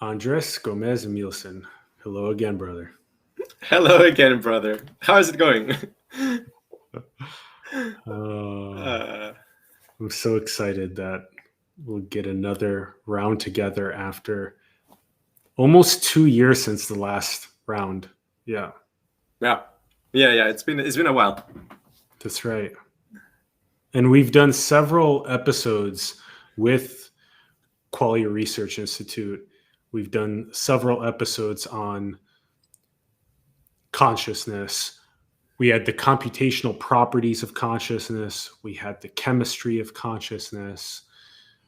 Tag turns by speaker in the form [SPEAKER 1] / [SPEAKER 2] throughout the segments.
[SPEAKER 1] Andrés Gómez Emilsson. Hello again, brother.
[SPEAKER 2] Hello again, brother. How is it going?
[SPEAKER 1] I'm so excited that we'll get another round together after almost 2 years since the last round. Yeah.
[SPEAKER 2] Yeah. It's been a while.
[SPEAKER 1] That's right. And we've done several episodes with Qualia Research Institute. We've done several episodes on consciousness. We had the computational properties of consciousness. We had the chemistry of consciousness.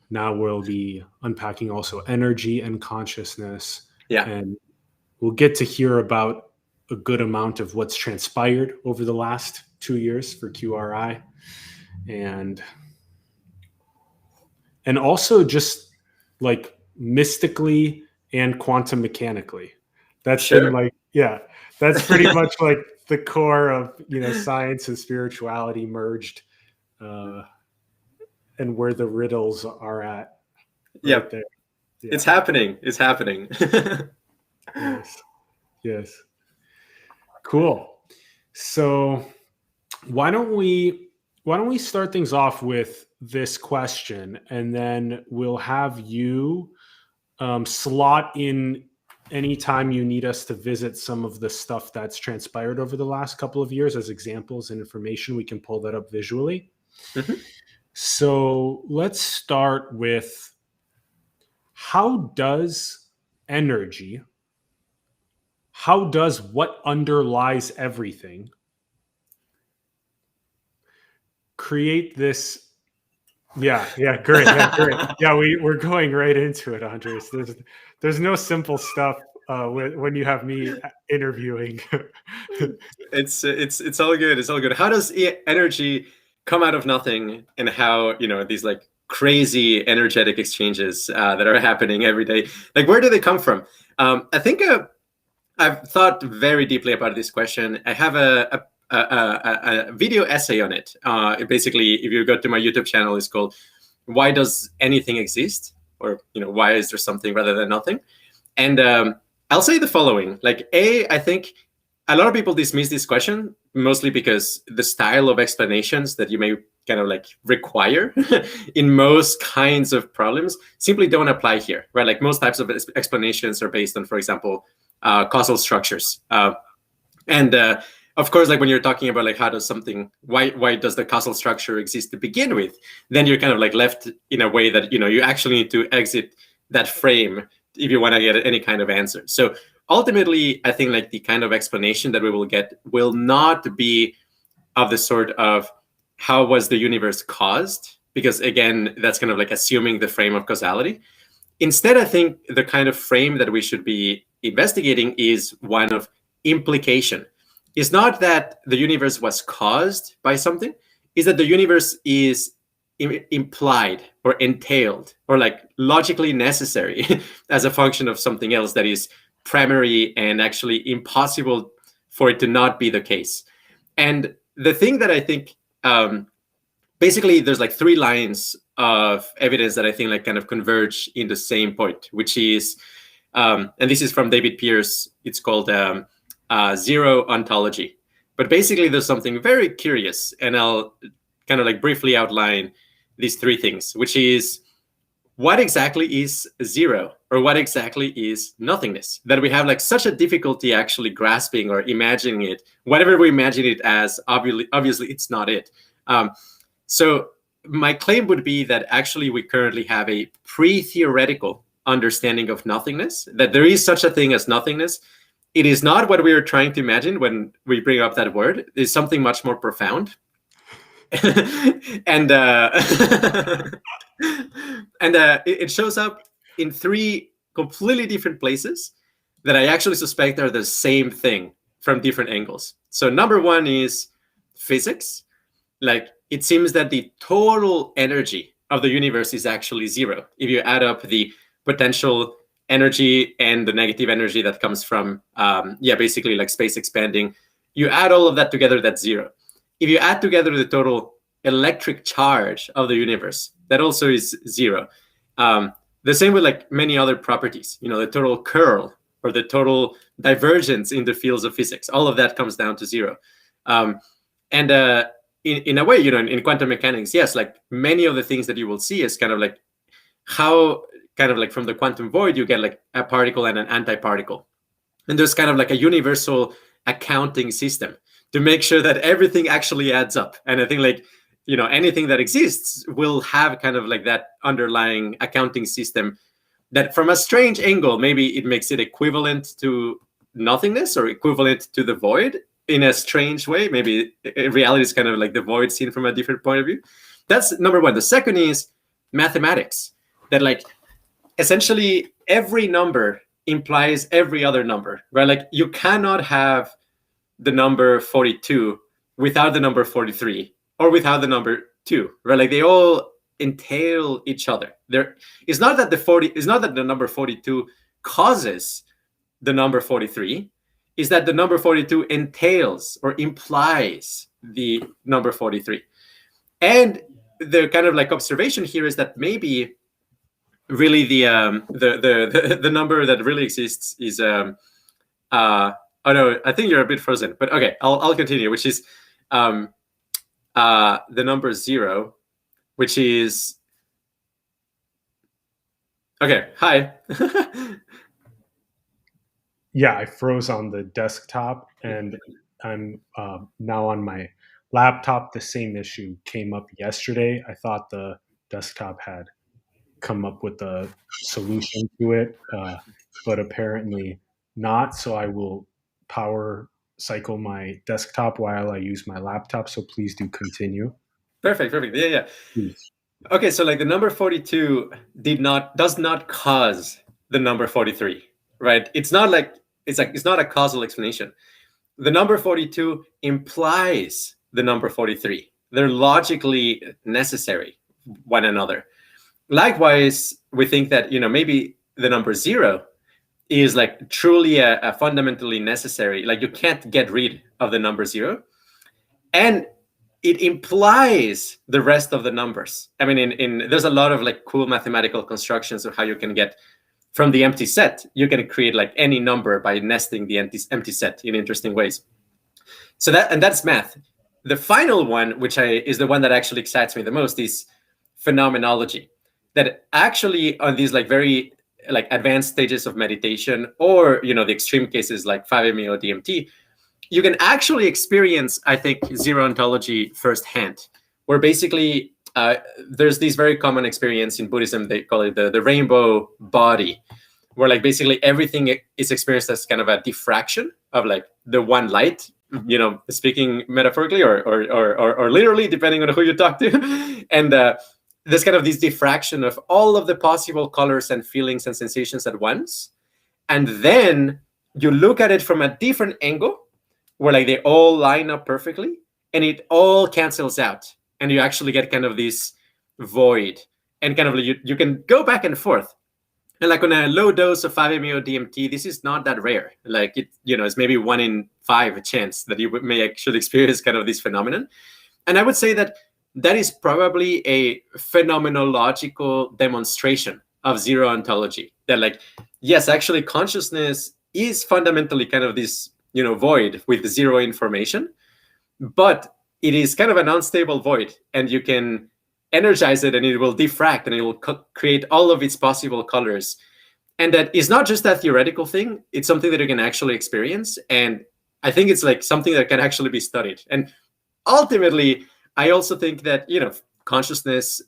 [SPEAKER 1] Now we'll be unpacking also energy and consciousness.
[SPEAKER 2] Yeah.
[SPEAKER 1] And we'll get to hear about a good amount of what's transpired over the last 2 years for QRI. And also just like mystically and quantum mechanically. That's
[SPEAKER 2] Sure.
[SPEAKER 1] been that's pretty much like the core of, science and spirituality merged, and where the riddles are at.
[SPEAKER 2] Right there. Yeah. It's happening.
[SPEAKER 1] Yes. Cool. So why don't we start things off with this question, and then we'll have you slot in anytime you need us to visit some of the stuff that's transpired over the last couple of years as examples and information. We can pull that up visually.
[SPEAKER 2] Mm-hmm.
[SPEAKER 1] So let's start with, how does what underlies everything create this? Yeah, great. Yeah, we're going right into it, Andres. There's no simple stuff when you have me interviewing.
[SPEAKER 2] It's all good. It's all good. How does energy come out of nothing, and how these like crazy energetic exchanges that are happening every day? Like, where do they come from? I think I've thought very deeply about this question. I have a video essay on it. Basically, if you go to my YouTube channel, it's called "Why Does Anything Exist?" or why is there something rather than nothing? And I'll say the following: like, I think a lot of people dismiss this question mostly because the style of explanations that you may kind of like require in most kinds of problems simply don't apply here, right? Like, most types of explanations are based on, for example, causal structures, and of course, like when you're talking about like how does something, why does the causal structure exist to begin with, then you're kind of like left in a way that you actually need to exit that frame if you want to get any kind of answer. So ultimately, I think like the kind of explanation that we will get will not be of the sort of how was the universe caused, because again, that's kind of like assuming the frame of causality. Instead, I think the kind of frame that we should be investigating is one of implication. It's not that the universe was caused by something, it's that the universe is implied or entailed or like logically necessary as a function of something else that is primary and actually impossible for it to not be the case. And the thing that I think, basically there's like 3 lines of evidence that I think like kind of converge in the same point, which is, and this is from David Pierce, it's called zero ontology. But basically there's something very curious, and I'll kind of like briefly outline these 3 things, which is, what exactly is zero, or what exactly is nothingness, that we have like such a difficulty actually grasping or imagining it. Whatever we imagine it as, obviously it's not it. So my claim would be that actually we currently have a pre-theoretical understanding of nothingness, that there is such a thing as nothingness. It is not what we are trying to imagine when we bring up that word. It's something much more profound. And it shows up in 3 completely different places that I actually suspect are the same thing from different angles. So number 1 is physics. Like, it seems that the total energy of the universe is actually 0. If you add up the potential energy and the negative energy that comes from, basically like space expanding, you add all of that together, that's 0. If you add together the total electric charge of the universe, that also is 0. The same with like many other properties, the total curl or the total divergence in the fields of physics. All of that comes down to zero. In a way, in quantum mechanics, yes, like many of the things that you will see is kind of like how kind of like from the quantum void, you get like a particle and an antiparticle. And there's kind of like a universal accounting system to make sure that everything actually adds up. And I think like, anything that exists will have kind of like that underlying accounting system that from a strange angle, maybe it makes it equivalent to nothingness or equivalent to the void in a strange way. Maybe in reality is kind of like the void seen from a different point of view. That's number one. The second is mathematics, that like essentially every number implies every other number, right? Like you cannot have the number 42 without the number 43 or without the number 2, right? Like they all entail each other. It's not that the number 42 causes the number 43, is that the number 42 entails or implies the number 43. And the kind of like observation here is that maybe really the number that really exists is oh no, I think you're a bit frozen, but okay, I'll continue, which is the number 0, which is okay. Hi.
[SPEAKER 1] Yeah, I froze on the desktop, and I'm now on my laptop. The same issue came up yesterday. I thought the desktop had come up with a solution to it, but apparently not. So I will power cycle my desktop while I use my laptop. So please do continue.
[SPEAKER 2] Perfect. Yeah.
[SPEAKER 1] Please.
[SPEAKER 2] Okay, so like the number 42 does not cause the number 43, right? It's not a causal explanation. The number 42 implies the number 43. They're logically necessary one another. Likewise, we think that maybe the number 0 is like truly a fundamentally necessary, like you can't get rid of the number 0, and it implies the rest of the numbers. I mean, there's a lot of like cool mathematical constructions of how you can get from the empty set. You can create like any number by nesting the empty set in interesting ways. So that's math. The final one, which is the one that actually excites me the most, is phenomenology. That actually on these like very like advanced stages of meditation, or the extreme cases like 5-MeO DMT, you can actually experience, I think, zero ontology firsthand, where basically there's this very common experience in Buddhism. They call it the rainbow body, where like basically everything is experienced as kind of a diffraction of like the one light, speaking metaphorically or literally, depending on who you talk to. And there's kind of this diffraction of all of the possible colors and feelings and sensations at once. And then you look at it from a different angle, where like they all line up perfectly and it all cancels out. And you actually get kind of this void, and kind of you can go back and forth. And like on a low dose of 5-MeO DMT, this is not that rare. Like it's maybe 1 in 5 chance that you may actually experience kind of this phenomenon. And I would say that is probably a phenomenological demonstration of zero ontology. That like, yes, actually consciousness is fundamentally kind of this void with zero information, but it is kind of an unstable void, and you can energize it and it will diffract and it will create all of its possible colors. And that is not just a theoretical thing, it's something that you can actually experience. And I think it's like something that can actually be studied. And ultimately, I also think that consciousness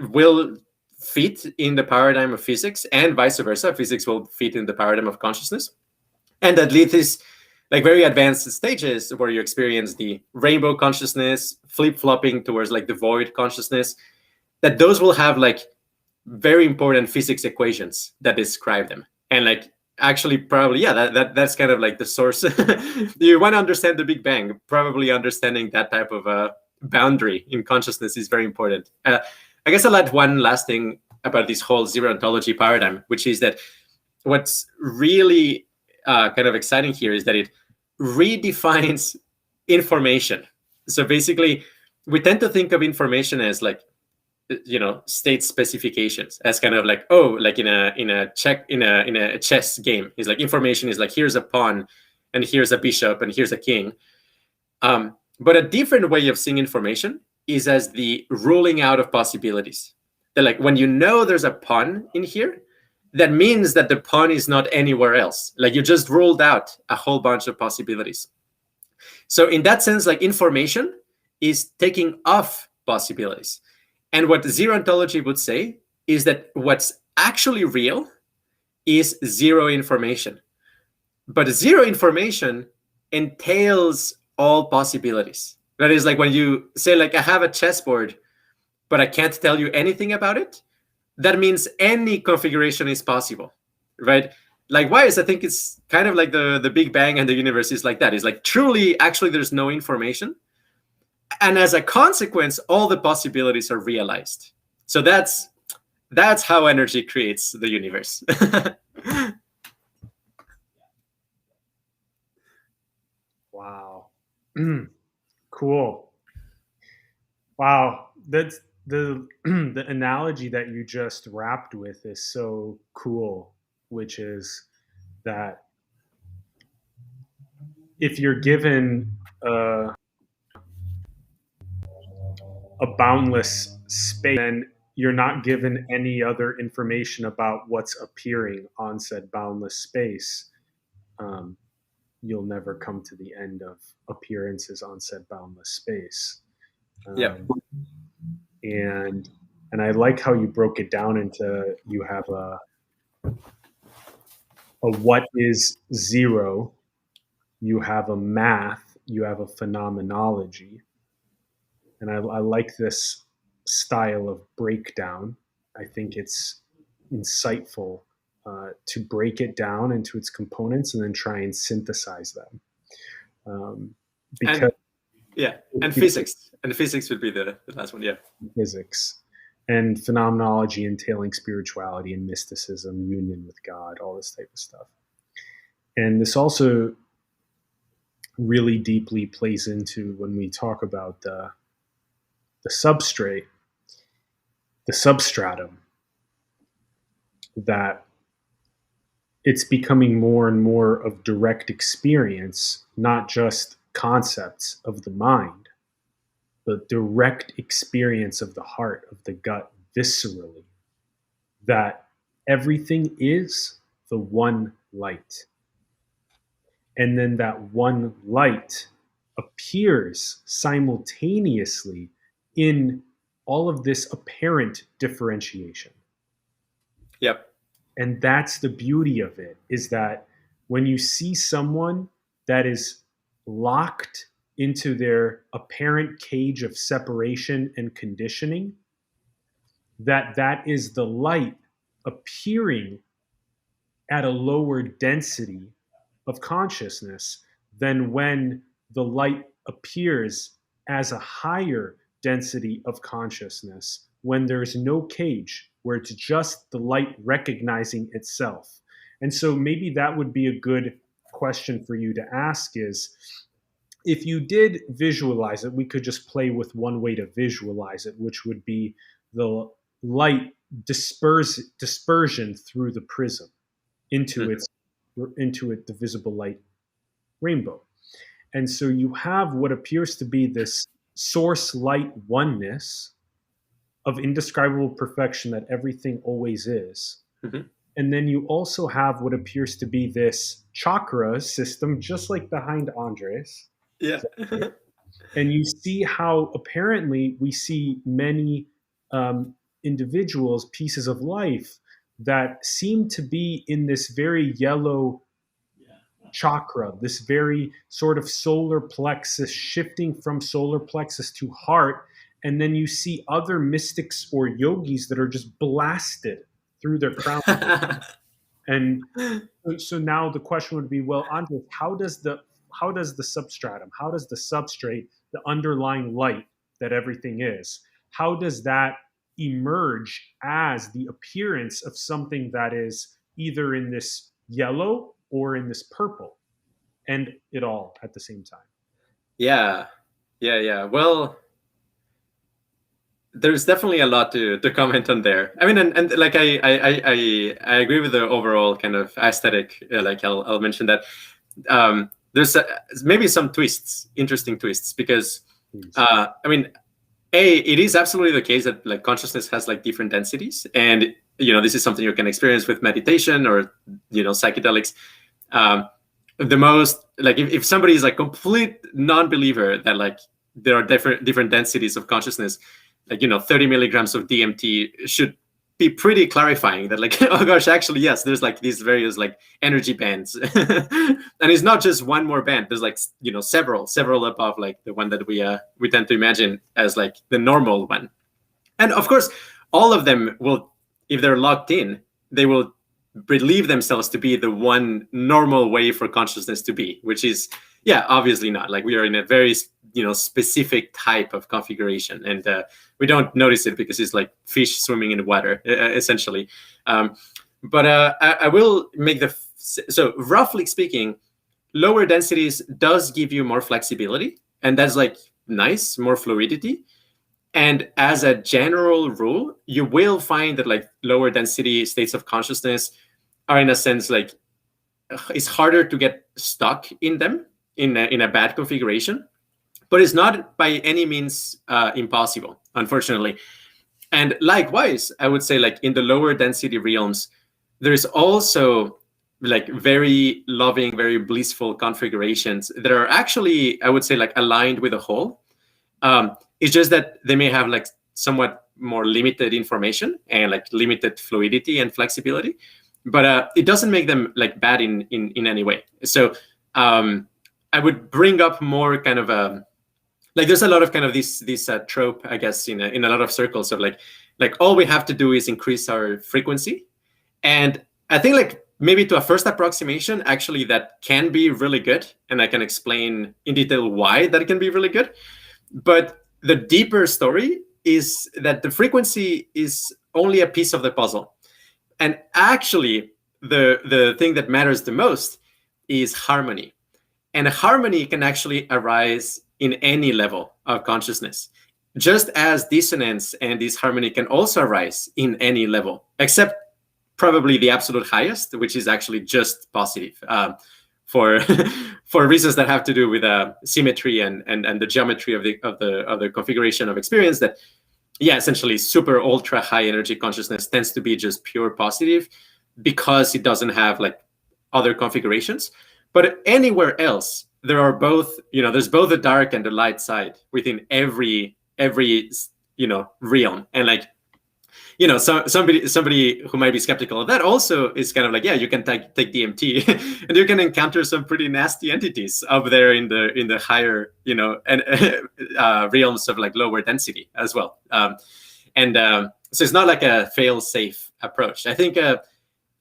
[SPEAKER 2] will fit in the paradigm of physics, and vice versa. Physics will fit in the paradigm of consciousness. And that leads this like very advanced stages where you experience the rainbow consciousness, flip-flopping towards like the void consciousness, that those will have like very important physics equations that describe them. And like actually probably, that's kind of like the source. You want to understand the Big Bang, probably understanding that type of boundary in consciousness is very important. I guess I'll add one last thing about this whole zero ontology paradigm, which is that what's really kind of exciting here is that it redefines information. So basically, we tend to think of information as like state specifications as kind of like, oh, like in a chess game. It's like information is like, here's a pawn, and here's a bishop, and here's a king. But a different way of seeing information is as the ruling out of possibilities. That like when you know there's a pawn in here, that means that the pawn is not anywhere else. Like you just ruled out a whole bunch of possibilities. So in that sense, like information is taking off possibilities. And what zero ontology would say is that what's actually real is zero information. But zero information entails all possibilities. That is like when you say like, I have a chessboard, but I can't tell you anything about it. That means any configuration is possible, right? Likewise, I think it's kind of like the Big Bang and the universe is like that. It's like truly, actually, there's no information. And as a consequence, all the possibilities are realized. So that's how energy creates the universe.
[SPEAKER 1] Wow. Cool. Wow. That's the analogy that you just wrapped with is so cool, which is that if you're given a boundless space, then you're not given any other information about what's appearing on said boundless space. You'll never come to the end of appearances on said boundless space.
[SPEAKER 2] Yeah.
[SPEAKER 1] And I like how you broke it down into, you have a what is zero, you have a math, you have a phenomenology. And I like this style of breakdown. I think it's insightful to break it down into its components and then try and synthesize them.
[SPEAKER 2] And physics. And physics would be the last one, yeah.
[SPEAKER 1] Physics. And phenomenology entailing spirituality and mysticism, union with God, all this type of stuff. And this also really deeply plays into when we talk about the substrate, the substratum, that it's becoming more and more of direct experience, not just concepts of the mind, but direct experience of the heart, of the gut, viscerally, that everything is the one light. And then that one light appears simultaneously in all of this apparent differentiation.
[SPEAKER 2] Yep.
[SPEAKER 1] And that's the beauty of it, is that when you see someone that is locked into their apparent cage of separation and conditioning, that is the light appearing at a lower density of consciousness than when the light appears as a higher density of consciousness, when there's no cage, where it's just the light recognizing itself. And so maybe that would be a good question for you to ask is, if you did visualize it, we could just play with one way to visualize it, which would be the light dispersion through the prism into the visible light rainbow. And so you have what appears to be this source light oneness of indescribable perfection that everything always is.
[SPEAKER 2] Mm-hmm.
[SPEAKER 1] And then you also have what appears to be this chakra system, just like behind Andres.
[SPEAKER 2] Yeah.
[SPEAKER 1] And you see how apparently we see many individuals, pieces of life, that seem to be in this very yellow chakra, this very sort of solar plexus, shifting from solar plexus to heart. And then you see other mystics or yogis that are just blasted through their crown. And so now the question would be, well, Andres, how does the substratum, how does the substrate, the underlying light that everything is, how does that emerge as the appearance of something that is either in this yellow or in this purple, and it all at the same time?
[SPEAKER 2] Yeah. Well, there's definitely a lot to comment on there. I mean, and like I agree with the overall kind of aesthetic. Like I'll mention that there's maybe some twists, interesting twists, because I mean, it is absolutely the case that like consciousness has like different densities, and this is something you can experience with meditation or psychedelics. The most like if somebody is like complete non-believer that like there are different densities of consciousness, like 30 milligrams of DMT should be pretty clarifying that like oh gosh, actually yes, there's like these various like energy bands and it's not just one more band. There's like several above like the one that we tend to imagine as like the normal one. And of course all of them will, if they're locked in, they will believe themselves to be the one normal way for consciousness to be, which is obviously not. Like we are in a very specific type of configuration, and we don't notice it because it's like fish swimming in the water essentially. But I will make so roughly speaking, lower densities does give you more flexibility, and that's like nice, more fluidity. And as a general rule, you will find that like lower density states of consciousness are in a sense like it's harder to get stuck in them in a bad configuration, but it's not by any means impossible, unfortunately. And likewise, I would say like in the lower density realms, there's also like very loving, very blissful configurations that are actually, I would say, like aligned with the whole. It's just that they may have like somewhat more limited information and like limited fluidity and flexibility, but it doesn't make them like bad in any way. So I would bring up more kind of like there's a lot of kind of this trope, I guess, in a lot of circles of like all we have to do is increase our frequency. And I think like maybe to a first approximation, actually that can be really good. And I can explain in detail why that can be really good. But the deeper story is that the frequency is only a piece of the puzzle. And actually, the thing that matters the most is harmony. And harmony can actually arise in any level of consciousness, just as dissonance and disharmony can also arise in any level, except probably the absolute highest, which is actually just positive. For reasons that have to do with symmetry and the geometry of the configuration of experience, that essentially super ultra high energy consciousness tends to be just pure positive because it doesn't have like other configurations. But anywhere else, there are both, there's both the dark and the light side within every realm. And like so somebody who might be skeptical of that also is kind of like, you can take DMT and you can encounter some pretty nasty entities up there in the higher, and realms of like lower density as well. So it's not like a fail-safe approach. I think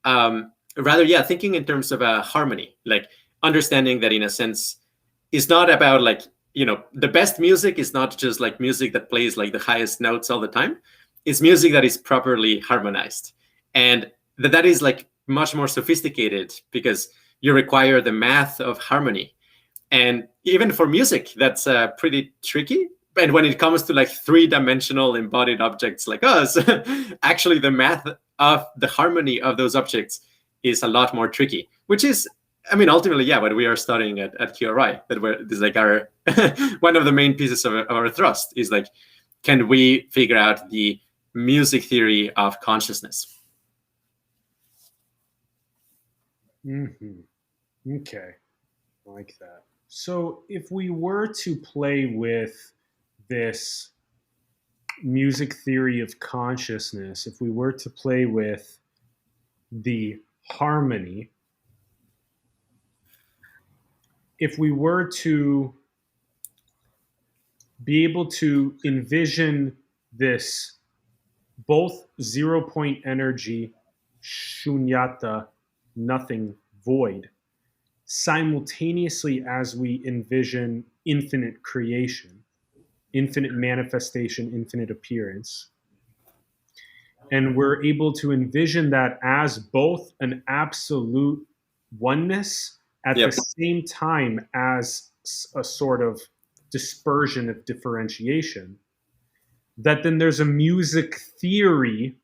[SPEAKER 2] rather, thinking in terms of harmony, like understanding that in a sense, it's not about like, the best music is not just like music that plays like the highest notes all the time. It's music that is properly harmonized, and that is like much more sophisticated because you require the math of harmony. And even for music, that's pretty tricky. And when it comes to like three-dimensional embodied objects like us, actually the math of the harmony of those objects is a lot more tricky, which is, I mean, ultimately, what we are studying at QRI, this is like our one of the main pieces of our thrust is like, can we figure out the music theory of consciousness?
[SPEAKER 1] Okay, I like that. So if we were to play with this music theory of consciousness, if we were to play with the harmony, if we were to be able to envision this both 0 point energy, shunyata, nothing, void, simultaneously as we envision infinite creation, infinite manifestation, infinite appearance. And we're able to envision that as both an absolute oneness at the same time as a sort of dispersion of differentiation, that then there's a music theory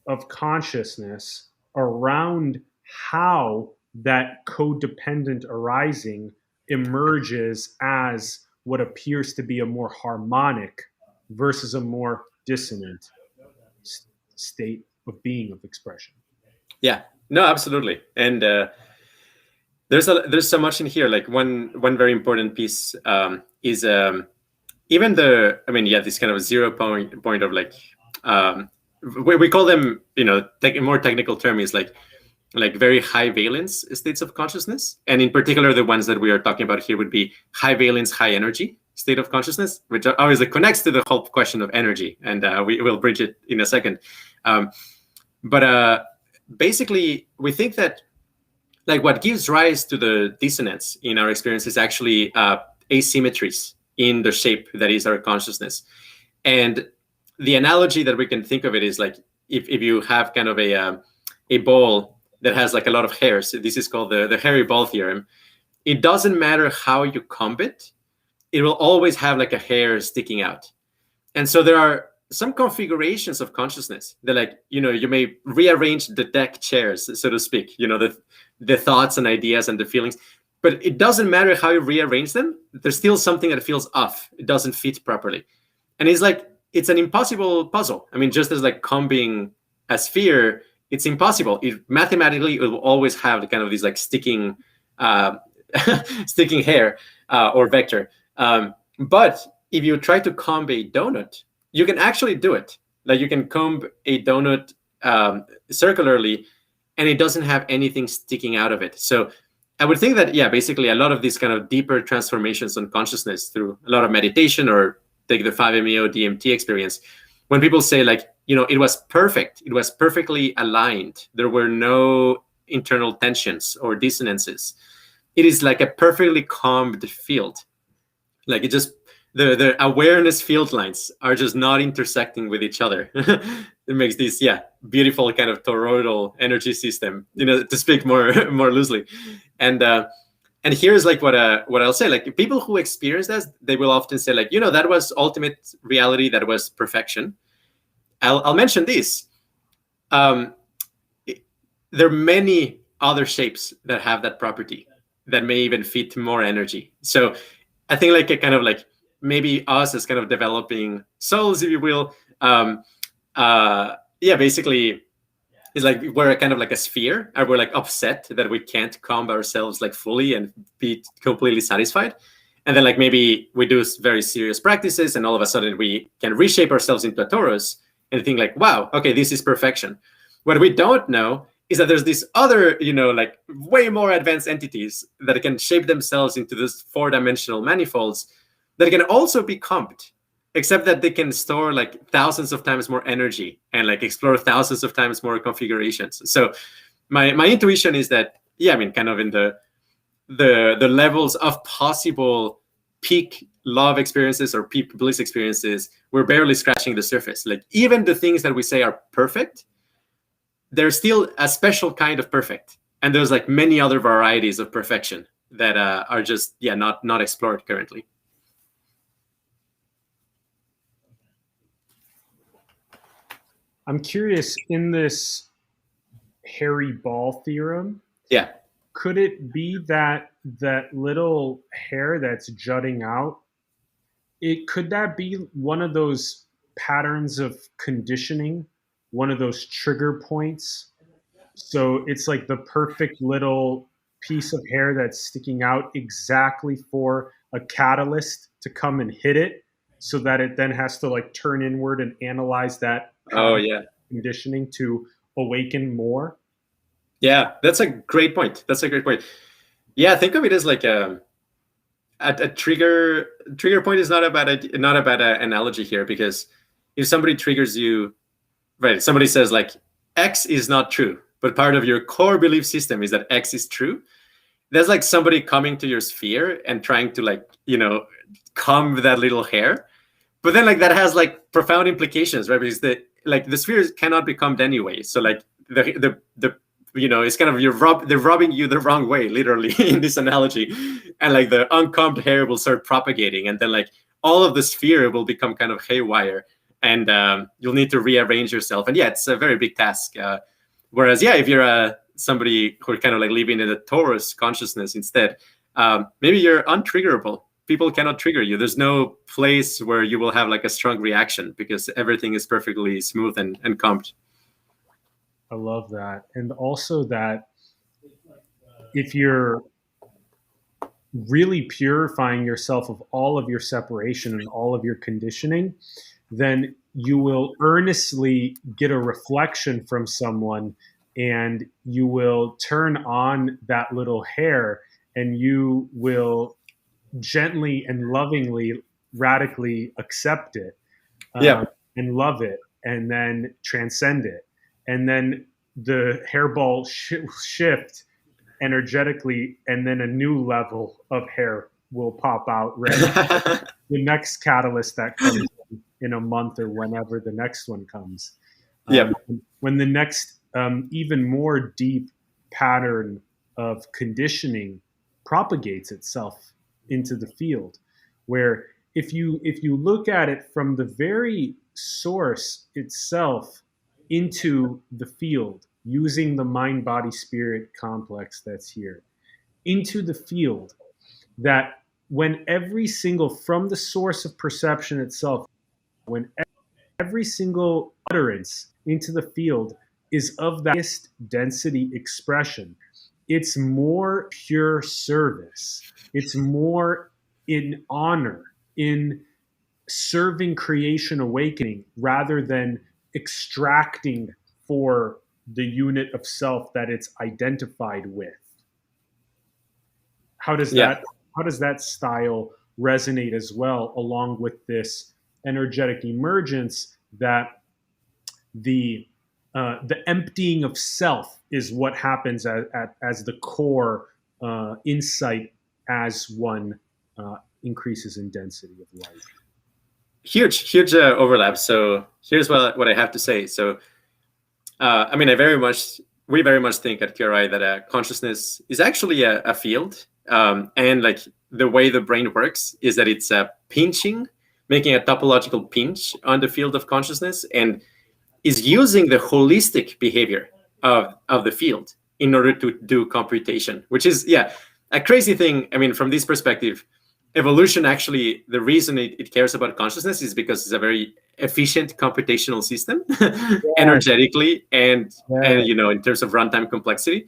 [SPEAKER 1] of consciousness around how that codependent arising emerges as what appears to be a more harmonic versus a more dissonant state of being, of expression.
[SPEAKER 2] Yeah, no, absolutely. And there's so much in here. Like one very important piece is even this kind of 0 point of like we call them, a more technical term is like very high valence states of consciousness. And in particular, the ones that we are talking about here would be high valence, high energy state of consciousness, which obviously connects to the whole question of energy. And we will bridge it in a second. But basically, we think that like what gives rise to the dissonance in our experience is actually asymmetries in the shape that is our consciousness. And the analogy that we can think of it is like if you have kind of a ball that has like a lot of hairs. This is called the hairy ball theorem. It doesn't matter how you comb it, it will always have like a hair sticking out. And so there are some configurations of consciousness that, like, you may rearrange the deck chairs, so to speak, the thoughts and ideas and the feelings, but it doesn't matter how you rearrange them. There's still something that feels off. It doesn't fit properly. And it's an impossible puzzle. I mean, just as like combing a sphere, it's impossible. Mathematically, it will always have the kind of these like sticking hair or vector. But if you try to comb a donut, you can actually do it. Like you can comb a donut circularly, and it doesn't have anything sticking out of it. So I would think that, basically a lot of these kind of deeper transformations on consciousness through a lot of meditation, or take the 5-MeO DMT experience, when people say like, it was perfect, it was perfectly aligned, there were no internal tensions or dissonances. It is like a perfectly combed field. Like it just, the awareness field lines are just not intersecting with each other. It makes this, beautiful kind of toroidal energy system, to speak more loosely. And here's like what I'll say, like people who experience that, they will often say like, that was ultimate reality, that was perfection. I'll mention this. There are many other shapes that have that property that may even fit more energy. So I think like a kind of like maybe us as kind of developing souls, if you will, basically it's like we're kind of like a sphere, and we're like upset that we can't comb ourselves like fully and be completely satisfied. And then like maybe we do very serious practices, and all of a sudden we can reshape ourselves into a torus and think like, wow, okay, this is perfection. What we don't know is that there's these other, like way more advanced entities that can shape themselves into this 4-dimensional manifolds that can also be combed, except that they can store like thousands of times more energy and like explore thousands of times more configurations. So my intuition is that, kind of in the levels of possible peak love experiences or peak bliss experiences, we're barely scratching the surface. Like even the things that we say are perfect, there's still a special kind of perfect. And there's like many other varieties of perfection that are just, not explored currently.
[SPEAKER 1] I'm curious, in this hairy ball theorem, could it be that little hair that's jutting out, could that be one of those patterns of conditioning, one of those trigger points? So it's like the perfect little piece of hair that's sticking out exactly for a catalyst to come and hit it, so that it then has to like turn inward and analyze that conditioning to awaken more.
[SPEAKER 2] That's a great point. Think of it as like a trigger point is not a bad analogy here, because if somebody triggers you, right, somebody says like X is not true, but part of your core belief system is that X is true. There's like somebody coming to your sphere and trying to like, comb that little hair. But then like that has like profound implications, right? Because the sphere cannot be combed anyway. So like the it's kind of they're rubbing you the wrong way, literally, in this analogy. And like the uncombed hair will start propagating, and then like all of the sphere will become kind of haywire. and you'll need to rearrange yourself. And yeah, it's a very big task. Whereas, yeah, if you're somebody who are kind of like living in a Taurus consciousness instead, maybe you're untriggerable. People cannot trigger you. There's no place where you will have like a strong reaction because everything is perfectly smooth and calmed.
[SPEAKER 1] I love that. And also that if you're really purifying yourself of all of your separation and all of your conditioning, then you will earnestly get a reflection from someone, and you will turn on that little hair, and you will gently and lovingly, radically accept it, and love it, and then transcend it. And then the hairball shift energetically, and then a new level of hair will pop out. The next catalyst that comes in a month or whenever the next one comes. When the next even more deep pattern of conditioning propagates itself into the field, where if you look at it from the very source itself into the field, using the mind-body-spirit complex that's here, into the field, that when every single, from the source of perception itself, when every single utterance into the field is of that highest density expression, it's more pure service. It's more in honor, in serving creation awakening, rather than extracting for the unit of self that it's identified with. How does that style resonate as well, along with this energetic emergence that the emptying of self is what happens as the core insight as one increases in density of light?
[SPEAKER 2] Huge overlap. So here's what I have to say. So I mean, we very much think at QRI that consciousness is actually a field, and like the way the brain works is that it's pinching, making a topological pinch on the field of consciousness, and is using the holistic behavior of the field in order to do computation, which is a crazy thing. I mean, from this perspective, evolution actually, the reason it cares about consciousness is because it's a very efficient computational system, energetically and in terms of runtime complexity.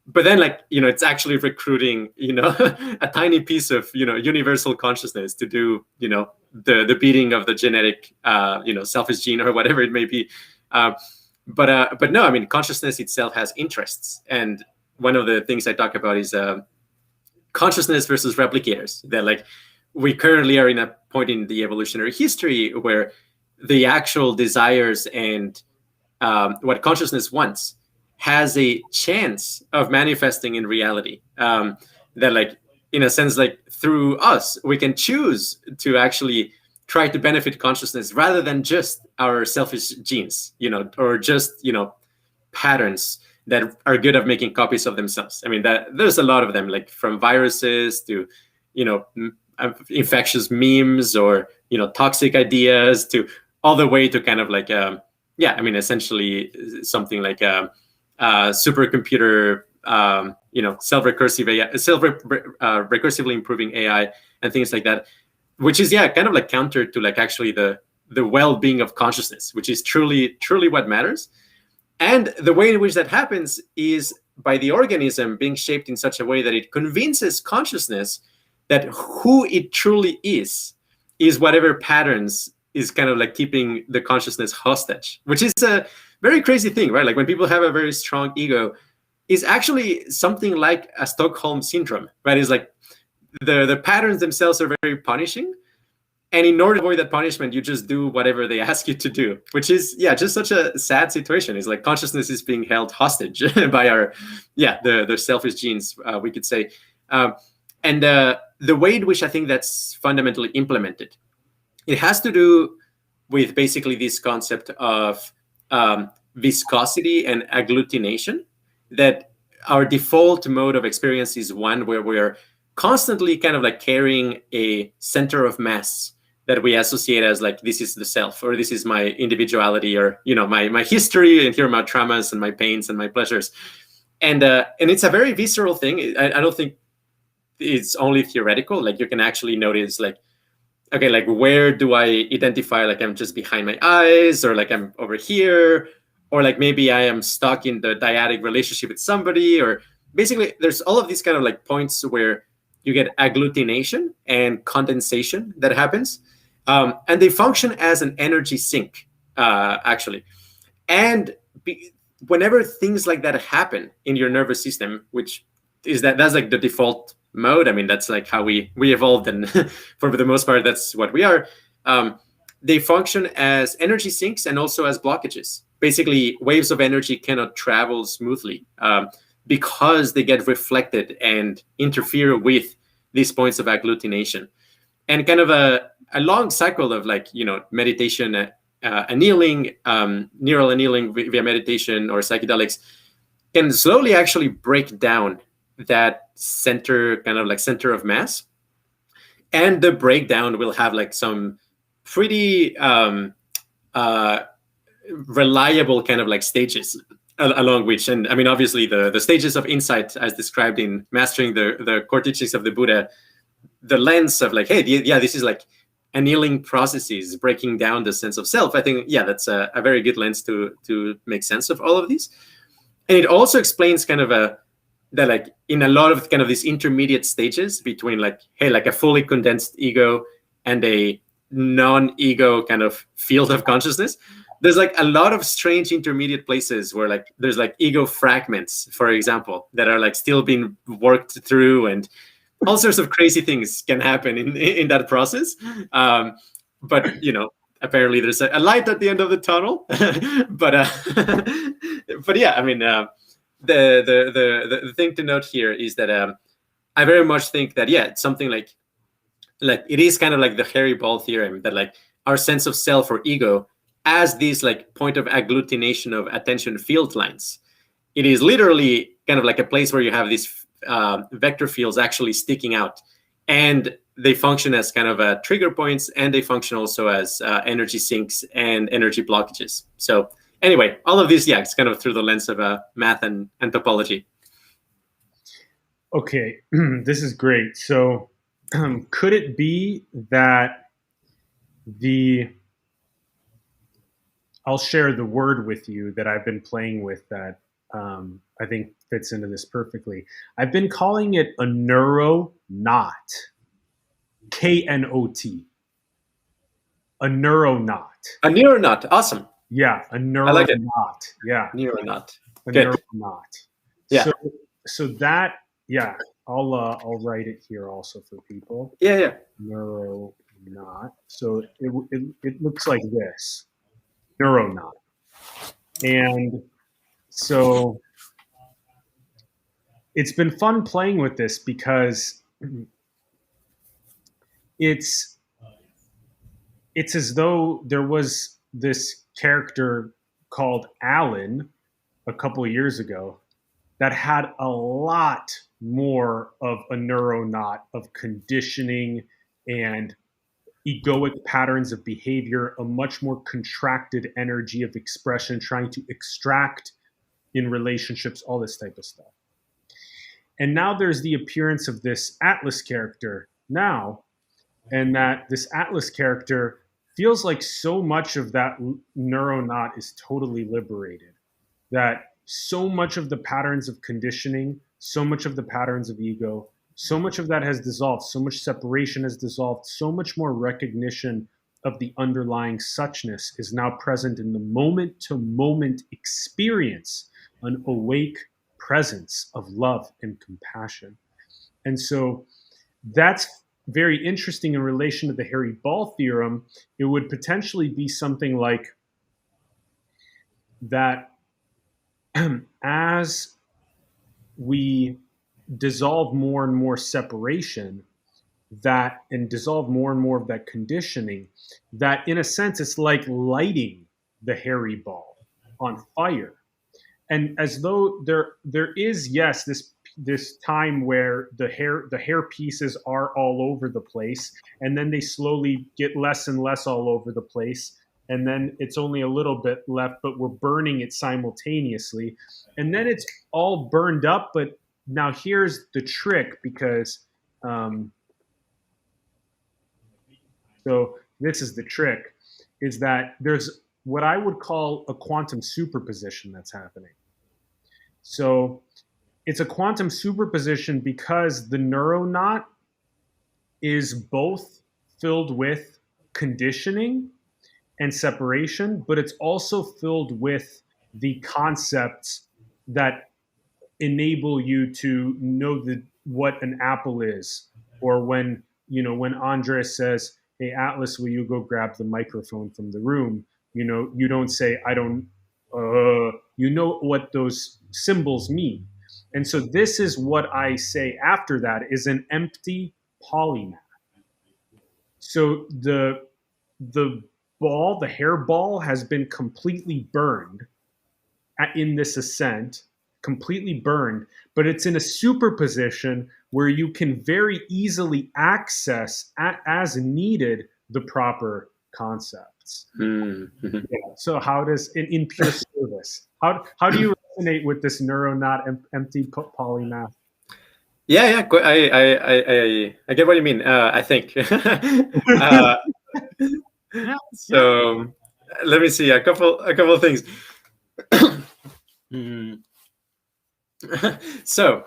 [SPEAKER 2] But then it's actually recruiting a tiny piece of universal consciousness to do the beating of the genetic selfish gene or whatever it may be. But no, I mean, consciousness itself has interests, and one of the things I talk about is consciousness versus replicators. That we currently are in a point in the evolutionary history where the actual desires and what consciousness wants has a chance of manifesting in reality. That in a sense, through us, we can choose to actually try to benefit consciousness rather than just our selfish genes, or just patterns that are good at making copies of themselves. I mean, there's a lot of them, from viruses to infectious memes, or toxic ideas, to all the way to kind of essentially something like a supercomputer, recursively improving AI and things like that, which is kind of counter to actually the well-being of consciousness, which is truly what matters. And the way in which that happens is by the organism being shaped in such a way that it convinces consciousness that who it truly is whatever patterns is kind of keeping the consciousness hostage, which is a very crazy thing, right? When people have a very strong ego, is actually something like a Stockholm syndrome, right? It's the patterns themselves are very punishing, and in order to avoid that punishment, you just do whatever they ask you to do, which is just such a sad situation. It's consciousness is being held hostage by our the selfish genes, we could say. And the way in which I think that's fundamentally implemented, it has to do with basically this concept of viscosity and agglutination, that our default mode of experience is one where we're constantly kind of carrying a center of mass that we associate as like, this is the self, or this is my individuality, or, you know, my history, and here are my traumas and my pains and my pleasures. And it's a very visceral thing. I don't think it's only theoretical. Like, you can actually notice, like, okay, like, where do I identify, like, I'm just behind my eyes, or like I'm over here, or like maybe I am stuck in the dyadic relationship with somebody, or basically there's all of these kind of like points where you get agglutination and condensation that happens. And they function as an energy sink, actually. And whenever things like that happen in your nervous system, which is that's like the default mode. I mean, that's like how we evolved, and for the most part, that's what we are. They function as energy sinks and also as blockages. Basically, waves of energy cannot travel smoothly because they get reflected and interfere with these points of agglutination. And kind of a long cycle of, like, you know, meditation, annealing, neural annealing via meditation or psychedelics can slowly actually break down that center, kind of like center of mass. And the breakdown will have like some pretty reliable kind of like stages along which, and I mean, obviously the stages of insight as described in Mastering the Core Teachings of the Buddha, the lens of like, hey, yeah, this is like annealing processes, breaking down the sense of self. I think, yeah, that's a very good lens to make sense of all of these. And it also explains kind of that like in a lot of kind of these intermediate stages between like, hey, like a fully condensed ego and a non-ego kind of field of consciousness, there's like a lot of strange intermediate places where like there's like ego fragments, for example, that are like still being worked through, and all sorts of crazy things can happen in that process. But, you know, apparently there's a light at the end of the tunnel. But yeah, I mean, the thing to note here is that I very much think that, yeah, it's something like it is kind of like the hairy ball theorem, that like our sense of self or ego as this like point of agglutination of attention field lines. It is literally kind of like a place where you have these vector fields actually sticking out, and they function as kind of trigger points, and they function also as energy sinks and energy blockages. So anyway, all of this, yeah, it's kind of through the lens of math and topology.
[SPEAKER 1] Okay, this is great. So could it be that I'll share the word with you that I've been playing with that I think fits into this perfectly. I've been calling it a neuroknot. K-N-O-T. A neuroknot.
[SPEAKER 2] A neuroknot. Awesome.
[SPEAKER 1] Yeah, a neuroknot.
[SPEAKER 2] I like it.
[SPEAKER 1] Yeah.
[SPEAKER 2] Neuroknot.
[SPEAKER 1] A
[SPEAKER 2] Good.
[SPEAKER 1] neuroknot.
[SPEAKER 2] Yeah.
[SPEAKER 1] So that, yeah, I'll write it here also for people.
[SPEAKER 2] Yeah.
[SPEAKER 1] Neuroknot. So it looks like this. Neuroknot. And so it's been fun playing with this because it's as though there was this character called Alan a couple of years ago that had a lot more of a neuroknot of conditioning and egoic patterns of behavior, a much more contracted energy of expression, trying to extract in relationships, all this type of stuff. And now there's the appearance of this Atlas character now, and that this Atlas character feels like so much of that neuroknot is totally liberated, that so much of the patterns of conditioning, so much of the patterns of ego, so much of that has dissolved, so much separation has dissolved, so much more recognition of the underlying suchness is now present in the moment-to-moment experience, an awake presence of love and compassion. And so that's very interesting in relation to the hairy ball theorem. It would potentially be something like that as we dissolve more and more separation, that and dissolve more and more of that conditioning, that in a sense it's like lighting the hairy ball on fire. And as though there is, yes, this this time where the hair pieces are all over the place, and then they slowly get less and less all over the place, and then it's only a little bit left, but we're burning it simultaneously, and then it's all burned up. But now here's the trick, because so this is the trick, is that there's what I would call a quantum superposition that's happening. So it's a quantum superposition because the Neuroknot is both filled with conditioning and separation, but it's also filled with the concepts that enable you to know what an apple is, or when Andres says, "Hey Atlas, will you go grab the microphone from the room?" You don't say, "I don't." You know what those symbols mean. And so this is what I say after that is an empty polymath. So the ball, the hair ball, has been completely burned in this ascent, completely burned, but it's in a superposition where you can very easily access, as needed, the proper concepts.
[SPEAKER 2] Mm-hmm.
[SPEAKER 1] Yeah. So how does, in pure service, how do you resonate with this Neuroknot empty polymath?
[SPEAKER 2] Yeah. I get what you mean. I think. So let me see a couple of things. So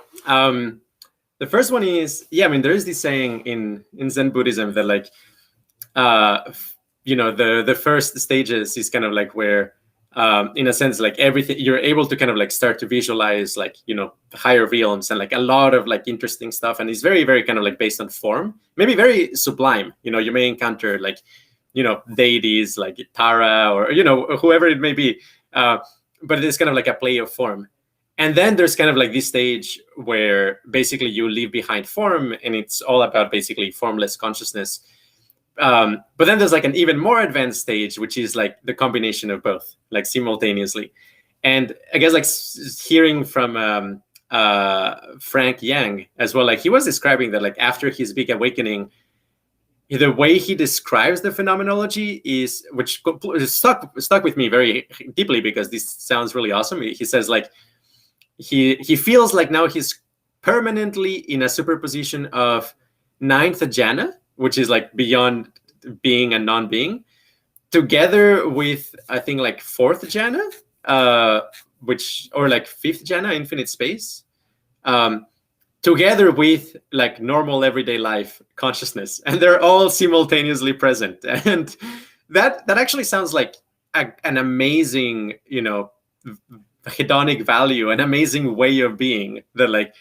[SPEAKER 2] the first one is, there is this saying in Zen Buddhism that like the first stages is kind of like where in a sense like everything, you're able to kind of like start to visualize like higher realms and like a lot of like interesting stuff, and it's very, very kind of like based on form, maybe very sublime. You may encounter like deities like Tara or whoever it may be, but it is kind of like a play of form. And then there's kind of like this stage where basically you leave behind form, and it's all about basically formless consciousness. But then there's like an even more advanced stage, which is like the combination of both, like simultaneously. And I guess like hearing from Frank Yang as well, like he was describing that like after his big awakening, the way he describes the phenomenology is, which stuck with me very deeply because this sounds really awesome. He says like he feels like now he's permanently in a superposition of ninth jhana, which is like beyond being and non-being, together with I think like fourth jhana, or like fifth jhana, infinite space, together with like normal everyday life consciousness, and they're all simultaneously present. And that actually sounds like an amazing, hedonic value, an amazing way of being. That like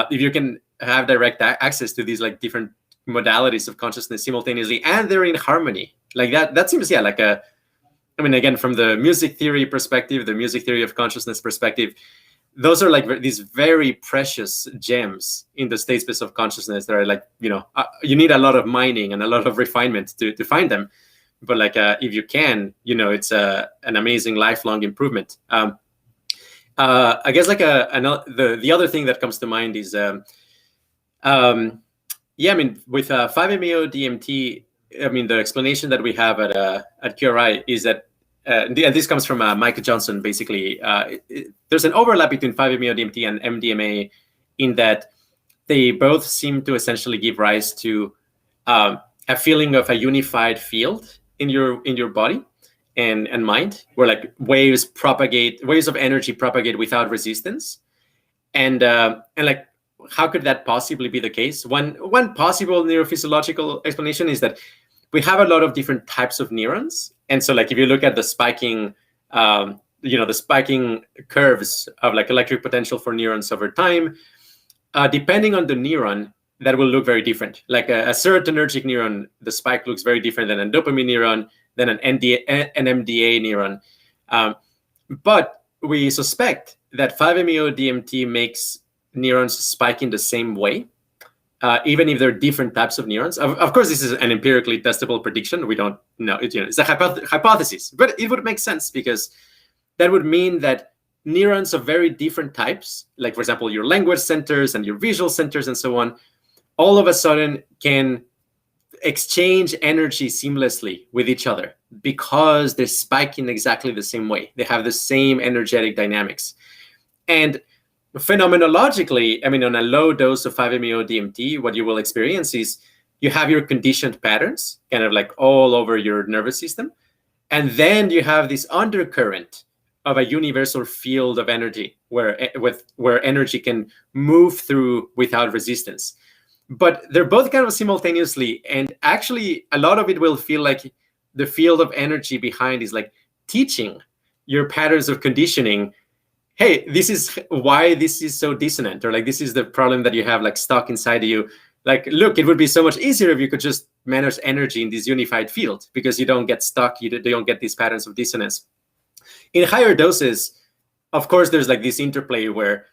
[SPEAKER 2] if you can have direct access to these like different modalities of consciousness simultaneously, and they're in harmony, like that seems like again, from the music theory perspective, the music theory of consciousness perspective, those are like these very precious gems in the state space of consciousness that are like, you need a lot of mining and a lot of refinement to find them. But like, if you can, it's an amazing lifelong improvement. I guess like the other thing that comes to mind is, with 5-MeO DMT, the explanation that we have at QRI is that, and this comes from Mike Johnson, basically, there's an overlap between 5-MeO DMT and MDMA in that they both seem to essentially give rise to a feeling of a unified field in your body and mind, where like waves of energy propagate without resistance. And like, how could that possibly be the case? One possible neurophysiological explanation is that we have a lot of different types of neurons. And so like if you look at the spiking, the spiking curves of like electric potential for neurons over time, depending on the neuron, that will look very different. Like a serotonergic neuron, the spike looks very different than a dopamine neuron, than an NMDA neuron. But we suspect that 5-MeO DMT makes neurons spike in the same way, even if they're different types of neurons. Of course, this is an empirically testable prediction. We don't know. It's a hypothesis, but it would make sense because that would mean that neurons of very different types, like for example, your language centers and your visual centers and so on, all of a sudden can exchange energy seamlessly with each other because they're spiking exactly the same way. They have the same energetic dynamics. And phenomenologically, I mean, on a low dose of 5-MeO DMT, what you will experience is you have your conditioned patterns kind of like all over your nervous system. And then you have this undercurrent of a universal field of energy where energy can move through without resistance. But they're both kind of simultaneously. And actually, a lot of it will feel like the field of energy behind is like teaching your patterns of conditioning. Hey, this is why this is so dissonant, or like this is the problem that you have like stuck inside of you. Like, look, it would be so much easier if you could just manage energy in this unified field because you don't get stuck, you don't get these patterns of dissonance. In higher doses, of course, there's like this interplay where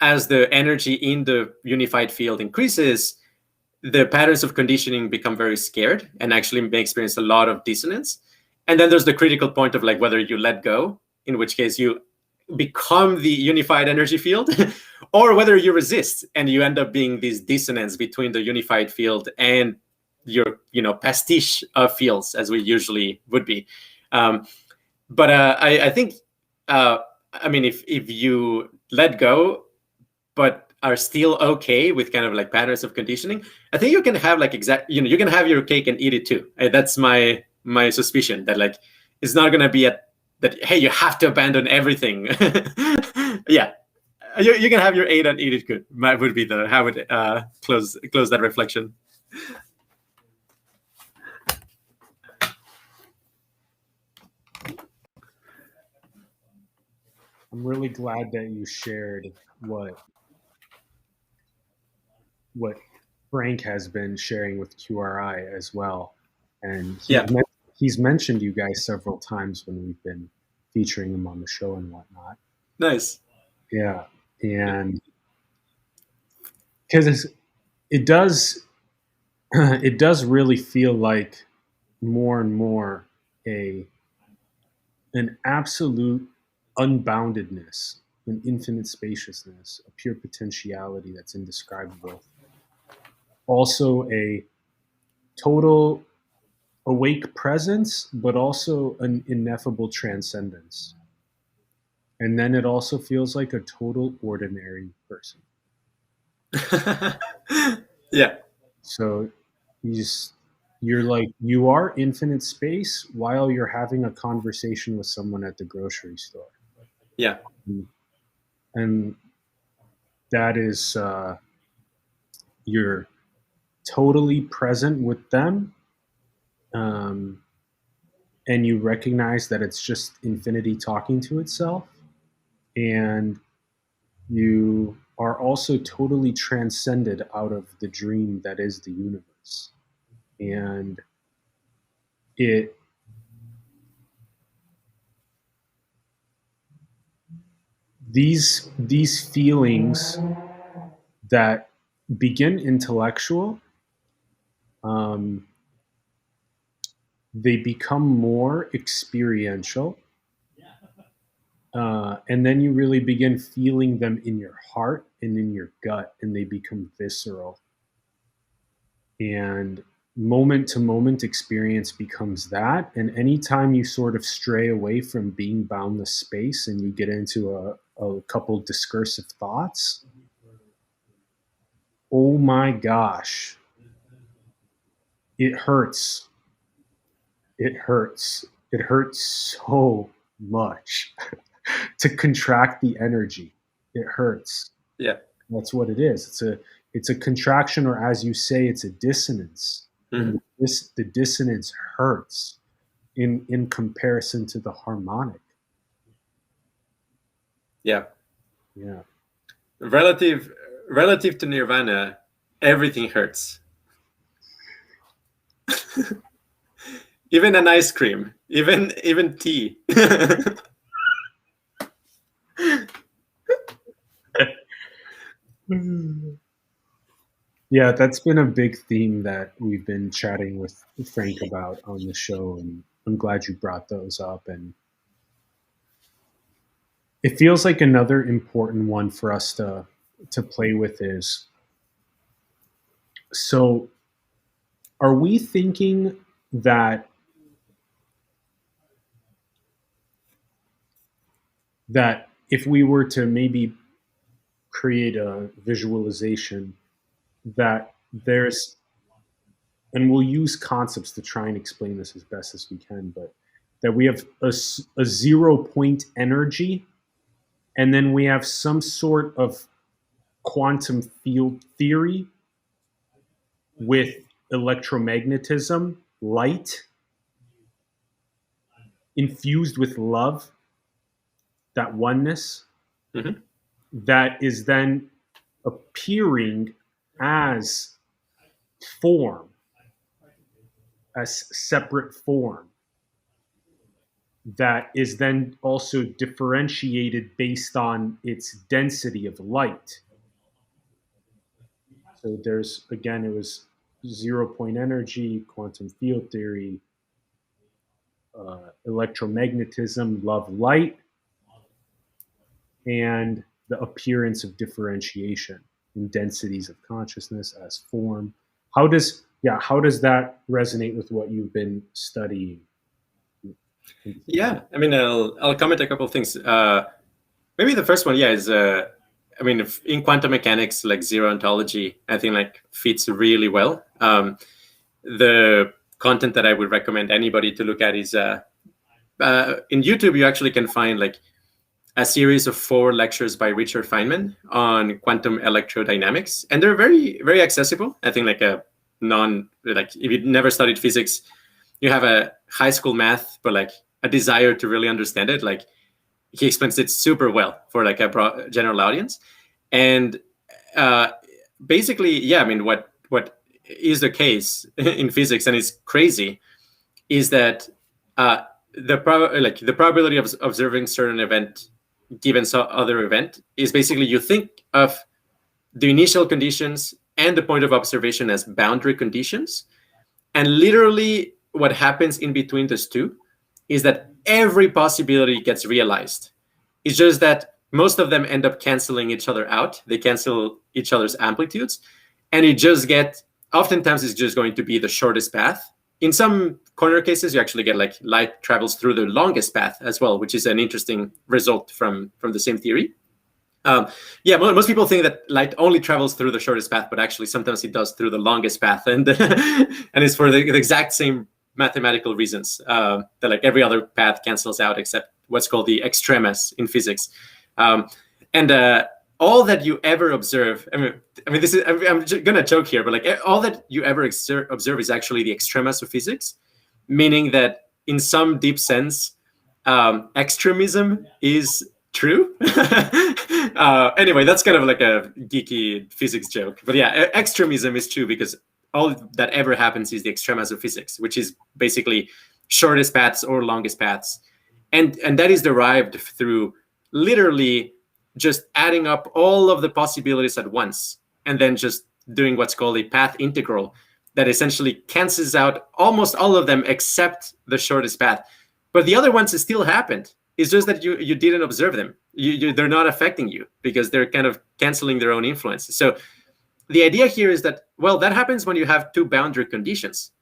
[SPEAKER 2] as the energy in the unified field increases, the patterns of conditioning become very scared and actually may experience a lot of dissonance. And then there's the critical point of like whether you let go, in which case you become the unified energy field, or whether you resist and you end up being this dissonance between the unified field and your, pastiche of fields as we usually would be. But I think, I mean, if you let go, but are still okay with kind of like patterns of conditioning, I think you can have like you can have your cake and eat it too. That's my suspicion, that like it's not going to be that, hey, you have to abandon everything. Yeah, you can have your ate and eat it good. That would be how I would close that reflection.
[SPEAKER 1] I'm really glad that you shared what Frank has been sharing with QRI as well. And he's mentioned you guys several times when we've been featuring him on the show and whatnot.
[SPEAKER 2] Nice.
[SPEAKER 1] Yeah. And because it does really feel like more and more an absolute unboundedness, an infinite spaciousness, a pure potentiality that's indescribable. Also a total awake presence, but also an ineffable transcendence. And then it also feels like a total ordinary person.
[SPEAKER 2] Yeah.
[SPEAKER 1] So you're like, you are infinite space while you're having a conversation with someone at the grocery store.
[SPEAKER 2] Yeah.
[SPEAKER 1] And that is, you're totally present with them. And you recognize that it's just infinity talking to itself. And you are also totally transcended out of the dream that is the universe. And these feelings that begin intellectual, they become more experiential, and then you really begin feeling them in your heart and in your gut, and they become visceral. And moment to moment experience becomes that. And anytime you sort of stray away from being boundless space and you get into a couple discursive thoughts, oh my gosh, it hurts. It hurts. It hurts so much to contract the energy. It hurts.
[SPEAKER 2] Yeah.
[SPEAKER 1] That's what it is. It's a contraction, or as you say, it's a dissonance.
[SPEAKER 2] Mm-hmm.
[SPEAKER 1] And the dissonance hurts in comparison to the harmonic.
[SPEAKER 2] Yeah.
[SPEAKER 1] Yeah.
[SPEAKER 2] Relative to nirvana, everything hurts. Even an ice cream, even tea.
[SPEAKER 1] Yeah, that's been a big theme that we've been chatting with Frank about on the show, and I'm glad you brought those up. And it feels like another important one for us to play with is, so are we thinking that if we were to maybe create a visualization, that there's, and we'll use concepts to try and explain this as best as we can, but that we have a 0 point energy, and then we have some sort of quantum field theory with electromagnetism, light, infused with love, that oneness,
[SPEAKER 2] Mhm.
[SPEAKER 1] that is then appearing as form, as separate form, that is then also differentiated based on its density of light. So there's, again, it was 0 point energy, quantum field theory, electromagnetism, love, light, and the appearance of differentiation in densities of consciousness as form. How does that resonate with what you've been studying?
[SPEAKER 2] Yeah, I mean, I'll comment a couple of things. Maybe the first one, yeah, is I mean, in quantum mechanics, like zero ontology, I think like fits really well. The content that I would recommend anybody to look at is in YouTube. You actually can find like a series of 4 lectures by Richard Feynman on quantum electrodynamics, and they're very, very accessible. I think like if you've never studied physics, you have a high school math, but like a desire to really understand it. Like he explains it super well for like a broad, general audience, and basically, yeah, I mean, what is the case in physics, and it's crazy, is that the probability of observing certain event given some other event is basically, you think of the initial conditions and the point of observation as boundary conditions, and literally what happens in between those two is that every possibility gets realized. It's just that most of them end up canceling each other out. They cancel each other's amplitudes, and oftentimes it's just going to be the shortest path. In some corner cases, you actually get like light travels through the longest path as well, which is an interesting result from the same theory. Yeah, most people think that light only travels through the shortest path, but actually sometimes it does through the longest path, and and it's for the exact same mathematical reasons that like every other path cancels out except what's called the extremas in physics. And all that you ever observe, I mean, this is, I'm gonna joke here, but like all that you ever observe is actually the extremas of physics, meaning that in some deep sense, extremism is true. Anyway, that's kind of like a geeky physics joke, but yeah, extremism is true because all that ever happens is the extremas of physics, which is basically shortest paths or longest paths, and that is derived through literally just adding up all of the possibilities at once, and then just doing what's called a path integral that essentially cancels out almost all of them except the shortest path. But the other ones still happened. It's just that you didn't observe them. They're not affecting you because they're kind of canceling their own influence. So the idea here is that, well, that happens when you have 2 boundary conditions.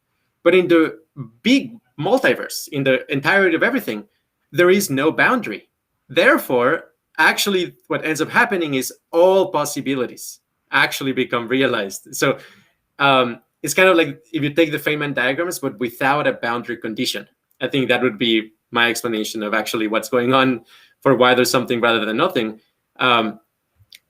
[SPEAKER 2] But in the big multiverse, in the entirety of everything, there is no boundary. Therefore, actually, what ends up happening is all possibilities actually become realized. So it's kind of like if you take the Feynman diagrams, but without a boundary condition. I think that would be my explanation of actually what's going on for why there's something rather than nothing. And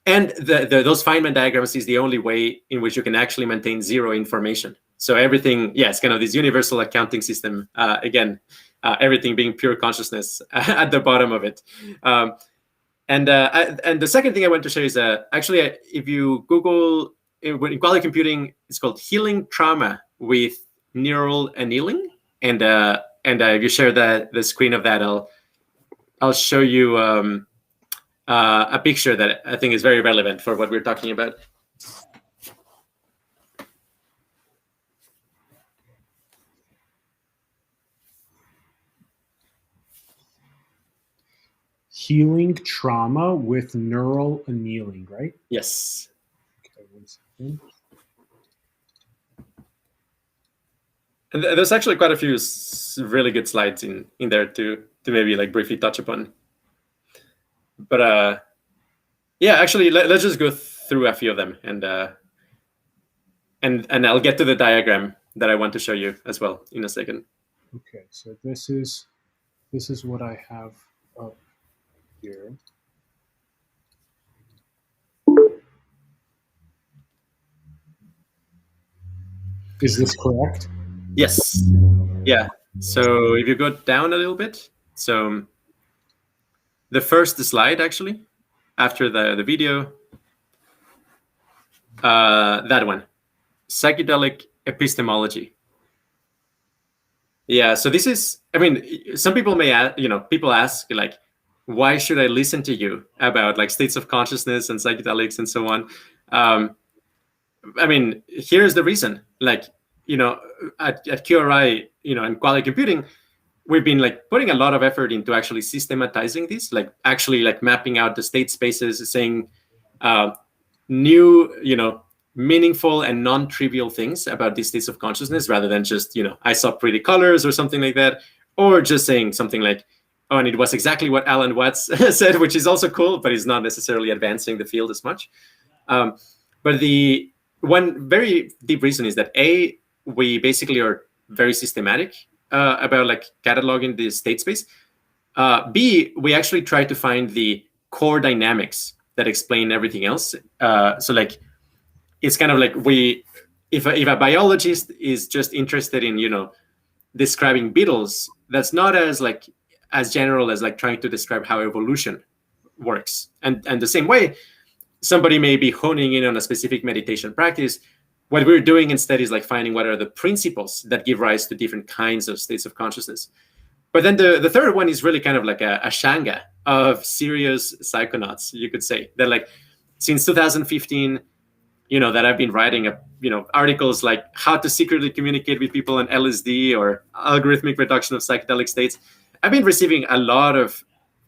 [SPEAKER 2] those Feynman diagrams is the only way in which you can actually maintain zero information. So everything, yeah, it's kind of this universal accounting system. Again, everything being pure consciousness at the bottom of it. And the second thing I want to show is actually, if you Google in Qualia computing, it's called healing trauma with neural annealing. And if you share the screen of that, I'll show you a picture that I think is very relevant for what we're talking about.
[SPEAKER 1] healing trauma with neural annealing, right?
[SPEAKER 2] Yes.
[SPEAKER 1] Okay, 1 second.
[SPEAKER 2] And there's actually quite a few really good slides in there to maybe like briefly touch upon. But yeah, actually, let's just go through a few of them, and I'll get to the diagram that I want to show you as well in a second.
[SPEAKER 1] Okay, so this is what I have up here. Is this correct?
[SPEAKER 2] Yes. Yeah. So if you go down a little bit, so the first slide actually, after the video, that one, psychedelic epistemology. Yeah. So this is, I mean, some people may ask, people ask like, why should I listen to you about like states of consciousness and psychedelics and so on? I mean, here's the reason. Like, at QRI, and Qualia computing, we've been like putting a lot of effort into actually systematizing this, like actually like mapping out the state spaces, saying new, meaningful and non-trivial things about these states of consciousness, rather than just, I saw pretty colors or something like that, or just saying something like, oh, and it was exactly what Alan Watts said, which is also cool, but is not necessarily advancing the field as much. But the one very deep reason is that we basically are very systematic about like cataloging the state space. B, we actually try to find the core dynamics that explain everything else. So like, it's kind of like if a biologist is just interested in, describing beetles, that's not as general as like trying to describe how evolution works. And the same way, somebody may be honing in on a specific meditation practice. What we're doing instead is like finding what are the principles that give rise to different kinds of states of consciousness. But then the third one is really kind of like a shanga of serious psychonauts, you could say. That like since 2015, that I've been writing articles like how to secretly communicate with people on LSD or algorithmic reduction of psychedelic states. I've been receiving a lot of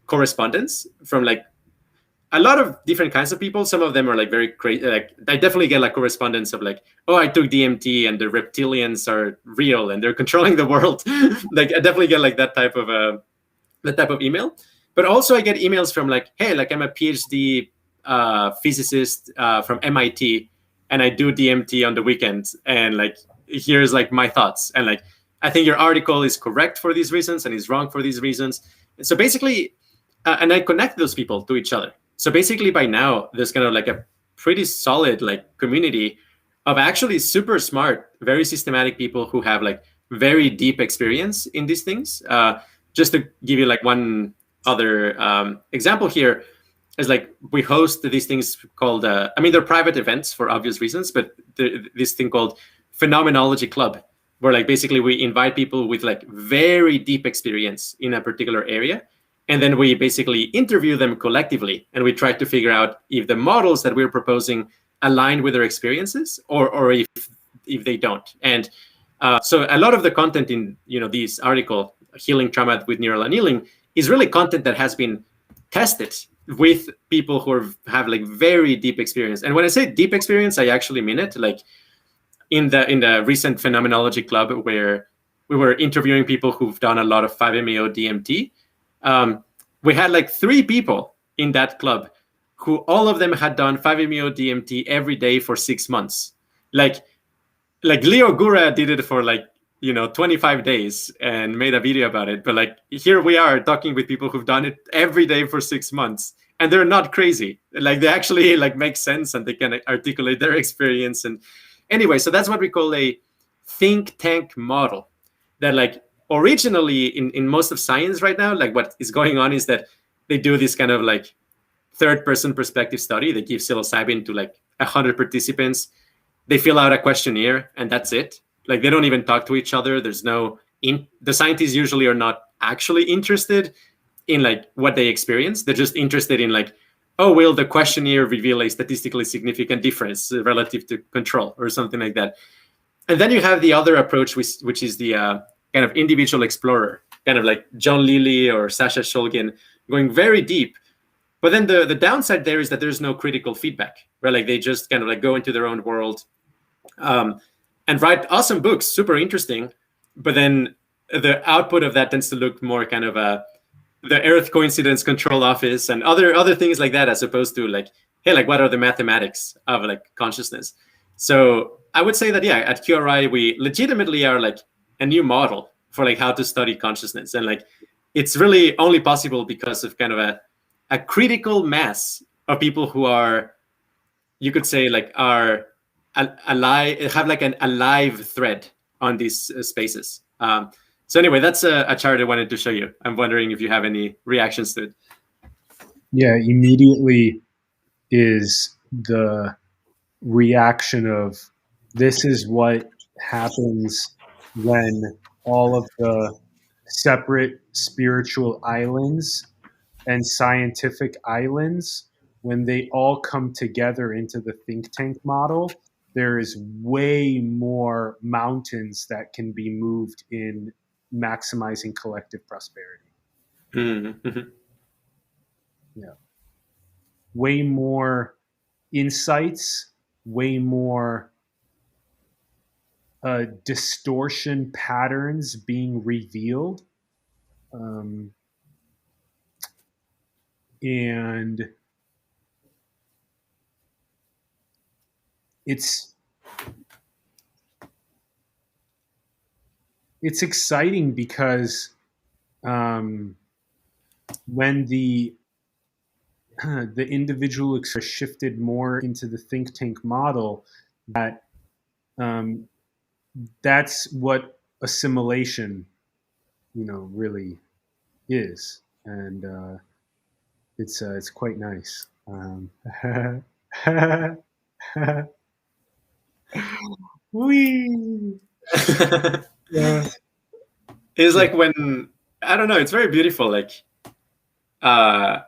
[SPEAKER 2] correspondence from like a lot of different kinds of people. Some of them are like very crazy. Like I definitely get like correspondence of like, oh, I took DMT and the reptilians are real and they're controlling the world. Like I definitely get like that type of email. But also I get emails from like, hey, like I'm a PhD physicist from MIT and I do DMT on the weekends, and like here's like my thoughts, and like I think your article is correct for these reasons and is wrong for these reasons. And so basically, and I connect those people to each other. So basically by now, there's kind of like a pretty solid like community of actually super smart, very systematic people who have like very deep experience in these things. Just to give you like one other example here is like we host these things called, they're private events for obvious reasons, but this thing called Phenomenology Club, where like basically we invite people with like very deep experience in a particular area. And then we basically interview them collectively, and we try to figure out if the models that we're proposing align with their experiences, or if they don't. And so a lot of the content in this article, Healing Trauma with Neural Annealing, is really content that has been tested with people who have like very deep experience. And when I say deep experience, I actually mean it. Like in the recent Phenomenology Club, where we were interviewing people who've done a lot of 5-MeO DMT. We had like 3 people in that club who all of them had done 5-MeO DMT every day for 6 months. Like Leo Gura did it for like 25 days and made a video about it. But like here we are talking with people who've done it every day for 6 months, and they're not crazy. Like they actually like make sense and they can articulate their experience. And anyway, so that's what we call a think tank model. That like originally in most of science right now, like what is going on is that they do this kind of like third-person perspective study. They give psilocybin to like 100 participants. They fill out a questionnaire and that's it. Like they don't even talk to each other. There's the scientists usually are not actually interested in like what they experience. They're just interested in like, oh, will the questionnaire reveal a statistically significant difference relative to control or something like that. And then you have the other approach, which is the kind of individual explorer, kind of like John Lilly or Sasha Shulgin, going very deep. But then the downside there is that there's no critical feedback, right? Like they just kind of like go into their own world and write awesome books, super interesting. But then the output of that tends to look more kind of the Earth Coincidence Control Office and other things like that, as opposed to like, hey, like what are the mathematics of like consciousness? So I would say that, yeah, at QRI, we legitimately are like a new model for like how to study consciousness. And like, it's really only possible because of kind of a critical mass of people who are, you could say, like are alive, have like a live thread on these spaces. So anyway, that's a chart I wanted to show you. I'm wondering if you have any reactions to it.
[SPEAKER 1] Yeah, immediately is the reaction of this is what happens when all of the separate spiritual islands and scientific islands, when they all come together into the think tank model, there is way more mountains that can be moved in maximizing collective prosperity.
[SPEAKER 2] Mm-hmm.
[SPEAKER 1] Yeah. Way more insights, way more distortion patterns being revealed. And it's exciting because when the individual shifted more into the think tank model, that that's what assimilation, really is, and it's quite nice. Wee. Yeah.
[SPEAKER 2] It's like when, I don't know, it's very beautiful. Like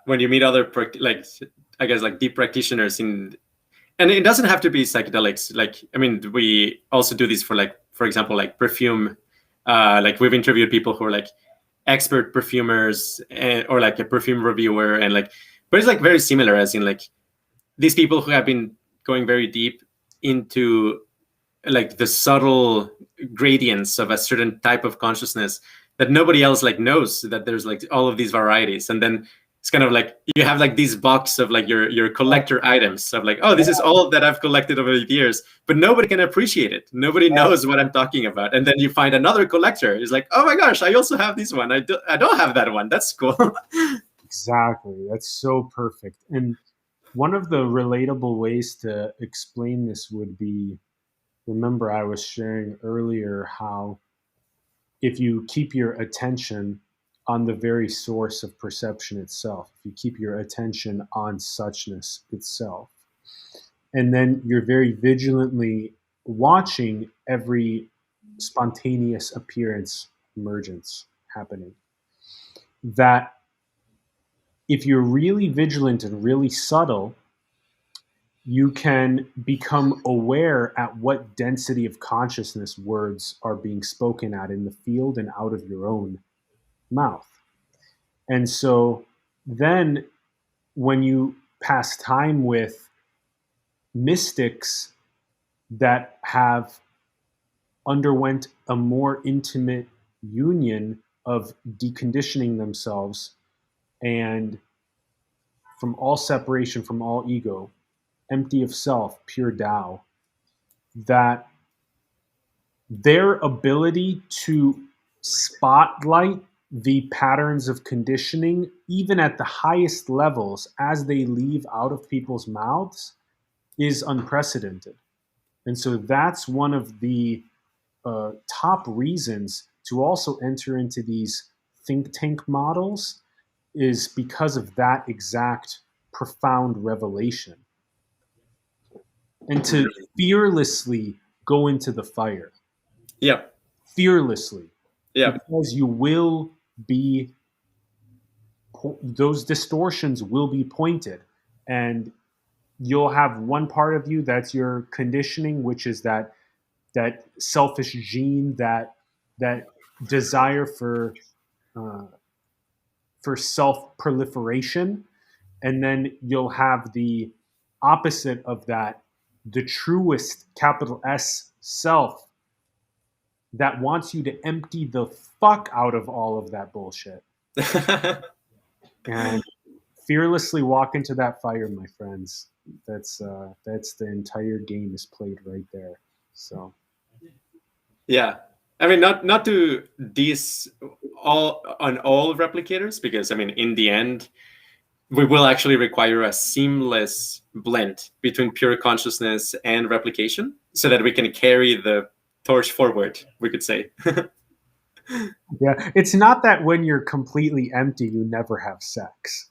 [SPEAKER 2] when you meet other like, I guess like deep practitioners and it doesn't have to be psychedelics. Like, I mean, we also do this for like, for example, like perfume. Like we've interviewed people who are like expert perfumers or like a perfume reviewer, and like, but it's like very similar, as in like these people who have been going very deep into like the subtle gradients of a certain type of consciousness that nobody else like knows, that there's like all of these varieties. And then it's kind of like you have like this box of like your collector items of like, oh, this is all that I've collected over the years, but nobody can appreciate it. Nobody knows what I'm talking about. And then you find another collector is like, oh my gosh, I also have this one. I don't have that one. That's cool.
[SPEAKER 1] Exactly. That's so perfect. And one of the relatable ways to explain this would be, remember I was sharing earlier how if you keep your attention on the very source of perception itself, if you keep your attention on suchness itself, and then you're very vigilantly watching every spontaneous appearance, emergence happening, that if you're really vigilant and really subtle, you can become aware at what density of consciousness words are being spoken at in the field and out of your own mouth. And so then when you pass time with mystics that have underwent a more intimate union of deconditioning themselves and from all separation, from all ego, empty of self, pure Tao, that their ability to spotlight the patterns of conditioning, even at the highest levels, as they leave out of people's mouths, is unprecedented. And so that's one of the top reasons to also enter into these think tank models, is because of that exact profound revelation. And to fearlessly go into the fire.
[SPEAKER 2] Yeah.
[SPEAKER 1] Fearlessly.
[SPEAKER 2] Yeah.
[SPEAKER 1] Because you will be, those distortions will be pointed. And you'll have one part of you that's your conditioning, which is that selfish gene, that desire for for self-proliferation, and then you'll have the opposite of that, the truest capital S self that wants you to empty the fuck out of all of that bullshit and fearlessly walk into that fire, my friends. That's the entire game is played right there. So
[SPEAKER 2] yeah, I mean, not to diss all replicators, because I mean, in the end, we will actually require a seamless blend between pure consciousness and replication, so that we can carry the torch forward, we could say.
[SPEAKER 1] yeah, it's not that when you're completely empty, you never have sex.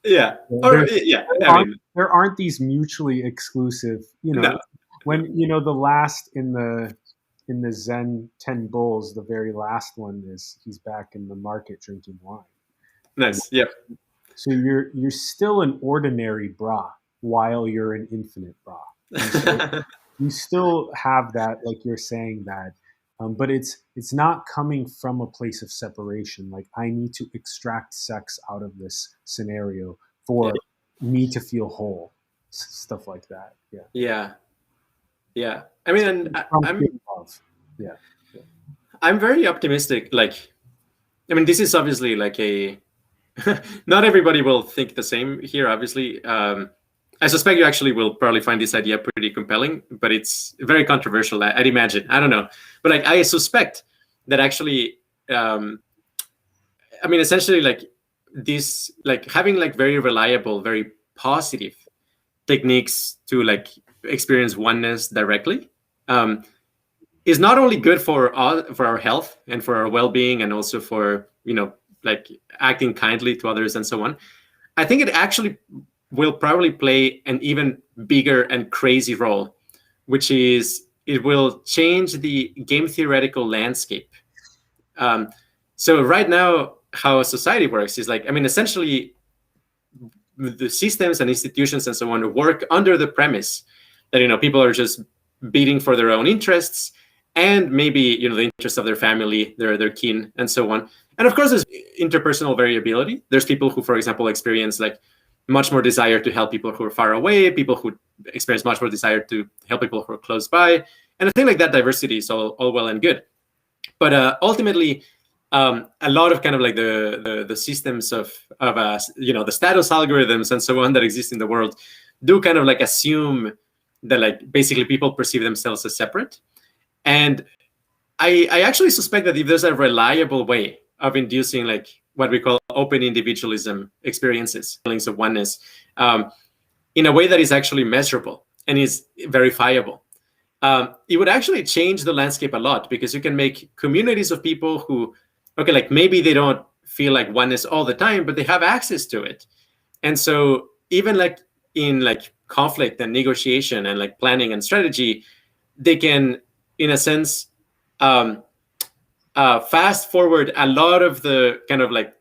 [SPEAKER 2] Yeah. Or, yeah.
[SPEAKER 1] There aren't these mutually exclusive,
[SPEAKER 2] No.
[SPEAKER 1] When, the last in the Zen 10 Bulls, the very last one is he's back in the market drinking wine.
[SPEAKER 2] Nice. Yep.
[SPEAKER 1] So you're still an ordinary bra while you're an infinite bra. So you still have that, like you're saying that, but it's not coming from a place of separation. Like, I need to extract sex out of this scenario for me to feel whole, stuff like that. Yeah.
[SPEAKER 2] Yeah. Yeah. I mean, and I'm very optimistic. Like, I mean, this is obviously like not everybody will think the same here, obviously. I suspect you actually will probably find this idea pretty compelling, but it's very controversial, I'd imagine. I don't know. But like, I suspect that actually, I mean, essentially, like this, like having like very reliable, very positive techniques to like experience oneness directly is not only good for our health and for our well-being, and also for, like acting kindly to others and so on. I think it actually will probably play an even bigger and crazy role, which is it will change the game theoretical landscape. So right now, how society works is like, I mean, essentially, the systems and institutions and so on work under the premise that, people are just beating for their own interests, and maybe, the interests of their family, their kin, and so on. And of course, there's interpersonal variability. There's people who, for example, experience like much more desire to help people who are far away, people who experience much more desire to help people who are close by. And I think like that diversity is all well and good. But ultimately, a lot of kind of like the systems of the status algorithms and so on that exist in the world do kind of like assume that like basically people perceive themselves as separate. And I actually suspect that if there's a reliable way of inducing like what we call open individualism experiences, feelings of oneness, in a way that is actually measurable and is verifiable, it would actually change the landscape a lot, because you can make communities of people who, okay, like maybe they don't feel like oneness all the time, but they have access to it. And so even like in like conflict and negotiation and like planning and strategy, they can, in a sense, fast forward a lot of the kind of like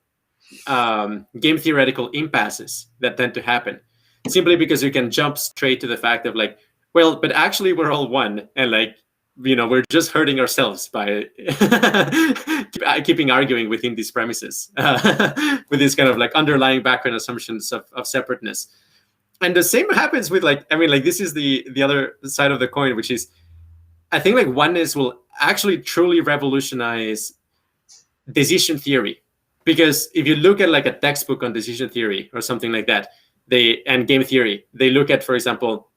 [SPEAKER 2] game theoretical impasses that tend to happen, simply because you can jump straight to the fact of like, well, but actually we're all one, and like, we're just hurting ourselves by keeping arguing within these premises with these kind of like underlying background assumptions of separateness. And the same happens with like, I mean, like this is the other side of the coin, which is, I think like oneness will actually truly revolutionize decision theory. Because if you look at like a textbook on decision theory or something like that, and game theory, they look at, for example,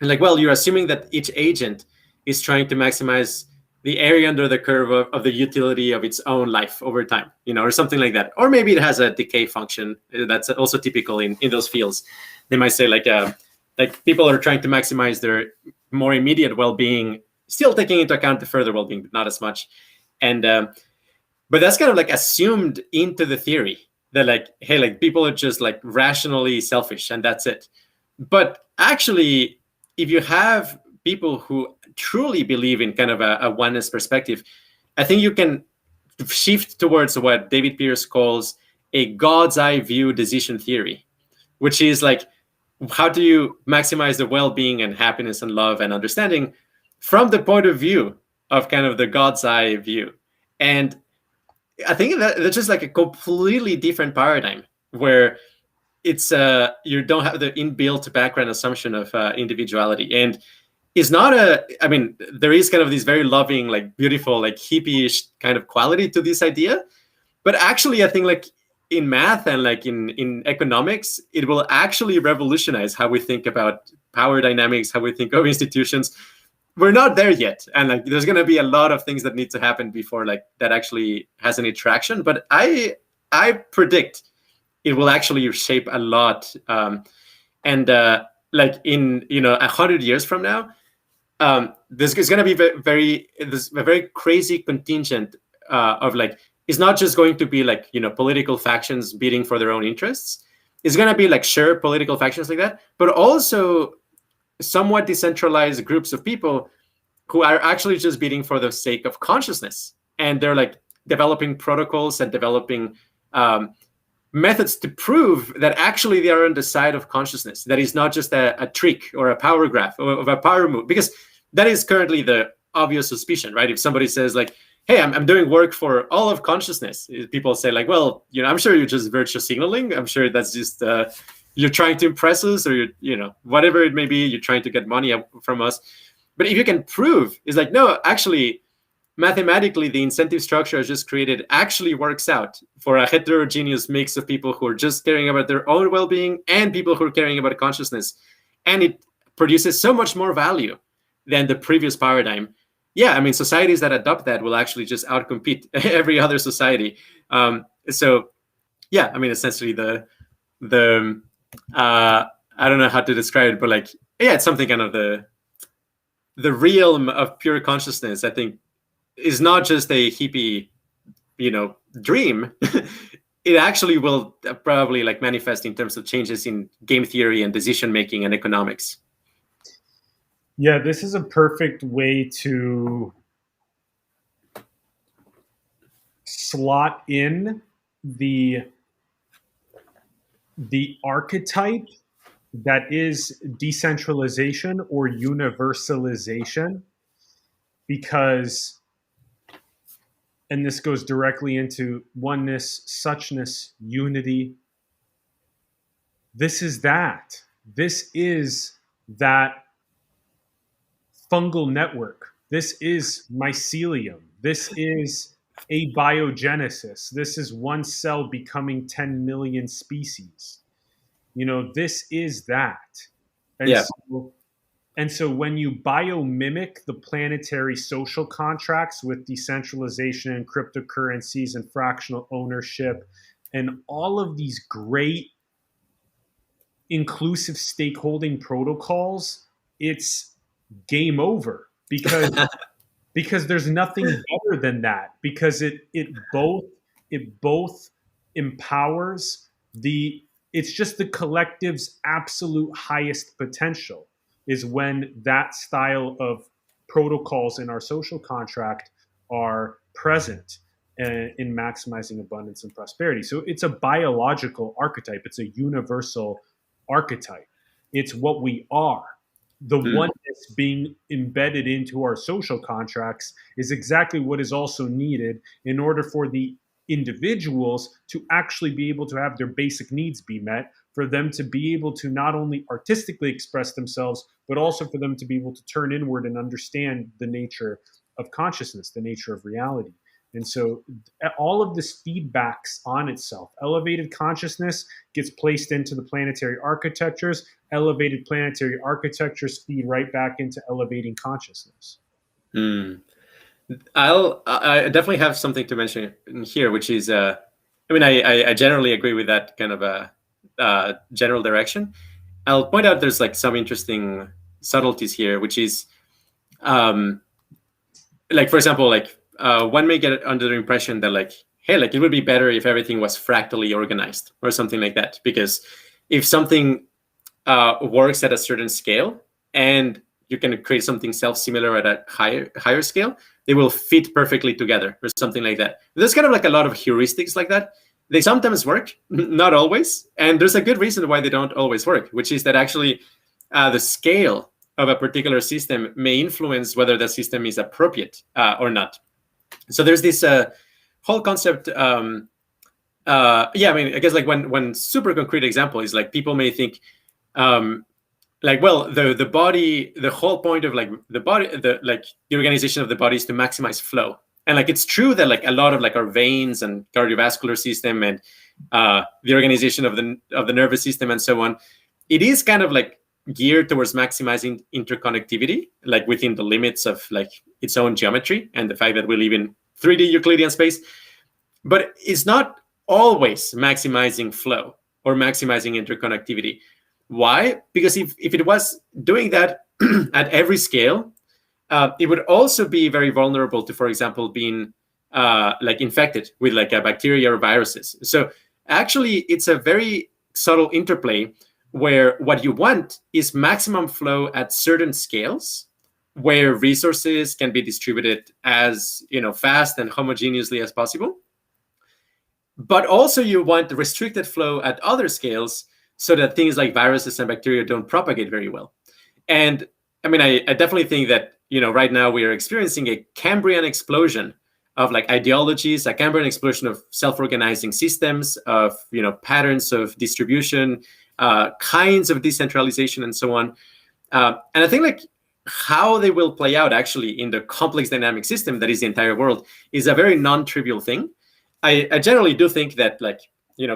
[SPEAKER 2] like, well, you're assuming that each agent is trying to maximize the area under the curve of the utility of its own life over time, or something like that. Or maybe it has a decay function that's also typical in those fields. They might say like people are trying to maximize their more immediate well-being, still taking into account the further well-being, but not as much. And but that's kind of like assumed into the theory that like, hey, like people are just like rationally selfish and that's it. But actually, if you have people who truly believe in kind of a oneness perspective, I think you can shift towards what David Pearce calls a God's eye view decision theory, which is like, how do you maximize the well-being and happiness and love and understanding from the point of view of kind of the God's eye view? And I think that's just like a completely different paradigm where it's you don't have the inbuilt background assumption of individuality, and it's not I mean, there is kind of this very loving, like beautiful, like hippie-ish kind of quality to this idea, but actually I think like in math and like in economics, it will actually revolutionize how we think about power dynamics, how we think of institutions. We're not there yet, and like there's going to be a lot of things that need to happen before like that actually has any traction, but I predict it will actually shape a lot, and like in 100 years from now, there's going to be there's a very crazy contingent of like, it's not just going to be like political factions beating for their own interests. It's going to be like sure political factions like that, but also somewhat decentralized groups of people who are actually just beating for the sake of consciousness, and they're like developing protocols and developing methods to prove that actually they are on the side of consciousness. That is not just a trick or a power graph or a power move, because that is currently the obvious suspicion, right? If somebody says like, hey, I'm doing work for all of consciousness, people say like, well, I'm sure you're just virtue signaling. I'm sure that's just you're trying to impress us, or whatever it may be, you're trying to get money from us. But if you can prove, it's like, no, actually, mathematically, the incentive structure I just created actually works out for a heterogeneous mix of people who are just caring about their own well-being and people who are caring about consciousness. And it produces so much more value than the previous paradigm. Yeah, I mean, societies that adopt that will actually just outcompete every other society. So, yeah, I mean, essentially the I don't know how to describe it, but like, yeah, it's something kind of the realm of pure consciousness, I think, is not just a hippie, dream. It actually will probably like manifest in terms of changes in game theory and decision making and economics.
[SPEAKER 1] Yeah, this is a perfect way to slot in the archetype that is decentralization or universalization, because, and this goes directly into oneness, suchness, unity. This is that. This is that fungal network. This is mycelium. This is abiogenesis. This is one cell becoming 10 million species. This is that. And
[SPEAKER 2] yeah.
[SPEAKER 1] So when you biomimic the planetary social contracts with decentralization and cryptocurrencies and fractional ownership and all of these great inclusive stakeholding protocols, it's game over, because there's nothing better than that, because it both empowers it's just the collective's absolute highest potential is when that style of protocols in our social contract are present in maximizing abundance and prosperity. So it's a biological archetype. It's a universal archetype. It's what we are. The oneness being embedded into our social contracts is exactly what is also needed in order for the individuals to actually be able to have their basic needs be met, for them to be able to not only artistically express themselves, but also for them to be able to turn inward and understand the nature of consciousness, the nature of reality. And so all of this feedbacks on itself. Elevated consciousness gets placed into the planetary architectures. Elevated planetary architectures feed right back into elevating consciousness.
[SPEAKER 2] I definitely have something to mention here, which is, I generally agree with that kind of a general direction. I'll point out there's like some interesting subtleties here, which is, like, for example, like one may get under the impression that like, hey, like it would be better if everything was fractally organized or something like that, because if something works at a certain scale and you can create something self-similar at a higher scale, they will fit perfectly together or something like that. There's kind of like a lot of heuristics like that. They sometimes work, not always. And there's a good reason why they don't always work, which is that actually the scale of a particular system may influence whether the system is appropriate or not. So there's this whole concept. I mean, I guess like one super concrete example is like people may think, like, well, the body, the whole point of like the body, the organization of the body is to maximize flow. And like it's true that like a lot of like our veins and cardiovascular system and the organization of the nervous system and so on, it is kind of like geared towards maximizing interconnectivity, like within the limits of like its own geometry and the fact that we live in 3D Euclidean space. But it's not always maximizing flow or maximizing interconnectivity. Why? Because if it was doing that at every scale, it would also be very vulnerable to, for example, being like infected with like a bacteria or viruses. So actually, it's a very subtle interplay where what you want is maximum flow at certain scales, where resources can be distributed as fast and homogeneously as possible. But also you want restricted flow at other scales so that things like viruses and bacteria don't propagate very well. And I mean, I definitely think that right now we are experiencing a Cambrian explosion of like ideologies, a Cambrian explosion of self-organizing systems, of patterns of distribution, kinds of decentralization, and so on. And I think like how they will play out actually in the complex dynamic system that is the entire world is a very non-trivial thing. I generally do think that like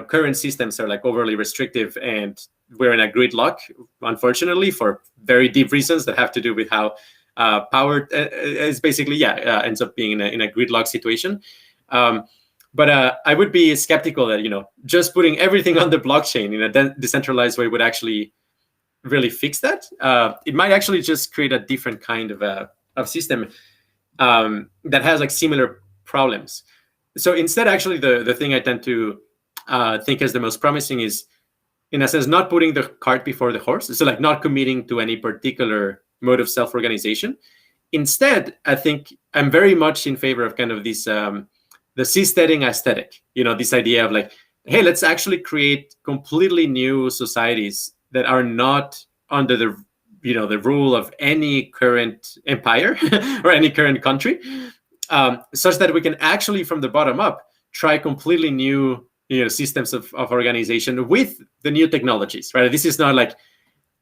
[SPEAKER 2] current systems are like overly restrictive, and we're in a gridlock, unfortunately, for very deep reasons that have to do with how power is basically ends up being in a gridlock situation. But I would be skeptical that just putting everything on the blockchain in a decentralized way would actually really fix that. It might actually just create a different kind of system that has like similar problems. So instead, actually, the thing I tend to think as the most promising is, in a sense, not putting the cart before the horse. So like not committing to any particular mode of self-organization. Instead, I think I'm very much in favor of kind of this the seasteading aesthetic. This idea of like, hey, let's actually create completely new societies that are not under the the rule of any current empire or any current country, such that we can actually from the bottom up try completely new systems of organization with the new technologies, right? This is not like,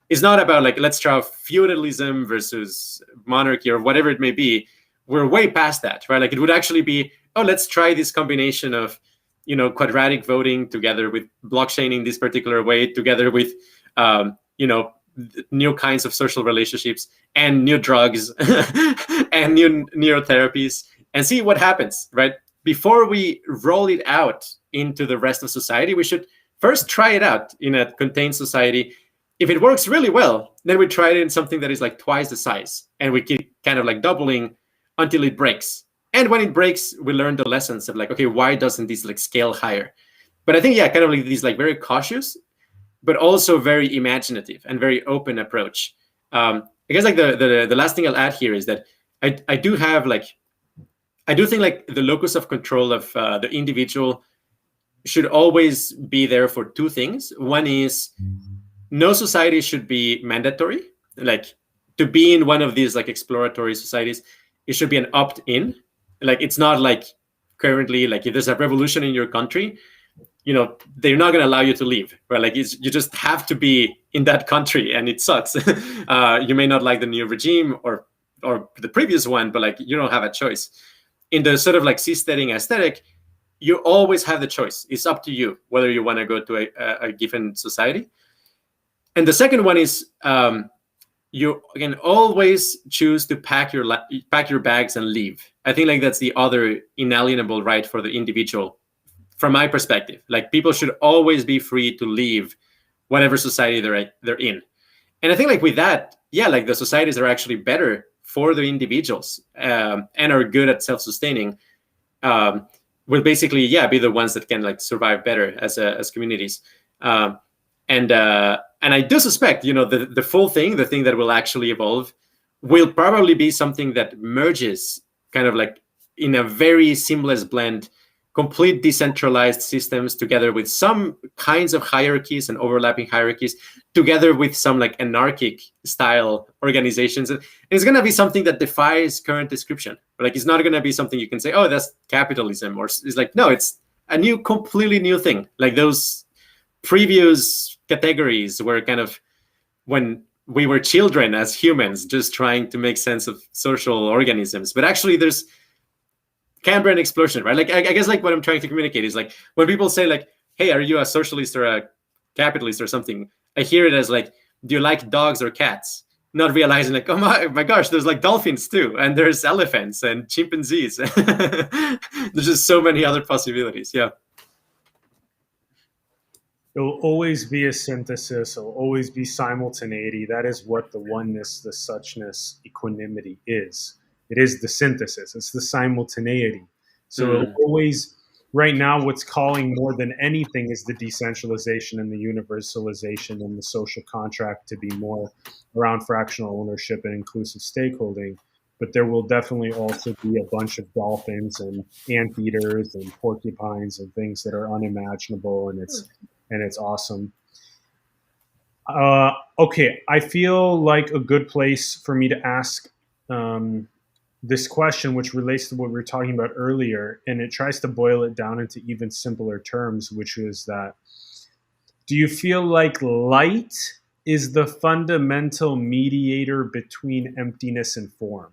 [SPEAKER 2] it's not about like, let's try feudalism versus monarchy or whatever it may be. We're way past that, right? Like it would actually be, oh, let's try this combination of, quadratic voting together with blockchaining this particular way, together with, new kinds of social relationships and new drugs and new neurotherapies, and see what happens, right? Before we roll it out into the rest of society, we should first try it out in a contained society. If it works really well, then we try it in something that is like twice the size, and we keep kind of like doubling until it breaks. And when it breaks, we learn the lessons of like, okay, why doesn't this like scale higher? But I think, kind of like these like very cautious, but also very imaginative and very open approach. I guess like the last thing I'll add here is that I do think like the locus of control of the individual should always be there for two things. One is no society should be mandatory. Like to be in one of these like exploratory societies, it should be an opt-in. Like it's not like currently, like if there's a revolution in your country, they're not going to allow you to leave, right? Like you just have to be in that country, and it sucks. You may not like the new regime or the previous one, but like you don't have a choice. In the sort of like seasteading aesthetic, you always have the choice. It's up to you whether you want to go to a given society. And the second one is you can always choose to pack your bags and leave. I think like that's the other inalienable right for the individual. From my perspective, like people should always be free to leave whatever society they're in. And I think like with that, like the societies are actually better for the individuals and are good at self-sustaining. Will basically be the ones that can like survive better as communities. And I do suspect the full thing, the thing that will actually evolve, will probably be something that merges kind of like in a very seamless blend complete decentralized systems together with some kinds of hierarchies and overlapping hierarchies, together with some like anarchic style organizations. And it's going to be something that defies current description. Like, it's not going to be something you can say, oh, that's capitalism. Or it's like, no, it's a completely new thing. Like, those previous categories were kind of when we were children as humans, just trying to make sense of social organisms. But actually there's Cambrian explosion, right? Like, I guess like what I'm trying to communicate is like, when people say like, hey, are you a socialist or a capitalist or something? I hear it as like, do you like dogs or cats? Not realizing like, oh my gosh, there's like dolphins too. And there's elephants and chimpanzees. There's just so many other possibilities. Yeah.
[SPEAKER 1] It will always be a synthesis. It will always be simultaneity. That is what the oneness, the suchness, equanimity is. It is the synthesis. It's the simultaneity. So it'll always, right now, what's calling more than anything is the decentralization and the universalization and the social contract to be more around fractional ownership and inclusive stakeholding. But there will definitely also be a bunch of dolphins and anteaters and porcupines and things that are unimaginable, and it's awesome. Okay, I feel like a good place for me to ask this question, which relates to what we were talking about earlier, and it tries to boil it down into even simpler terms, which is that, do you feel like light is the fundamental mediator between emptiness and form?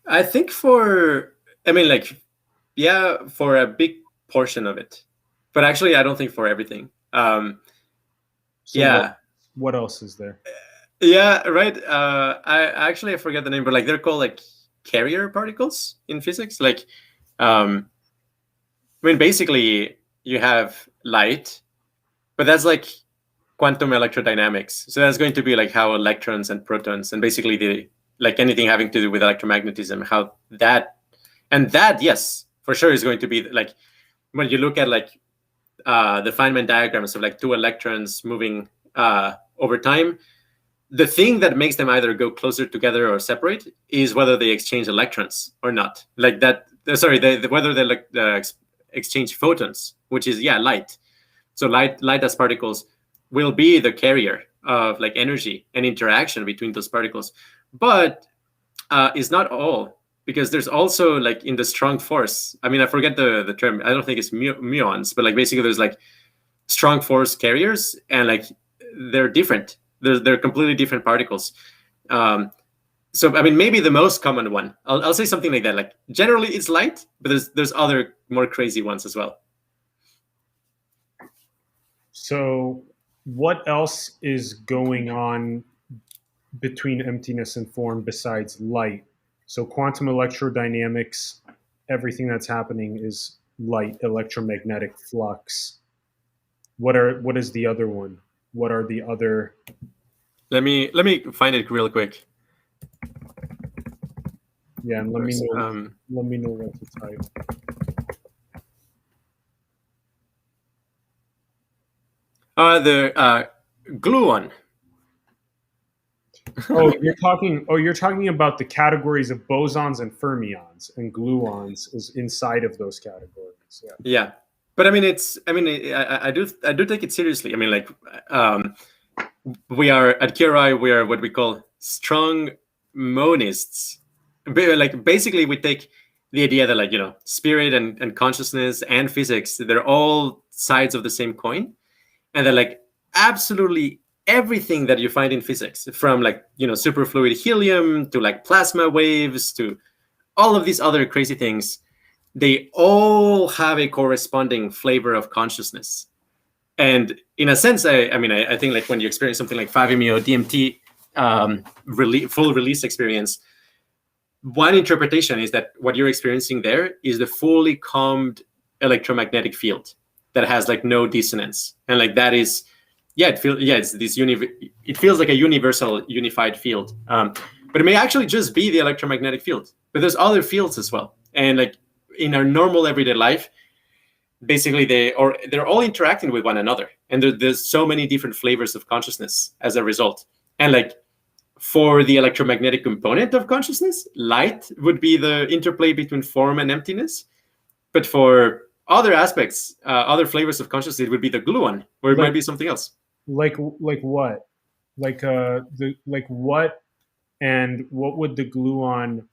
[SPEAKER 2] I think for a big portion of it, but actually I don't think for everything.
[SPEAKER 1] What else is there?
[SPEAKER 2] Yeah, right. I forget the name, but like they're called like carrier particles in physics. Like, basically you have light, but that's like quantum electrodynamics. So that's going to be like how electrons and protons and basically like anything having to do with electromagnetism, how that, yes, for sure is going to be like, when you look at like the Feynman diagrams of like two electrons moving over time, the thing that makes them either go closer together or separate is whether they exchange electrons or not. Like that, whether they exchange photons, which is, light. So light as particles will be the carrier of like energy and interaction between those particles. But it's not all, because there's also like in the strong force, I forget the term, I don't think it's muons, but like basically there's like strong force carriers, and like they're different. They're completely different particles. So maybe the most common one, I'll say something like that. Like generally it's light, but there's other more crazy ones as well.
[SPEAKER 1] So what else is going on between emptiness and form besides light? So quantum electrodynamics, everything that's happening is light, electromagnetic flux. What is the other one? What are the other?
[SPEAKER 2] Let me find it real quick.
[SPEAKER 1] Yeah, and let me know what to type.
[SPEAKER 2] The gluon.
[SPEAKER 1] You're talking about the categories of bosons and fermions, and gluons is inside of those categories.
[SPEAKER 2] Yeah. But I do take it seriously. We are at QRI, we are what we call strong monists. Like basically we take the idea that like, spirit and consciousness and physics, they're all sides of the same coin. And that like absolutely everything that you find in physics, from like, superfluid helium to like plasma waves to all of these other crazy things, they all have a corresponding flavor of consciousness. And in a sense, I think like when you experience something like 5-MeO DMT full release experience, one interpretation is that what you're experiencing there is the fully calmed electromagnetic field that has like no dissonance. And like that is, it feels like a universal unified field. But it may actually just be the electromagnetic field, but there's other fields as well. And like in our normal everyday life, basically they're all interacting with one another. And there's so many different flavors of consciousness as a result. And like for the electromagnetic component of consciousness, light would be the interplay between form and emptiness. But for other aspects, other flavors of consciousness, it would be the gluon, or it might be something else.
[SPEAKER 1] Like what? Like what? And what would the gluon?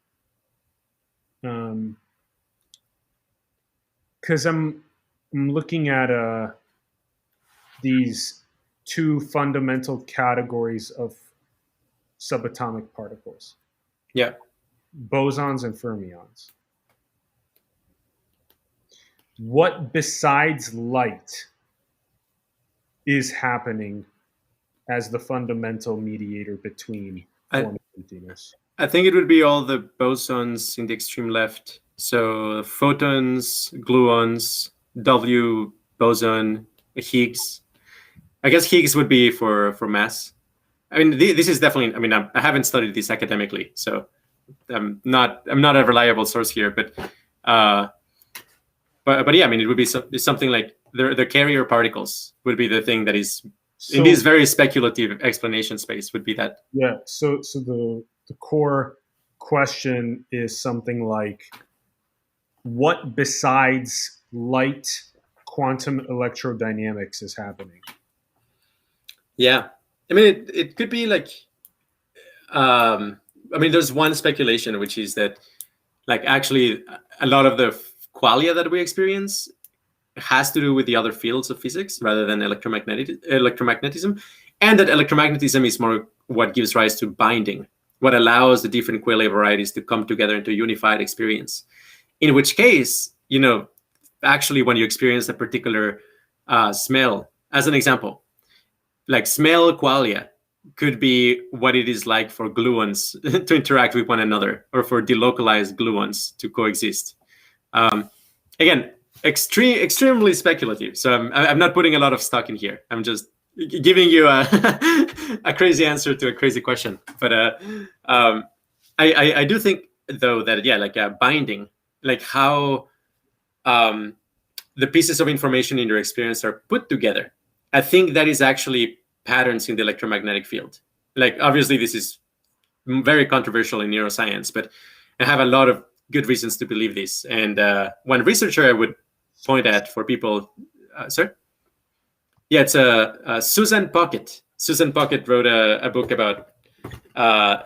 [SPEAKER 1] Because I'm looking at these two fundamental categories of subatomic particles.
[SPEAKER 2] Yeah.
[SPEAKER 1] Bosons and fermions. What besides light is happening as the fundamental mediator between form and emptiness?
[SPEAKER 2] I think it would be all the bosons in the extreme left. So photons, gluons, W boson, Higgs. I guess Higgs would be for mass. I mean, this is definitely. I mean, I haven't studied this academically, so I'm not a reliable source here. But yeah, I mean, it would be something like the carrier particles would be the thing that is in this very speculative explanation space. Would be that.
[SPEAKER 1] Yeah. So the core question is something like, what besides light quantum electrodynamics is happening?
[SPEAKER 2] Yeah. I mean, it could be like, I mean, there's one speculation, which is that, like, actually, a lot of the qualia that we experience has to do with the other fields of physics rather than electromagnetism, and that electromagnetism is more what gives rise to binding, what allows the different qualia varieties to come together into a unified experience. In which case, actually, when you experience a particular smell, as an example, like smell qualia could be what it is like for gluons to interact with one another, or for delocalized gluons to coexist. Again, extremely speculative. So I'm not putting a lot of stock in here. I'm just giving you a crazy answer to a crazy question. But I do think, though, that, yeah, like binding, like how the pieces of information in your experience are put together. I think that is actually patterns in the electromagnetic field. Like, obviously, this is very controversial in neuroscience, but I have a lot of good reasons to believe this. And one researcher I would point at for people, sir? Yeah, it's Susan Pocket. Susan Pocket wrote a book about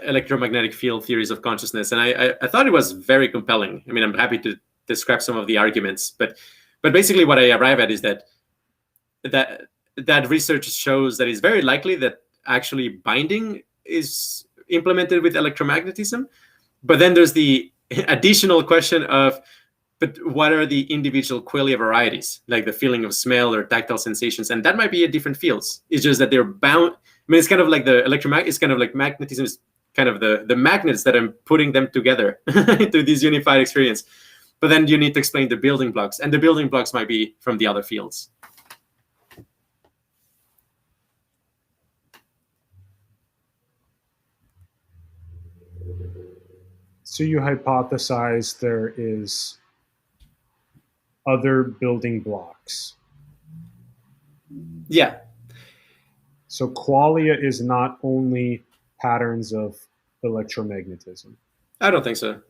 [SPEAKER 2] electromagnetic field theories of consciousness, and I thought it was very compelling. I mean, I'm happy to describe some of the arguments, but basically what I arrive at is that research shows that it's very likely that actually binding is implemented with electromagnetism. But then there's the additional question of, but what are the individual qualia varieties, like the feeling of smell or tactile sensations? And that might be at different fields. It's just that they're bound. I mean, it's kind of like the it's kind of like magnetism is kind of the magnets that I'm putting them together into this unified experience. But then you need to explain the building blocks, and the building blocks might be from the other fields.
[SPEAKER 1] So you hypothesize there is other building blocks.
[SPEAKER 2] Yeah.
[SPEAKER 1] So qualia is not only patterns of electromagnetism.
[SPEAKER 2] I don't think so.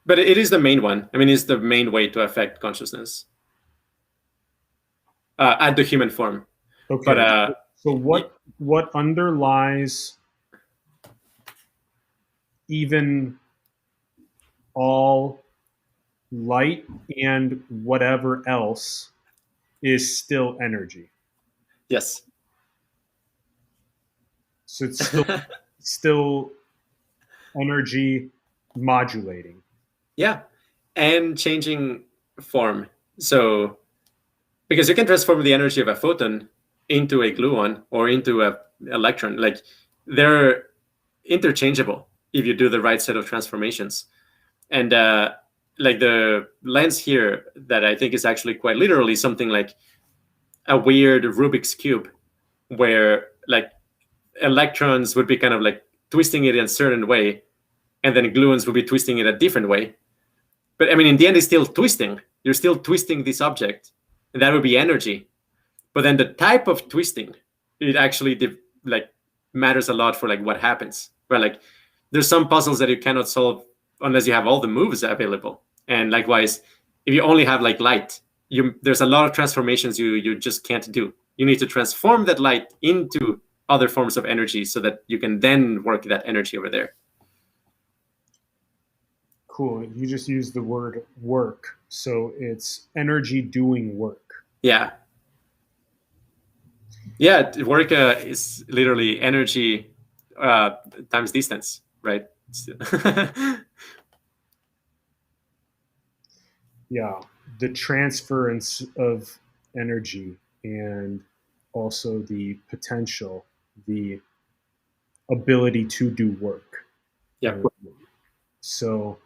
[SPEAKER 2] But it is the main one. I mean, it's the main way to affect consciousness at the human form.
[SPEAKER 1] Okay.
[SPEAKER 2] But,
[SPEAKER 1] so what underlies even all light and whatever else is still energy?
[SPEAKER 2] Yes.
[SPEAKER 1] So it's still energy modulating.
[SPEAKER 2] Yeah, and changing form. So, because you can transform the energy of a photon into a gluon or into an electron. Like, they're interchangeable if you do the right set of transformations. And like the lens here that I think is actually quite literally something like a weird Rubik's Cube, where like electrons would be kind of like twisting it in a certain way, and then gluons would be twisting it a different way. But I mean, in the end, it's still twisting. You're still twisting this object, and that would be energy. But then the type of twisting, it actually matters a lot for like what happens. Right? Like there's some puzzles that you cannot solve unless you have all the moves available. And likewise, if you only have like light, there's a lot of transformations you just can't do. You need to transform that light into other forms of energy so that you can then work that energy over there.
[SPEAKER 1] Cool. You just used the word work. So it's energy doing work.
[SPEAKER 2] Yeah. Yeah, work is literally energy times distance, right?
[SPEAKER 1] Yeah, the transference of energy and also the potential, the ability to do work.
[SPEAKER 2] Yeah.
[SPEAKER 1] So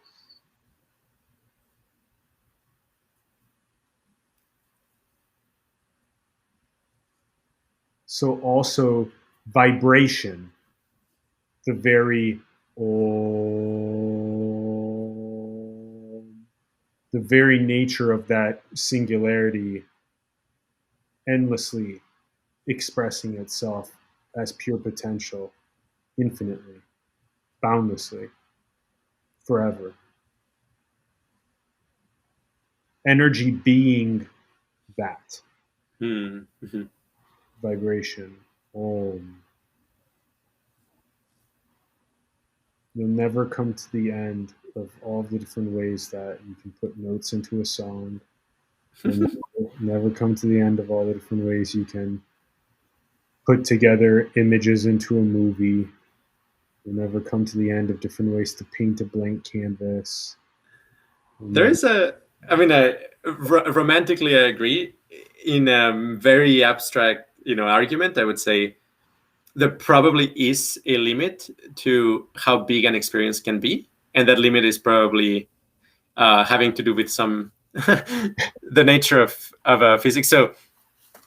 [SPEAKER 1] also vibration, the very nature of that singularity endlessly expressing itself as pure potential, infinitely, boundlessly, forever. Energy being that
[SPEAKER 2] Mm-hmm.
[SPEAKER 1] vibration. Om. You'll never come to the end of all the different ways that you can put notes into a song. You'll never come to the end of all the different ways you can put together images into a movie. You'll never come to the end of different ways to paint a blank canvas.
[SPEAKER 2] There is romantically, I agree. In a very abstract, argument, I would say there probably is a limit to how big an experience can be, and that limit is probably having to do with some the nature of physics. So,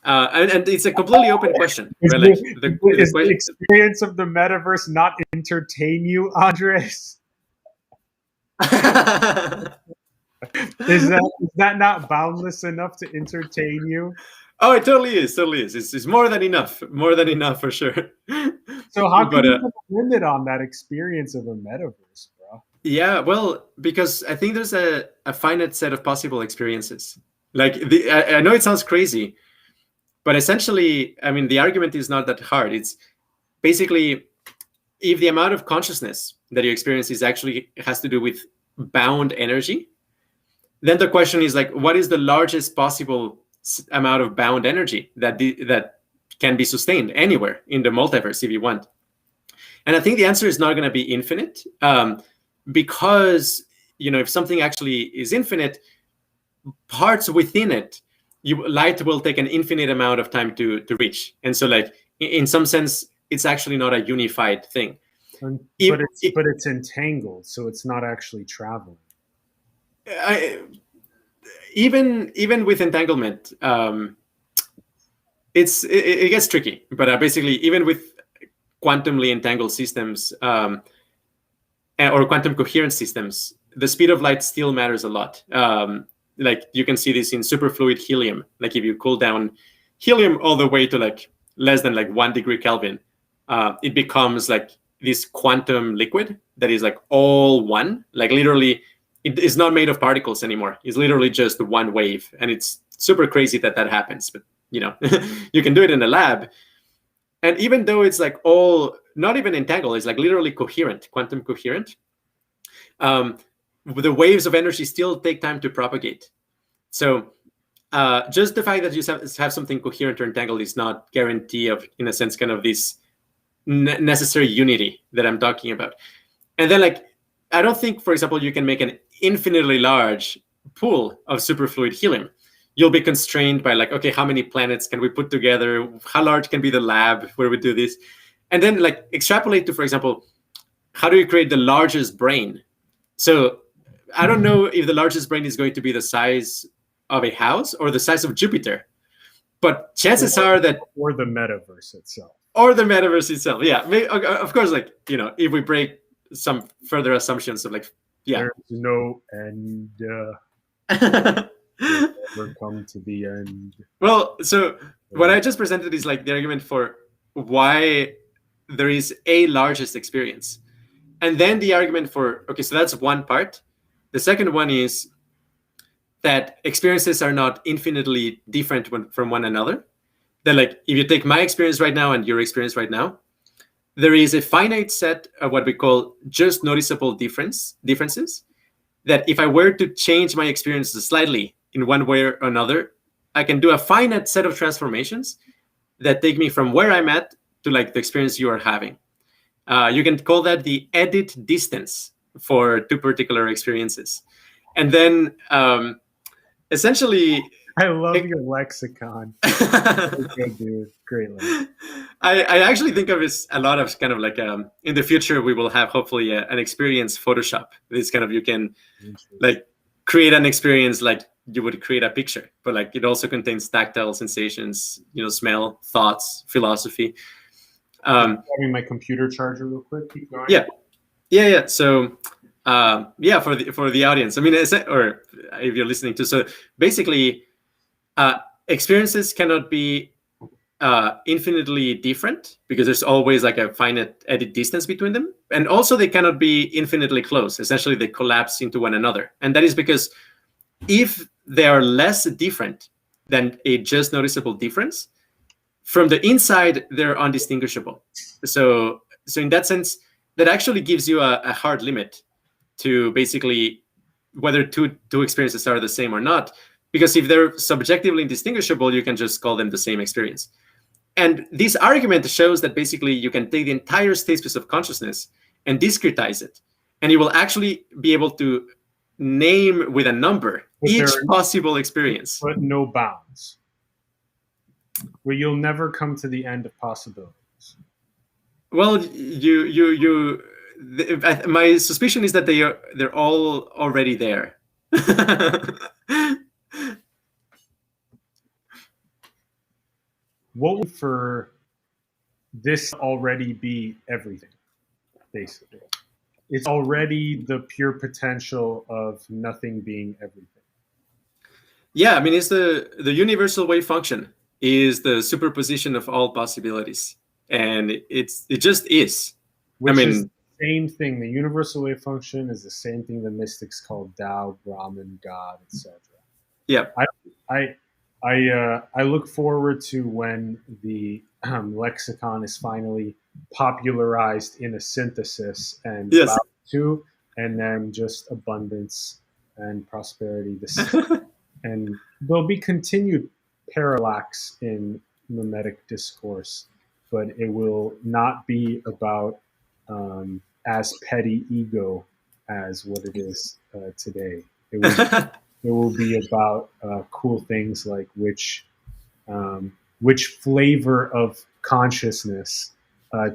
[SPEAKER 2] and it's a completely open question. Right? Like
[SPEAKER 1] the experience of the metaverse not entertain you, Andres? Is that not boundless enough to entertain you?
[SPEAKER 2] Oh, it totally is. It's more than enough for sure.
[SPEAKER 1] So how can you put a limit on that experience of a metaverse, bro?
[SPEAKER 2] Yeah, well, because I think there's a finite set of possible experiences. Like I know it sounds crazy, but essentially, I mean, the argument is not that hard. It's basically if the amount of consciousness that you experience has to do with bound energy, then the question is like, what is the largest possible amount of bound energy that can be sustained anywhere in the multiverse if you want? And I think the answer is not going to be infinite, because if something actually is infinite, parts within it, light will take an infinite amount of time to reach. And so, like in some sense, it's actually not a unified thing.
[SPEAKER 1] But it's entangled, so it's not actually traveling.
[SPEAKER 2] Even with entanglement, it gets tricky. But basically, even with quantumly entangled systems or quantum coherent systems, the speed of light still matters a lot. Like you can see this in superfluid helium. Like if you cool down helium all the way to like less than like 1 degree Kelvin, it becomes like this quantum liquid that is like all one. Like literally, it is not made of particles anymore. It's literally just one wave, and it's super crazy that happens. But you can do it in a lab, and even though it's like all not even entangled, it's like literally coherent, quantum coherent. The waves of energy still take time to propagate. So just the fact that you have something coherent or entangled is not guarantee of, in a sense, kind of this necessary unity that I'm talking about. And then, like, I don't think, for example, you can make an infinitely large pool of superfluid helium. You'll be constrained by like, okay, how many planets can we put together? How large can be the lab where we do this? And then like extrapolate to, for example, how do you create the largest brain? So I don't know if the largest brain is going to be the size of a house or the size of Jupiter, but chances are that...
[SPEAKER 1] Or the metaverse itself.
[SPEAKER 2] Or the metaverse itself, yeah. Of course, like, if we break some further assumptions of like, yeah.
[SPEAKER 1] There's no end. Never come to the end.
[SPEAKER 2] Well, so what I just presented is like the argument for why there is a largest experience. And then the argument for, okay, so that's one part. The second one is that experiences are not infinitely different from one another. That like, if you take my experience right now and your experience right now, there is a finite set of what we call just noticeable differences, that if I were to change my experiences slightly in one way or another, I can do a finite set of transformations that take me from where I'm at to like the experience you are having. You can call that the edit distance for two particular experiences. And then essentially,
[SPEAKER 1] I love your lexicon. Okay, dude. Great.
[SPEAKER 2] I actually think of it a lot of kind of like in the future we will have hopefully an experience Photoshop. This kind of, you can like create an experience like you would create a picture, but like it also contains tactile sensations, smell, thoughts, philosophy.
[SPEAKER 1] Having my computer charger real quick. Keep going.
[SPEAKER 2] Yeah. So for the audience, I mean, or if you're listening to, so basically, experiences cannot be infinitely different because there's always like a finite edit distance between them, and also they cannot be infinitely close. Essentially, they collapse into one another, and that is because if they are less different than a just noticeable difference, from the inside they're undistinguishable. So in that sense, that actually gives you a hard limit to basically whether two experiences are the same or not. Because if they're subjectively indistinguishable, you can just call them the same experience. And this argument shows that basically you can take the entire state space of consciousness and discretize it, and you will actually be able to name with a number each possible experience.
[SPEAKER 1] But no bounds. Where you'll never come to the end of possibilities.
[SPEAKER 2] Well, my suspicion is that they're all already there.
[SPEAKER 1] What would for this already be everything, basically? It's already the pure potential of nothing being everything.
[SPEAKER 2] Yeah, I mean, it's the universal wave function is the superposition of all possibilities, and it just is.
[SPEAKER 1] Which is the same thing. The universal wave function is the same thing the mystics call Tao, Brahman, God, etc.
[SPEAKER 2] Yeah.
[SPEAKER 1] I look forward to when the lexicon is finally popularized in a synthesis and
[SPEAKER 2] yes.
[SPEAKER 1] to, and then just abundance and prosperity. And there'll be continued parallax in mimetic discourse, but it will not be about as petty ego as what it is today. It will be about cool things like which flavor of consciousness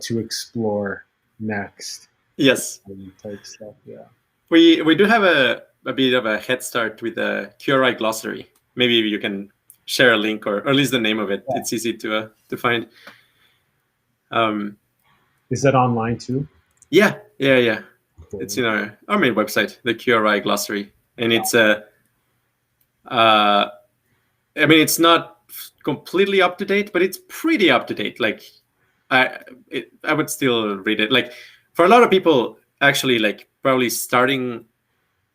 [SPEAKER 1] to explore next.
[SPEAKER 2] Yes.
[SPEAKER 1] Type stuff. Yeah.
[SPEAKER 2] We do have a bit of a head start with the QRI glossary. Maybe you can share a link or at least the name of it. Yeah. It's easy to find.
[SPEAKER 1] Is that online too?
[SPEAKER 2] Yeah. Cool. It's in our main website, the QRI glossary, and it's I mean, it's not completely up to date, but it's pretty up to date. Like, I would still read it. Like, for a lot of people, actually, like probably starting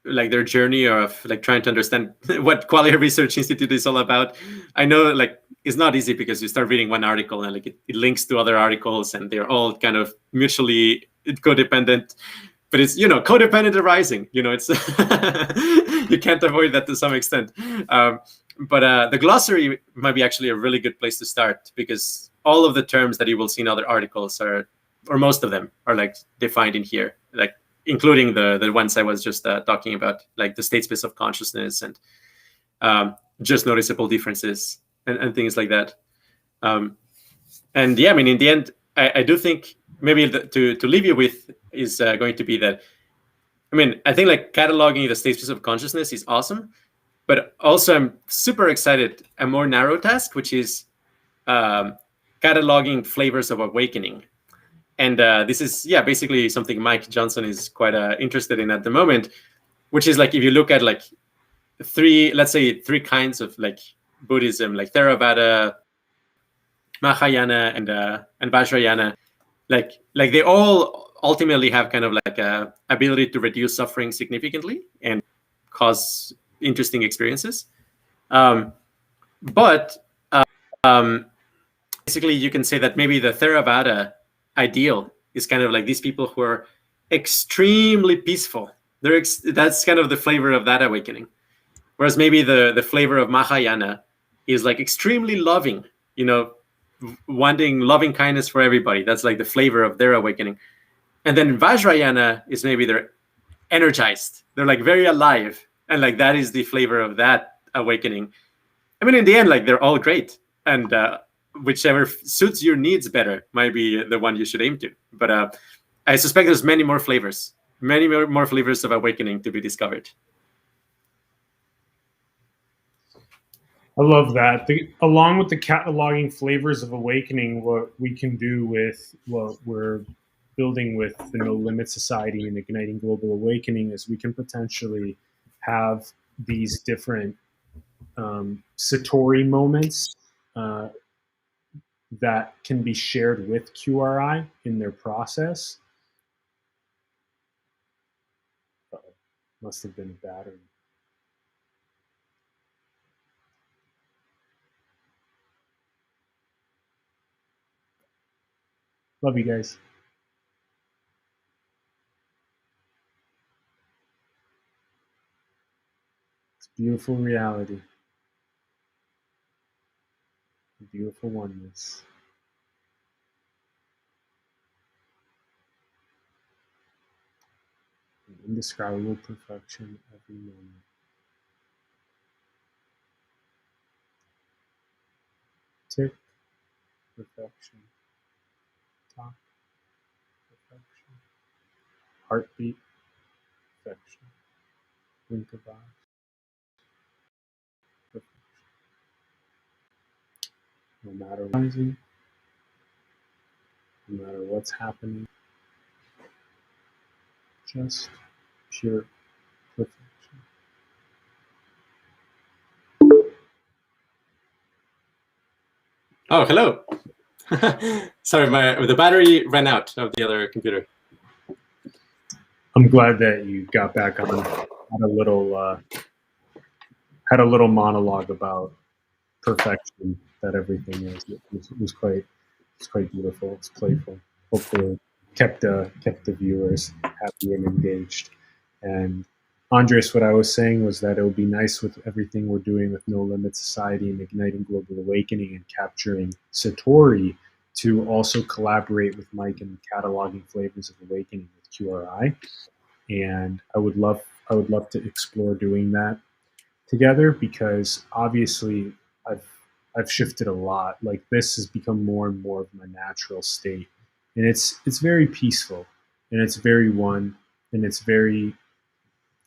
[SPEAKER 2] like their journey of like trying to understand what Qualia Research Institute is all about. I know like it's not easy because you start reading one article and like it links to other articles and they're all kind of mutually codependent. But it's, codependent arising, it's, you can't avoid that to some extent. But the glossary might be actually a really good place to start because all of the terms that you will see in other articles or most of them are like defined in here, like including the ones I was just talking about, like the state space of consciousness and just noticeable differences and things like that. And yeah, I mean, in the end, I do think maybe to leave you with is going to be that, I mean, I think like cataloging the state space of consciousness is awesome, but also I'm super excited, a more narrow task, which is cataloging flavors of awakening. And this is, basically something Mike Johnson is quite interested in at the moment, which is like, if you look at like three kinds of like Buddhism, like Theravada, Mahayana, and Vajrayana, like they all ultimately have kind of like a ability to reduce suffering significantly and cause interesting experiences. But basically, you can say that maybe the Theravada ideal is kind of like these people who are extremely peaceful. That's kind of the flavor of that awakening. Whereas maybe the flavor of Mahayana is like extremely loving, wanting loving kindness for everybody. That's like the flavor of their awakening. And then Vajrayana is maybe they're energized. They're like very alive. And like that is the flavor of that awakening. I mean, in the end, like they're all great. And whichever suits your needs better might be the one you should aim to. But I suspect there's many more flavors of awakening to be discovered.
[SPEAKER 1] I love that. Along with the cataloging flavors of awakening, what we can do with what we're building with the No Limit Society and Igniting Global Awakening is we can potentially have these different Satori moments that can be shared with QRI in their process. Uh-oh. Must have been a battery. Love you guys. It's beautiful reality. Beautiful oneness. An indescribable perfection every moment. Tick, perfection. Talk, perfection. Heartbeat, perfection. Blink of eye, perfection. No matter rising, no matter what's happening, just pure perfection.
[SPEAKER 2] Oh, hello. Sorry, the battery ran out of the other computer.
[SPEAKER 1] I'm glad that you got back on. Had a little monologue about perfection that everything is. It was quite beautiful. It's playful. Hopefully, kept the viewers happy and engaged. And Andres, what I was saying was that it would be nice with everything we're doing with No Limit Society and Igniting Global Awakening and capturing Satori to also collaborate with Mike in cataloging flavors of awakening with QRI. And I would love to explore doing that together, because obviously I've shifted a lot. Like this has become more and more of my natural state, and it's very peaceful, and it's very one, and it's very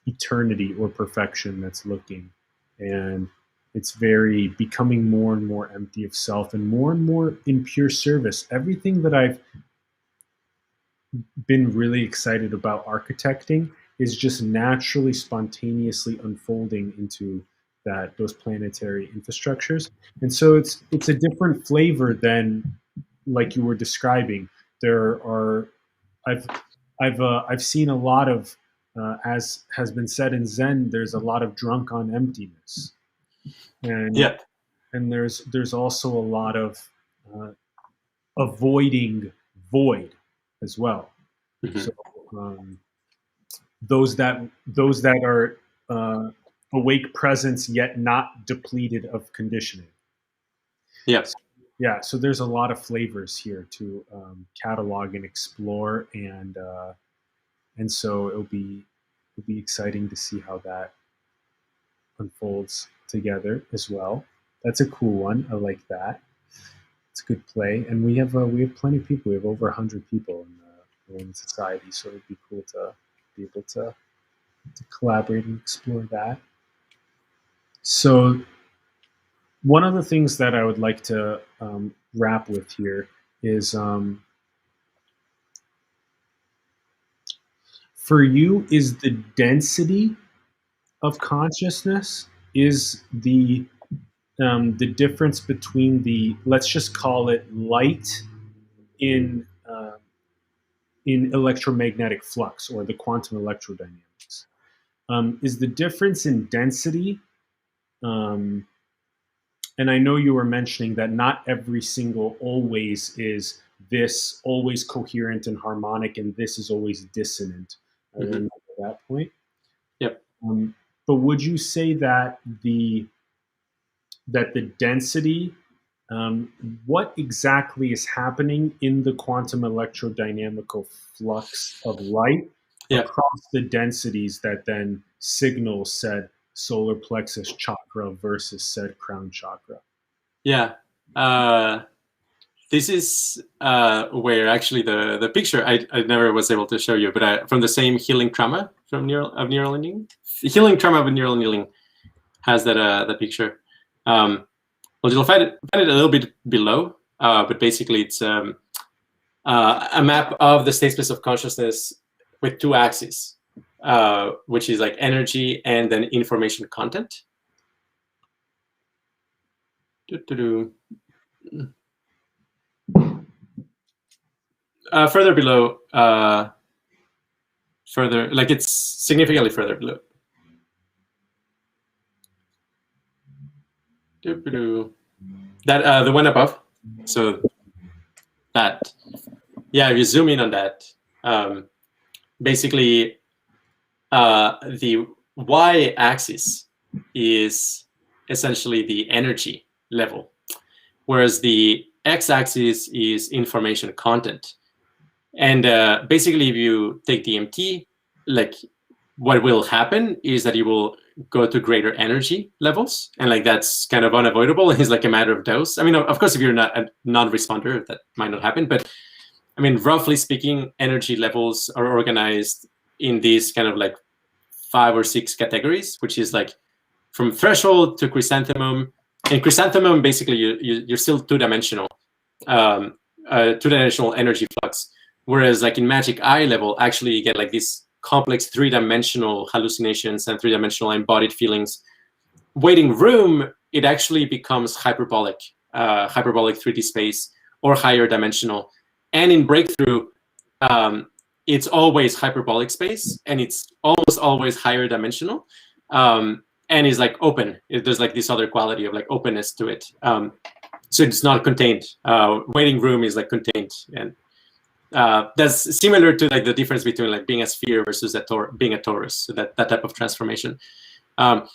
[SPEAKER 1] eternity or perfection that's looking, and it's very becoming more and more empty of self and more in pure service. Everything that I've been really excited about architecting is just naturally, spontaneously unfolding into those planetary infrastructures. And so it's a different flavor than like you were describing. There are I've seen a lot of as has been said in Zen, there's a lot of drunk on emptiness, and
[SPEAKER 2] yeah,
[SPEAKER 1] and there's also a lot of avoiding void as well. Mm-hmm. So those that are awake presence yet not depleted of conditioning.
[SPEAKER 2] Yes.
[SPEAKER 1] Yeah. So there's a lot of flavors here to catalog and explore, and so it'll be exciting to see how that unfolds together as well. That's a cool one. I like that. It's a good play, and we have plenty of people. We have over 100 people in the society, so it'd be cool to be able to collaborate and explore that. So one of the things that I would like to wrap with here is for you, is the density of consciousness is the difference between the, let's just call it light in in electromagnetic flux or the quantum electrodynamics. Is the difference in density, and I know you were mentioning that not every single always is this always coherent and harmonic, and this is always dissonant. I remember that point.
[SPEAKER 2] Yep.
[SPEAKER 1] But would you say that the density, what exactly is happening in the quantum electrodynamical flux of light across the densities that then signal said solar plexus chakra versus said crown chakra?
[SPEAKER 2] Yeah. This is where actually the picture I never was able to show you, but from the same healing trauma from neural annealing, healing trauma of neural annealing has that picture. Well, you'll find it a little bit below, but basically it's a map of the state space of consciousness with two axes, which is like energy and then information content. Further below, further, like it's significantly further below. That the one above. So that, yeah, if you zoom in on that, basically the y-axis is essentially the energy level, whereas the x-axis is information content. And basically, if you take DMT, like what will happen is that you will go to greater energy levels, and like that's kind of unavoidable. It's like a matter of dose. I mean, of course, if you're not a non-responder, that might not happen. But I mean, roughly speaking, energy levels are organized in these kind of like 5 or 6 categories, which is like from threshold to chrysanthemum. In chrysanthemum, basically, you're still two-dimensional energy flux. Whereas like in magic eye level, actually you get like these complex 3-dimensional hallucinations and 3-dimensional embodied feelings. Waiting room, it actually becomes hyperbolic 3D space or higher dimensional. And in breakthrough, it's always hyperbolic space, and it's almost always higher dimensional, and is like open. There's like this other quality of like openness to it. So it's not contained. Waiting room is like contained, and that's similar to like the difference between like being a sphere versus being a torus. So that type of transformation. But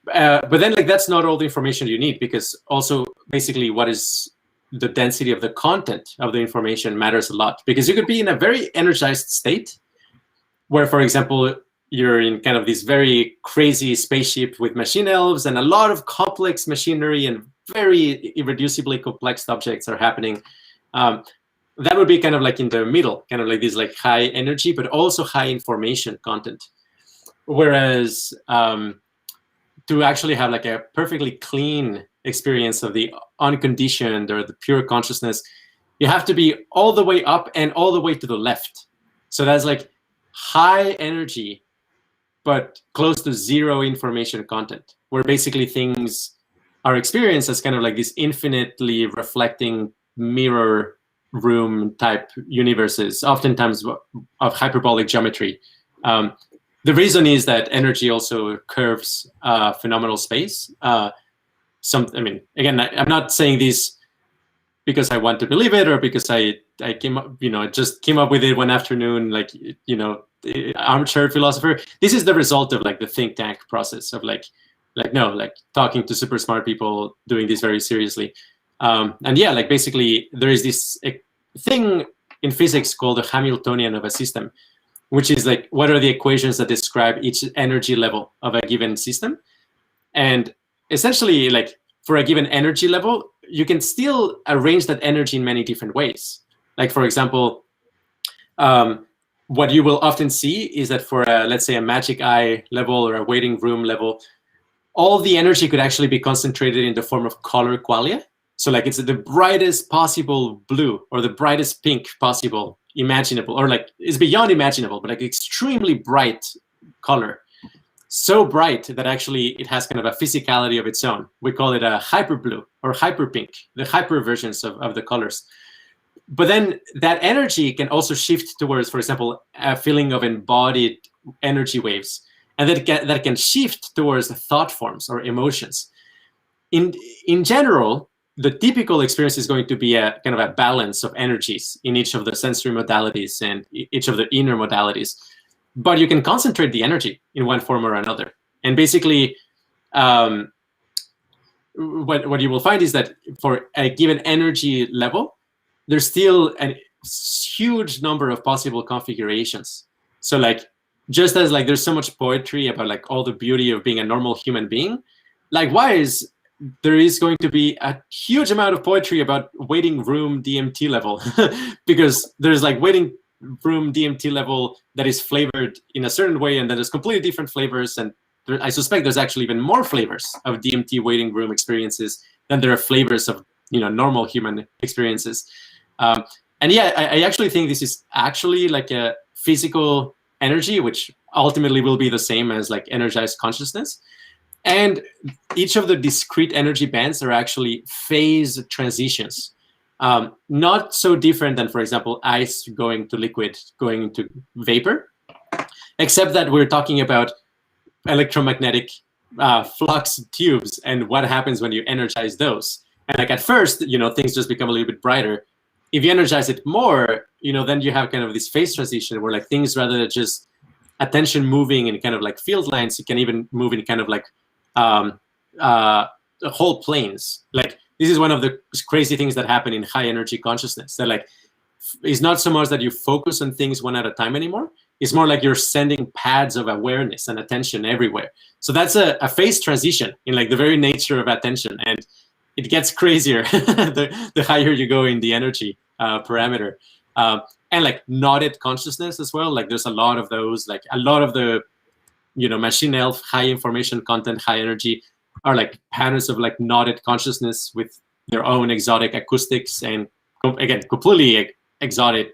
[SPEAKER 2] then like that's not all the information you need, because also basically what is the density of the content of the information matters a lot, because you could be in a very energized state where, for example, you're in kind of this very crazy spaceship with machine elves and a lot of complex machinery and very irreducibly complex objects are happening. That would be kind of like in the middle, kind of like this like high energy, but also high information content. Whereas to actually have like a perfectly clean experience of the unconditioned or the pure consciousness, you have to be all the way up and all the way to the left. So that's like high energy, but close to zero information content, where basically things are experienced as kind of like this infinitely reflecting mirror room type universes, oftentimes of hyperbolic geometry. The reason is that energy also curves phenomenal space. I mean, again, I'm not saying this because I want to believe it or because I came up, just came up with it one afternoon, like, armchair philosopher. This is the result of like the think tank process of like talking to super smart people, doing this very seriously. And yeah, like basically there is this thing in physics called the Hamiltonian of a system, which is like, what are the equations that describe each energy level of a given system? And essentially, like for a given energy level, you can still arrange that energy in many different ways. Like, for example, what you will often see is that for let's say a magic eye level or a waiting room level, all the energy could actually be concentrated in the form of color qualia. So like it's the brightest possible blue or the brightest pink possible imaginable, or like it's beyond imaginable, but like extremely bright color. So bright that actually it has kind of a physicality of its own. We call it a hyper blue or hyper pink, the hyper versions of the colors. But then that energy can also shift towards, for example, a feeling of embodied energy waves, and that can shift towards thought forms or emotions. In general, the typical experience is going to be a kind of a balance of energies in each of the sensory modalities and each of the inner modalities. But you can concentrate the energy in one form or another. And basically, what you will find is that for a given energy level, there's still a huge number of possible configurations. So like, just as like there's so much poetry about like all the beauty of being a normal human being, likewise, there is going to be a huge amount of poetry about waiting room DMT level, because there's like waiting room DMT level that is flavored in a certain way, and then there's completely different flavors. And I suspect there's actually even more flavors of DMT waiting room experiences than there are flavors of normal human experiences. And yeah, I actually think this is actually like a physical energy, which ultimately will be the same as like energized consciousness. And each of the discrete energy bands are actually phase transitions. Not so different than, for example, ice going to liquid, going into vapor, except that we're talking about electromagnetic flux tubes and what happens when you energize those. And like at first, things just become a little bit brighter. If you energize it more, then you have kind of this phase transition where like things, rather than just attention moving in kind of like field lines, you can even move in kind of like whole planes. Like this is one of the crazy things that happen in high energy consciousness. That like it's not so much that you focus on things one at a time anymore. It's more like you're sending pads of awareness and attention everywhere. So that's a phase transition in like the very nature of attention, and it gets crazier the higher you go in the energy parameter. And like knotted consciousness as well. Like there's a lot of those. Like a lot of the machine elf, high information content, high energy are like patterns of like knotted consciousness with their own exotic acoustics, and again, completely exotic.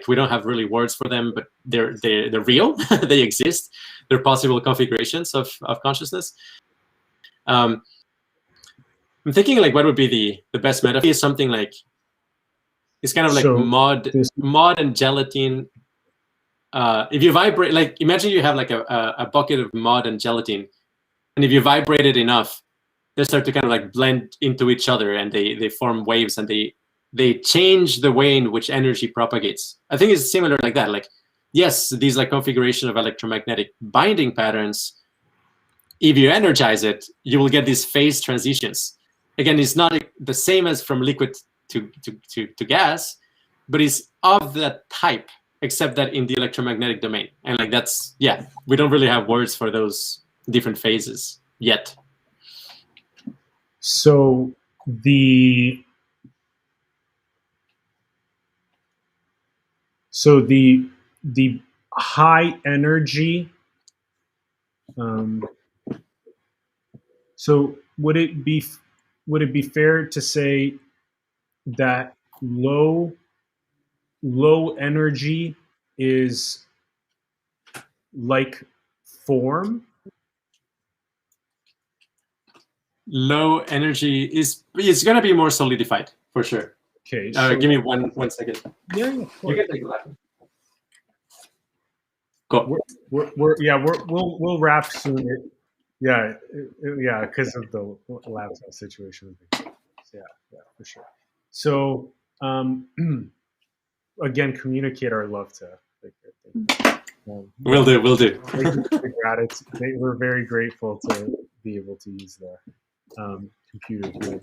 [SPEAKER 2] We don't have really words for them, but they're real. They exist. They're possible configurations of consciousness. I'm thinking like what would be the best metaphor is something like, it's kind of like mud and gelatin. If you vibrate, like imagine you have like a bucket of mud and gelatin, and if you vibrate it enough, they start to kind of like blend into each other, and they form waves, and they change the way in which energy propagates. I think it's similar like that. Like, yes, these like configuration of electromagnetic binding patterns, if you energize it, you will get these phase transitions. Again, it's not the same as from liquid to gas, but it's of that type, except that in the electromagnetic domain. And like that's, yeah, we don't really have words for those different phases yet.
[SPEAKER 1] So the high energy, so would it be fair to say that low energy is like form?
[SPEAKER 2] Low energy is going to be more solidified for sure.
[SPEAKER 1] Okay.
[SPEAKER 2] Give me one second.
[SPEAKER 1] Yeah.
[SPEAKER 2] You can take a laugh.
[SPEAKER 1] Go. We'll wrap soon. Yeah, because of the laptop situation. Yeah, for sure. So, again, communicate our love to.
[SPEAKER 2] Will do.
[SPEAKER 1] We're very grateful to be able to use the computer here.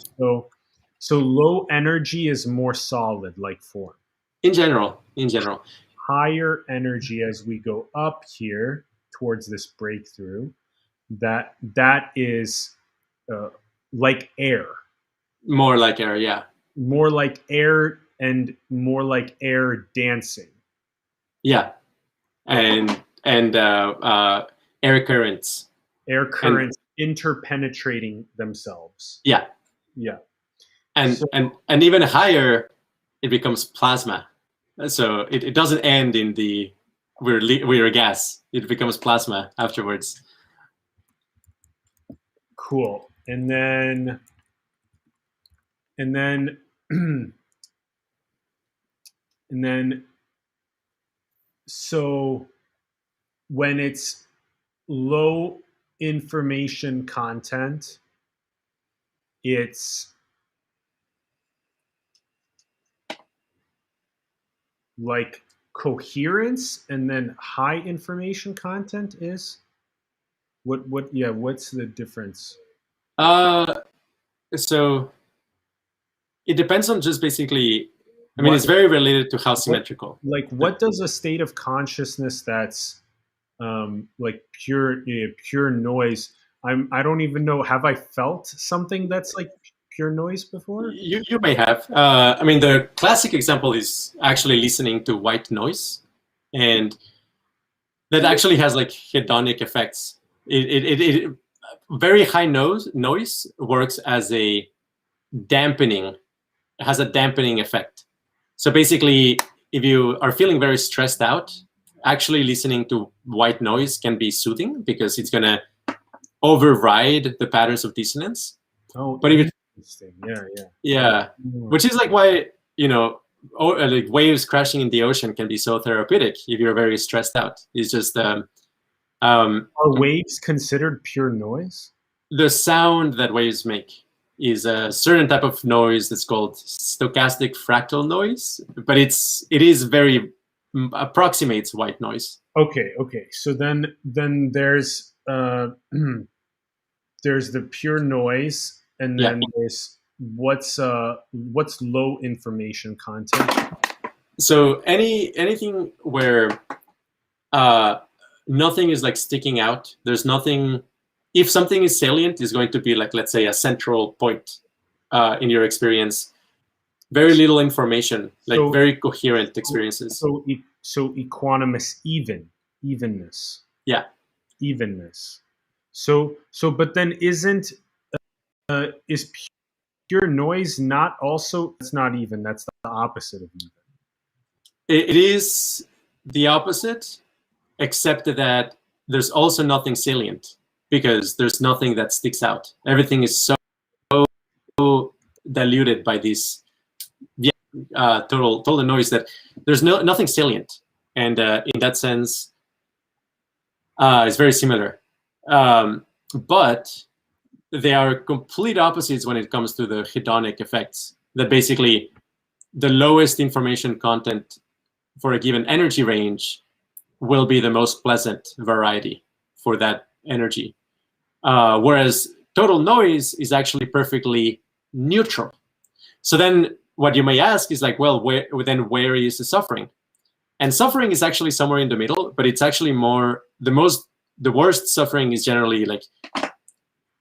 [SPEAKER 1] So low energy is more solid, like form.
[SPEAKER 2] In general.
[SPEAKER 1] Higher energy as we go up here towards this breakthrough, that is like air.
[SPEAKER 2] More like air, yeah.
[SPEAKER 1] More like air, and more like air dancing.
[SPEAKER 2] Yeah, and air currents.
[SPEAKER 1] Air currents interpenetrating themselves.
[SPEAKER 2] Yeah. And even higher, it becomes plasma. So it doesn't end in the we're a gas. It becomes plasma afterwards.
[SPEAKER 1] Cool. And then And then, so when it's low information content, it's like coherence, and then high information content is what's the difference?
[SPEAKER 2] So it depends on just basically, I mean, it's very related to how symmetrical.
[SPEAKER 1] Like, what does a state of consciousness that's like pure noise? I don't even know. Have I felt something that's like pure noise before?
[SPEAKER 2] You may have. I mean, the classic example is actually listening to white noise, and that actually has like hedonic effects. It very high noise works as a dampening. It has a dampening effect. So basically, if you are feeling very stressed out, actually listening to white noise can be soothing because it's going to override the patterns of dissonance.
[SPEAKER 1] Oh,
[SPEAKER 2] but if
[SPEAKER 1] interesting.
[SPEAKER 2] Yeah. Which is like why, like waves crashing in the ocean can be so therapeutic if you're very stressed out. It's just
[SPEAKER 1] are waves considered pure noise?
[SPEAKER 2] The sound that waves make is a certain type of noise that's called stochastic fractal noise, but it is very approximates white noise.
[SPEAKER 1] Okay. So then there's there's the pure noise, and then there's what's low information content.
[SPEAKER 2] So anything where nothing is like sticking out. There's nothing. If something is salient, is going to be like, let's say, a central point in your experience. Very little information, like very coherent experiences.
[SPEAKER 1] So equanimous, evenness.
[SPEAKER 2] Yeah.
[SPEAKER 1] Evenness. So but then is pure noise not also? It's not even. That's the opposite of even.
[SPEAKER 2] It is the opposite, except that there's also nothing salient, because there's nothing that sticks out. Everything is so diluted by this total noise that there's nothing salient. And in that sense, it's very similar. But they are complete opposites when it comes to the hedonic effects. That basically the lowest information content for a given energy range will be the most pleasant variety for that energy. Whereas total noise is actually perfectly neutral. So then what you may ask is like, well, where is the suffering? And suffering is actually somewhere in the middle, but it's actually more, the worst suffering is generally like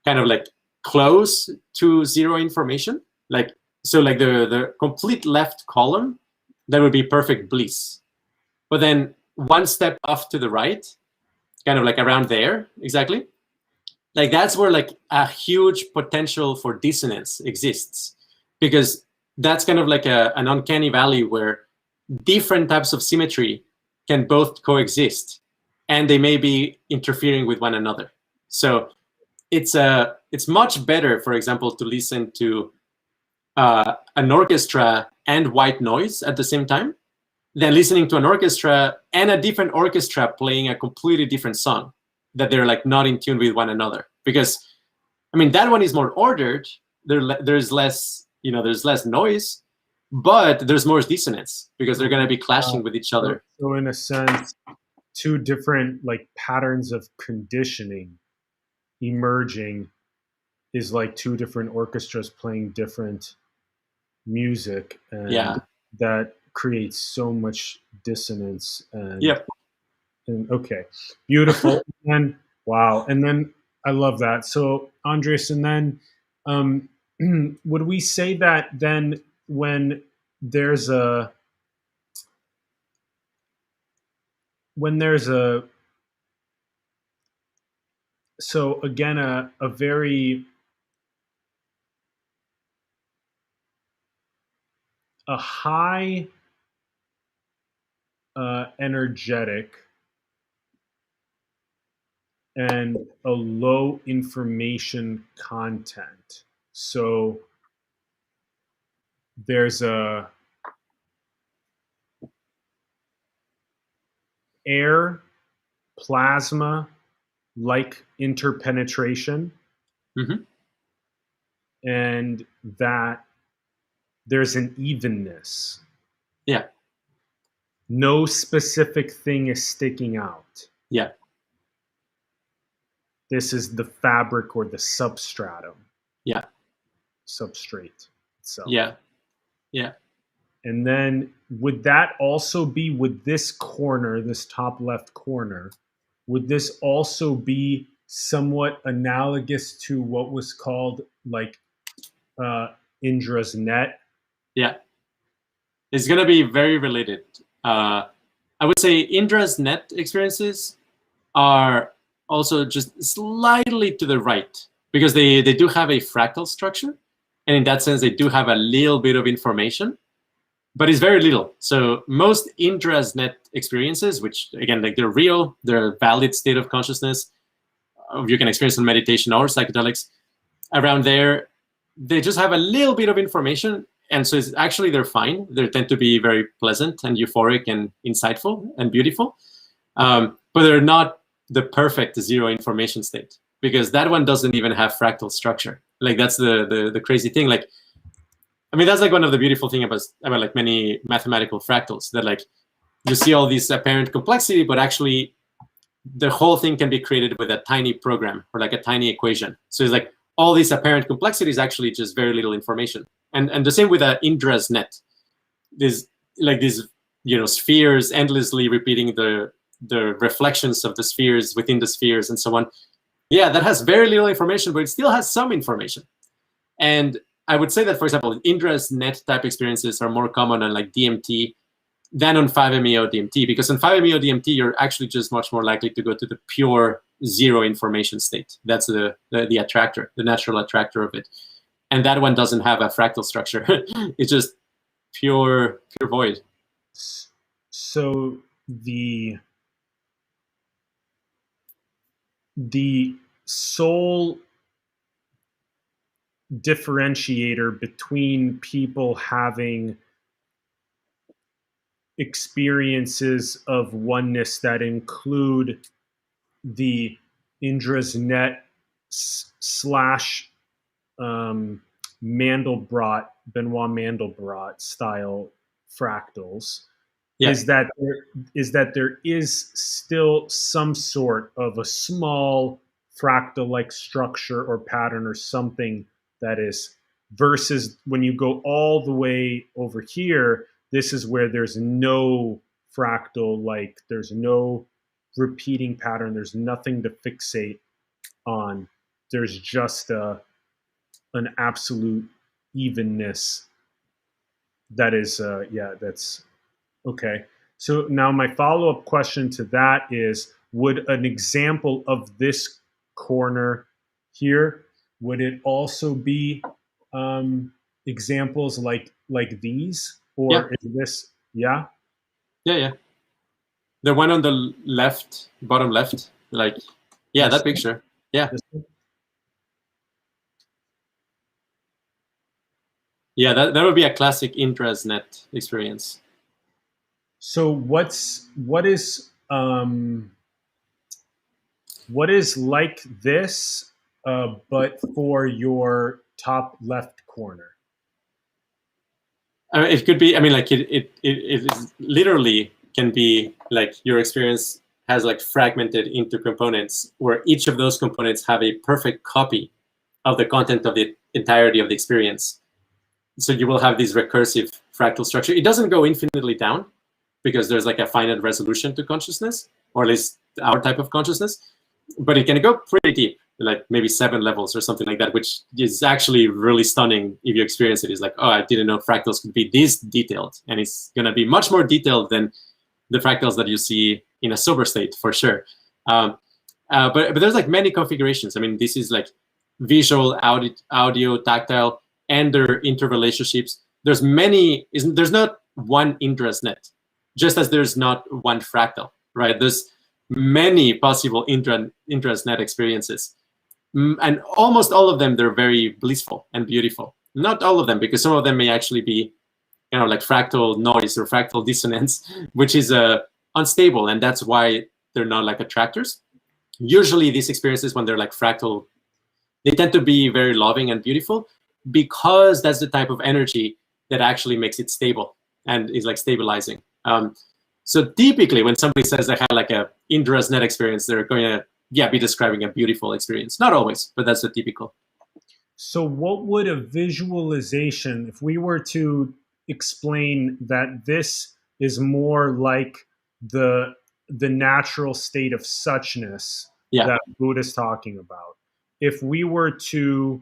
[SPEAKER 2] kind of like close to zero information. Like, so like the complete left column, that would be perfect bliss. But then one step off to the right, kind of like around there, exactly, like that's where like a huge potential for dissonance exists, because that's kind of like an uncanny valley where different types of symmetry can both coexist, and they may be interfering with one another. So it's much better, for example, to listen to an orchestra and white noise at the same time than listening to an orchestra and a different orchestra playing a completely different song that they're like not in tune with one another. Because, I mean, that one is more ordered. There's less, there's less noise, but there's more dissonance because they're going to be clashing with each other.
[SPEAKER 1] So in a sense, two different like patterns of conditioning emerging is like two different orchestras playing different music, and that creates so much dissonance. And okay, beautiful. And wow, and then I love that. So Andres, and then would we say that then when there's a so again a very high energetic and a low information content. So there's a air, plasma, like interpenetration, and that there's an evenness.
[SPEAKER 3] Yeah.
[SPEAKER 1] No specific thing is sticking out.
[SPEAKER 3] Yeah.
[SPEAKER 1] This is the fabric or the substratum.
[SPEAKER 3] Yeah.
[SPEAKER 1] Substrate itself.
[SPEAKER 3] Yeah. Yeah.
[SPEAKER 1] And then would that also be, would this corner, this top left corner, would this also be somewhat analogous to what was called like Indra's net?
[SPEAKER 3] Yeah. It's going to be very related. I would say Indra's net experiences are also just slightly to the right because they do have a fractal structure. And in that sense, they do have a little bit of information, but it's very little. So most Indra's net experiences, which again, like they're real, they're a valid state of consciousness, you can experience in meditation or psychedelics, around there, they just have a little bit of information. And so it's actually, they're fine. They tend to be very pleasant and euphoric and insightful and beautiful. But they're not the perfect zero information state because that one doesn't even have fractal structure. Like that's the crazy thing. Like, I mean, that's like one of the beautiful things about like many mathematical fractals that like you see all this apparent complexity, but actually the whole thing can be created with a tiny program or like a tiny equation. So it's like all this apparent complexity is actually just very little information. And the same with Indra's net. There's like these, spheres endlessly repeating the reflections of the spheres within the spheres and so on. Yeah, that has very little information, but it still has some information. And I would say that, for example, Indra's net type experiences are more common on like DMT than on 5-MeO DMT, because on 5-MeO DMT, you're actually just much more likely to go to the pure zero information state. That's the attractor, the natural attractor of it. And that one doesn't have a fractal structure. It's just pure void.
[SPEAKER 1] So the sole differentiator between people having experiences of oneness that include the Indra's net / Mandelbrot, Benoit Mandelbrot style fractals, is that there is still some sort of a small fractal-like structure or pattern or something that is, versus when you go all the way over here, this is where there's no fractal, like there's no repeating pattern, there's nothing to fixate on. There's just an absolute evenness that is, that's okay. So now my follow-up question to that is, would an example of this corner here, would it also be examples like these? Or is this, Yeah.
[SPEAKER 3] The one on the left, bottom left, like, that picture. Yeah. Yeah, that would be a classic Indra's net experience.
[SPEAKER 1] So what is like this, but for your top left corner?
[SPEAKER 3] I mean, it could be. I mean, like it is literally can be like your experience has like fragmented into components where each of those components have a perfect copy of the content of the entirety of the experience. So you will have this recursive fractal structure. It doesn't go infinitely down because there's like a finite resolution to consciousness, or at least our type of consciousness, but it can go pretty deep, like maybe 7 levels or something like that, which is actually really stunning if you experience it. It's like, oh, I didn't know fractals could be this detailed. And it's going to be much more detailed than the fractals that you see in a sober state, for sure. But there's like many configurations. I mean, this is like visual, audio, tactile, and their interrelationships. There's not one Indra's net, just as there's not one fractal, right? There's many possible Indra's net experiences. And almost all of them, they're very blissful and beautiful. Not all of them, because some of them may actually be, like fractal noise or fractal dissonance, which is unstable, and that's why they're not like attractors. Usually these experiences, when they're like fractal, they tend to be very loving and beautiful, because that's the type of energy that actually makes it stable and is like stabilizing. So typically when somebody says they had like a Indra's net experience, they're going to be describing a beautiful experience. Not always, but that's the typical.
[SPEAKER 1] So what would a visualization, if we were to explain that this is more like the natural state of suchness that Buddha is talking about, if we were to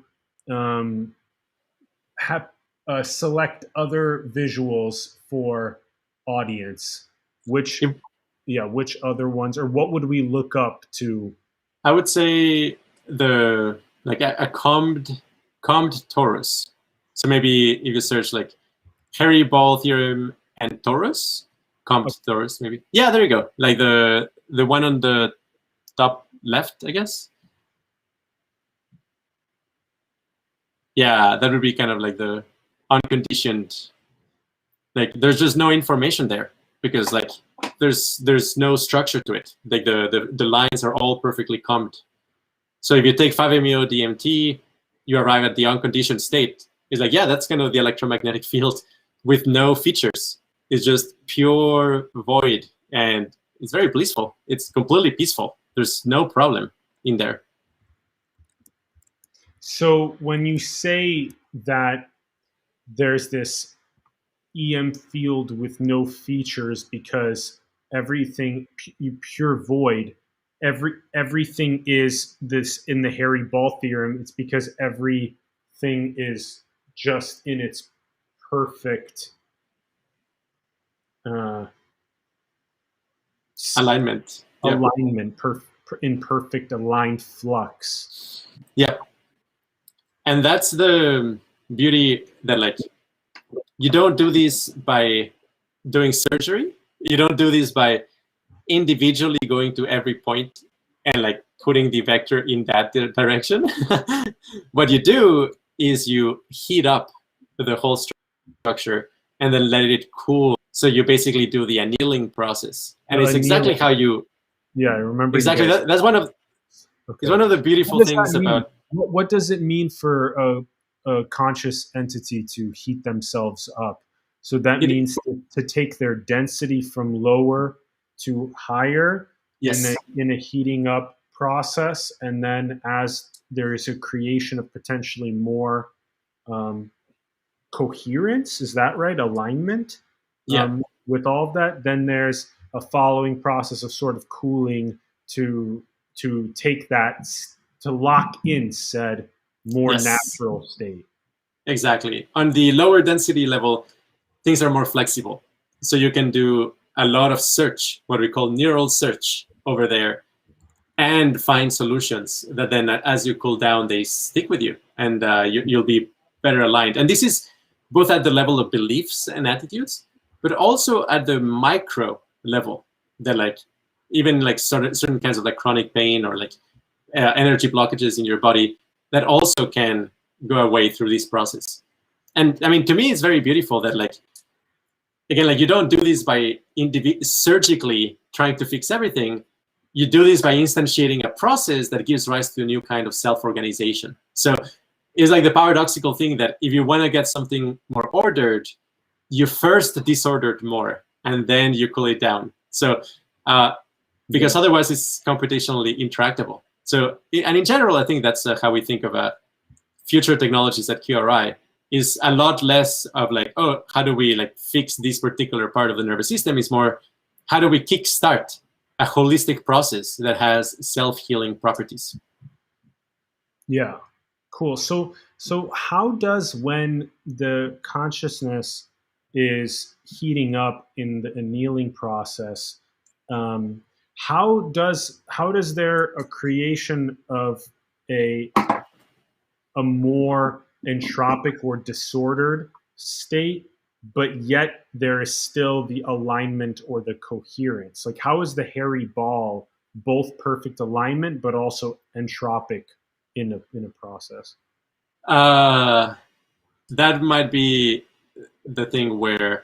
[SPEAKER 1] select other visuals for audience, which other ones, or what would we look up to?
[SPEAKER 3] I would say a calmed torus. So maybe if you search like hairy ball theorem and torus, calmed torus, maybe. Yeah, there you go. Like the one on the top left, I guess. Yeah, that would be kind of like the unconditioned. Like there's just no information there, because like there's no structure to it. Like the lines are all perfectly calmed. So if you take 5-MeO DMT, you arrive at the unconditioned state. It's like, yeah, that's kind of the electromagnetic field with no features. It's just pure void, and it's very blissful. It's completely peaceful. There's no problem in there.
[SPEAKER 1] So when you say that there's this EM field with no features because everything, pure void, everything is this in the hairy ball theorem, it's because everything is just in its perfect
[SPEAKER 3] alignment.
[SPEAKER 1] In perfect aligned flux.
[SPEAKER 3] Yeah. And that's the beauty, that like you don't do this by doing surgery. You don't do this by individually going to every point and like putting the vector in that direction. What you do is you heat up the whole structure and then let it cool. So you basically do the annealing process, and it's exactly how you.
[SPEAKER 1] Yeah, I remember.
[SPEAKER 3] Exactly. That's one of. Okay. It's one of the beautiful things about.
[SPEAKER 1] What does it mean for a conscious entity to heat themselves up? So that means to take their density from lower to higher,
[SPEAKER 3] yes,
[SPEAKER 1] in a heating up process, and then as there is a creation of potentially more coherence, is that right? Alignment, with all of that, then there's a following process of sort of cooling to take that, to lock in said more natural state.
[SPEAKER 3] Exactly. On the lower density level, things are more flexible. So you can do a lot of search, what we call neural search over there, and find solutions that then as you cool down, they stick with you, and you'll be better aligned. And this is both at the level of beliefs and attitudes, but also at the micro level, that like even like certain kinds of like chronic pain or like energy blockages in your body that also can go away through this process. And I mean, to me, it's very beautiful that like, again, like you don't do this by surgically trying to fix everything. You do this by instantiating a process that gives rise to a new kind of self-organization. So it's like the paradoxical thing that if you want to get something more ordered, you first disordered more, and then you cool it down. So because otherwise it's computationally intractable. So, and in general, I think that's how we think of future technologies at QRI, is a lot less of like, oh, how do we like fix this particular part of the nervous system? It's more, how do we kickstart a holistic process that has self-healing properties?
[SPEAKER 1] Yeah, cool. So how does, when the consciousness is heating up in the annealing process, how does there a creation of a more entropic or disordered state, but yet there is still the alignment or the coherence? Like, how is the hairy ball both perfect alignment but also entropic in a process?
[SPEAKER 3] That might be the thing where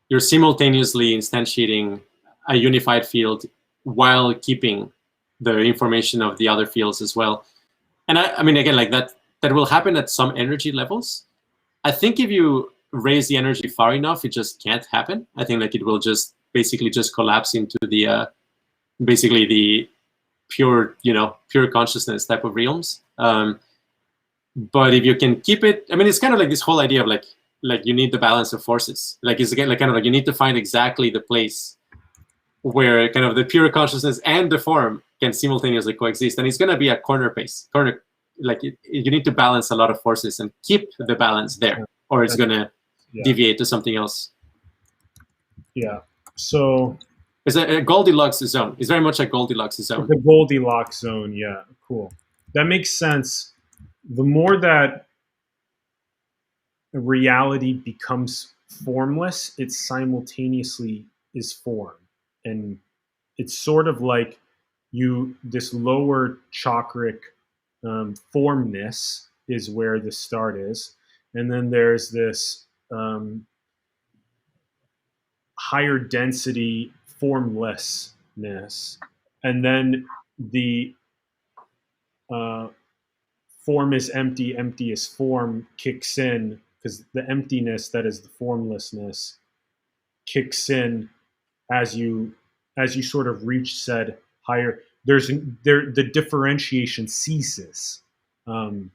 [SPEAKER 3] you're simultaneously instantiating a unified field while keeping the information of the other fields as well. And I mean, again, like that will happen at some energy levels. I think if you raise the energy far enough, it just can't happen. I think like it will just basically just collapse into the basically the pure consciousness type of realms. But if you can keep it, I mean, it's kind of like this whole idea of like you need the balance of forces. Like it's again like kind of like you need to find exactly the place where kind of the pure consciousness and the form can simultaneously coexist, and it's going to be a corner. Like you need to balance a lot of forces and keep the balance there, or it's going to deviate to something else.
[SPEAKER 1] Yeah. So
[SPEAKER 3] it's a Goldilocks zone. It's very much a Goldilocks zone.
[SPEAKER 1] The Goldilocks zone. Yeah. Cool. That makes sense. The more that reality becomes formless, it simultaneously is form. And it's sort of like this lower chakric formness is where the start is. And then there's this higher density formlessness. And then the form is empty, empty is form kicks in, because the emptiness that is the formlessness kicks in as you sort of reach said higher. The differentiation ceases, and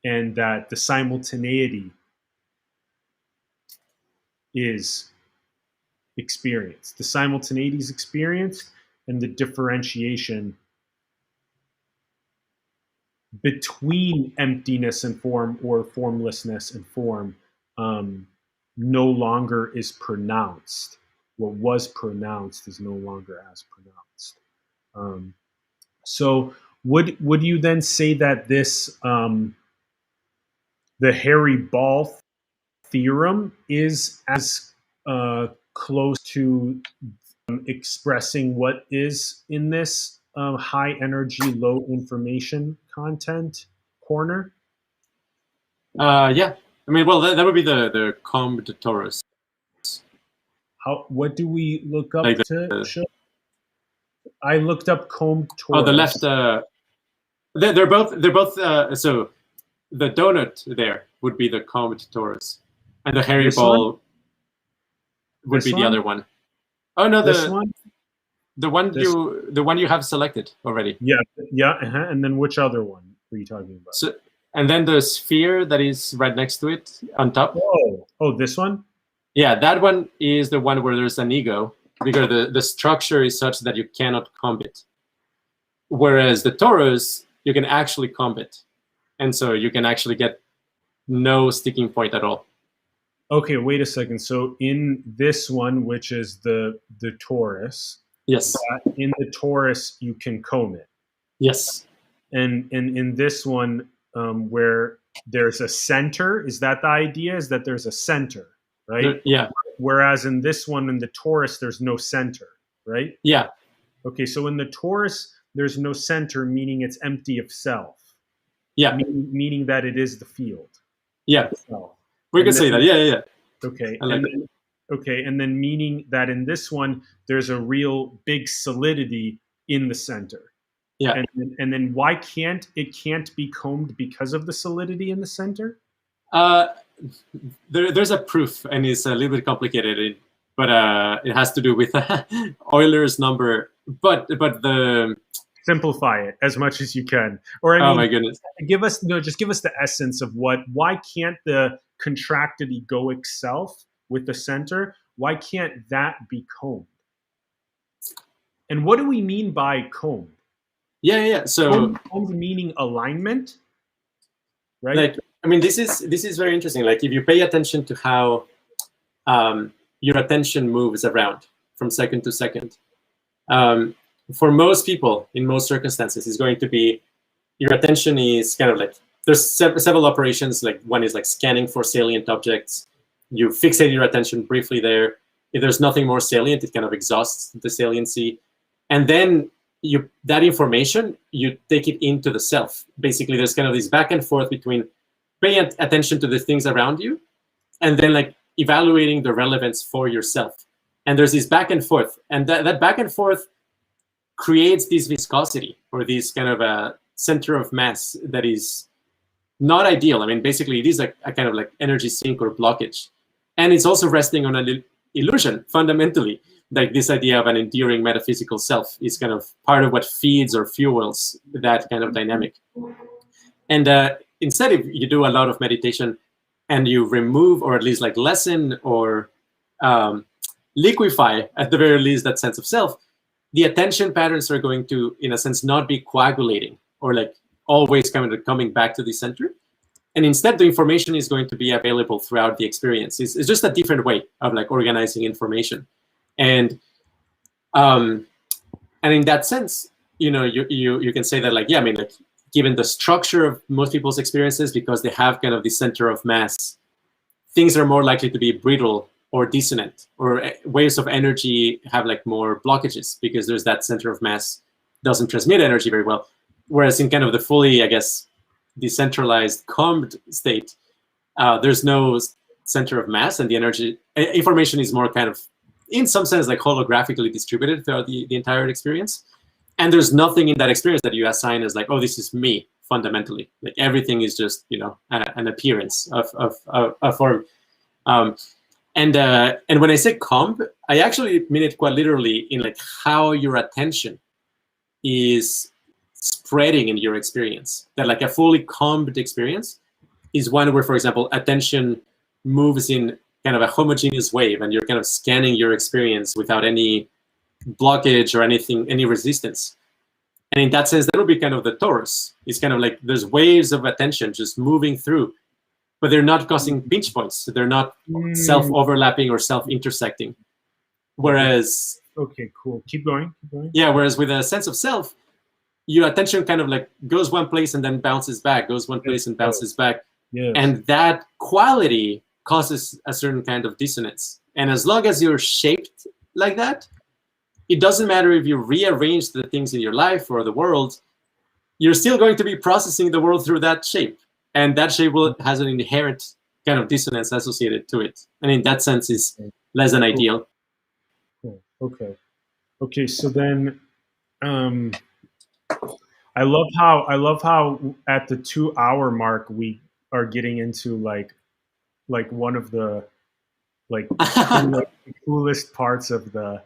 [SPEAKER 1] that the simultaneity is experienced. The simultaneity is experienced, and the differentiation between emptiness and form, or formlessness and form, no longer is pronounced. What was pronounced is no longer as pronounced. So would you then say that this the Harry Ball theorem is as close to expressing what is in this high energy, low information content corner?
[SPEAKER 3] Yeah. I mean, well, that would be the combed torus.
[SPEAKER 1] What do we look up
[SPEAKER 3] like
[SPEAKER 1] to show? I looked up combed torus.
[SPEAKER 3] Oh, the left. They're both. So the donut there would be the combed torus, and the hairy ball would be the other one. Oh no, the one you have selected already.
[SPEAKER 1] Yeah. And then which other one were you talking about?
[SPEAKER 3] So, and then the sphere that is right next to it on top.
[SPEAKER 1] Oh, this one?
[SPEAKER 3] Yeah, that one is the one where there's an ego, because the structure is such that you cannot comb it. Whereas the torus, you can actually comb it. And so you can actually get no sticking point at all.
[SPEAKER 1] Okay, wait a second. So in this one, which is the torus,
[SPEAKER 3] yes,
[SPEAKER 1] in the torus you can comb it.
[SPEAKER 3] Yes.
[SPEAKER 1] And in this one, where there's a center, is that the idea? Is that there's a center, right?
[SPEAKER 3] Yeah.
[SPEAKER 1] Whereas in this one, in the torus, there's no center, right?
[SPEAKER 3] Yeah.
[SPEAKER 1] Okay, so in the torus, there's no center, meaning it's empty of self.
[SPEAKER 3] Yeah.
[SPEAKER 1] Meaning that it is the field.
[SPEAKER 3] Yeah. We can say that. Yeah.
[SPEAKER 1] Okay.
[SPEAKER 3] And
[SPEAKER 1] then meaning that in this one, there's a real big solidity in the center.
[SPEAKER 3] Yeah.
[SPEAKER 1] And then why can't it be combed because of the solidity in the center?
[SPEAKER 2] There's a proof, and it's a little bit complicated, but it has to do with Euler's number. But the
[SPEAKER 1] simplify it as much as you can. Or I mean,
[SPEAKER 2] oh my goodness,
[SPEAKER 1] give us the essence of why can't the contracted egoic self with the center, why can't that be combed? And what do we mean by combed?
[SPEAKER 2] Yeah. So
[SPEAKER 1] combed meaning alignment, right?
[SPEAKER 2] Like, I mean, this is very interesting. Like, if you pay attention to how your attention moves around from second to second, for most people, in most circumstances, is going to be your attention is kind of like, there's several operations. Like, one is like scanning for salient objects. You fixate your attention briefly there. If there's nothing more salient, it kind of exhausts the saliency, and then that information, you take it into the self. Basically, there's kind of this back and forth between paying attention to the things around you and then like evaluating the relevance for yourself.
[SPEAKER 3] And there's this back and forth, and that back and forth creates this viscosity, or this kind of a center of mass that is not ideal. I mean, basically, it is a kind of like energy sink or blockage. And it's also resting on an illusion, fundamentally. Like this idea of an enduring metaphysical self is kind of part of what feeds or fuels that kind of dynamic. And instead, if you do a lot of meditation and you remove, or at least like lessen or liquefy, at the very least, that sense of self, the attention patterns are going to, in a sense, not be coagulating or like always coming back to the center. And instead, the information is going to be available throughout the experience. It's just a different way of like organizing information. And in that sense, you know, you can say that, like, yeah, I mean, like, given the structure of most people's experiences, because they have kind of the center of mass, things are more likely to be brittle or dissonant, or waves of energy have like more blockages because there's that center of mass doesn't transmit energy very well. Whereas in kind of the fully, I guess, decentralized, calmed state, there's no center of mass, and the energy information is more kind of, in some sense, like holographically distributed throughout the entire experience. And there's nothing in that experience that you assign as like, oh, this is me, fundamentally. Like everything is just, you know, an appearance of a form. And when I say calm, I actually mean it quite literally in like how your attention is spreading in your experience. That like a fully calmed experience is one where, for example, attention moves in kind of a homogeneous wave, and you're kind of scanning your experience without any blockage or anything, any resistance. And in that sense, that would be kind of the torus. It's kind of like there's waves of attention just moving through, but they're not causing pinch points. So they're not self-overlapping or self-intersecting. Whereas...
[SPEAKER 1] Okay, cool. Keep going.
[SPEAKER 3] Yeah, whereas with a sense of self, your attention kind of like goes one place and then bounces back, goes one place and bounces back.
[SPEAKER 1] Yes.
[SPEAKER 3] And that quality causes a certain kind of dissonance. And as long as you're shaped like that, it doesn't matter if you rearrange the things in your life or the world, you're still going to be processing the world through that shape. And that shape has an inherent kind of dissonance associated to it. And in that sense, is less than ideal.
[SPEAKER 1] Cool. Okay. So then, I love how at the 2-hour mark we are getting into like one of the like coolest parts of the,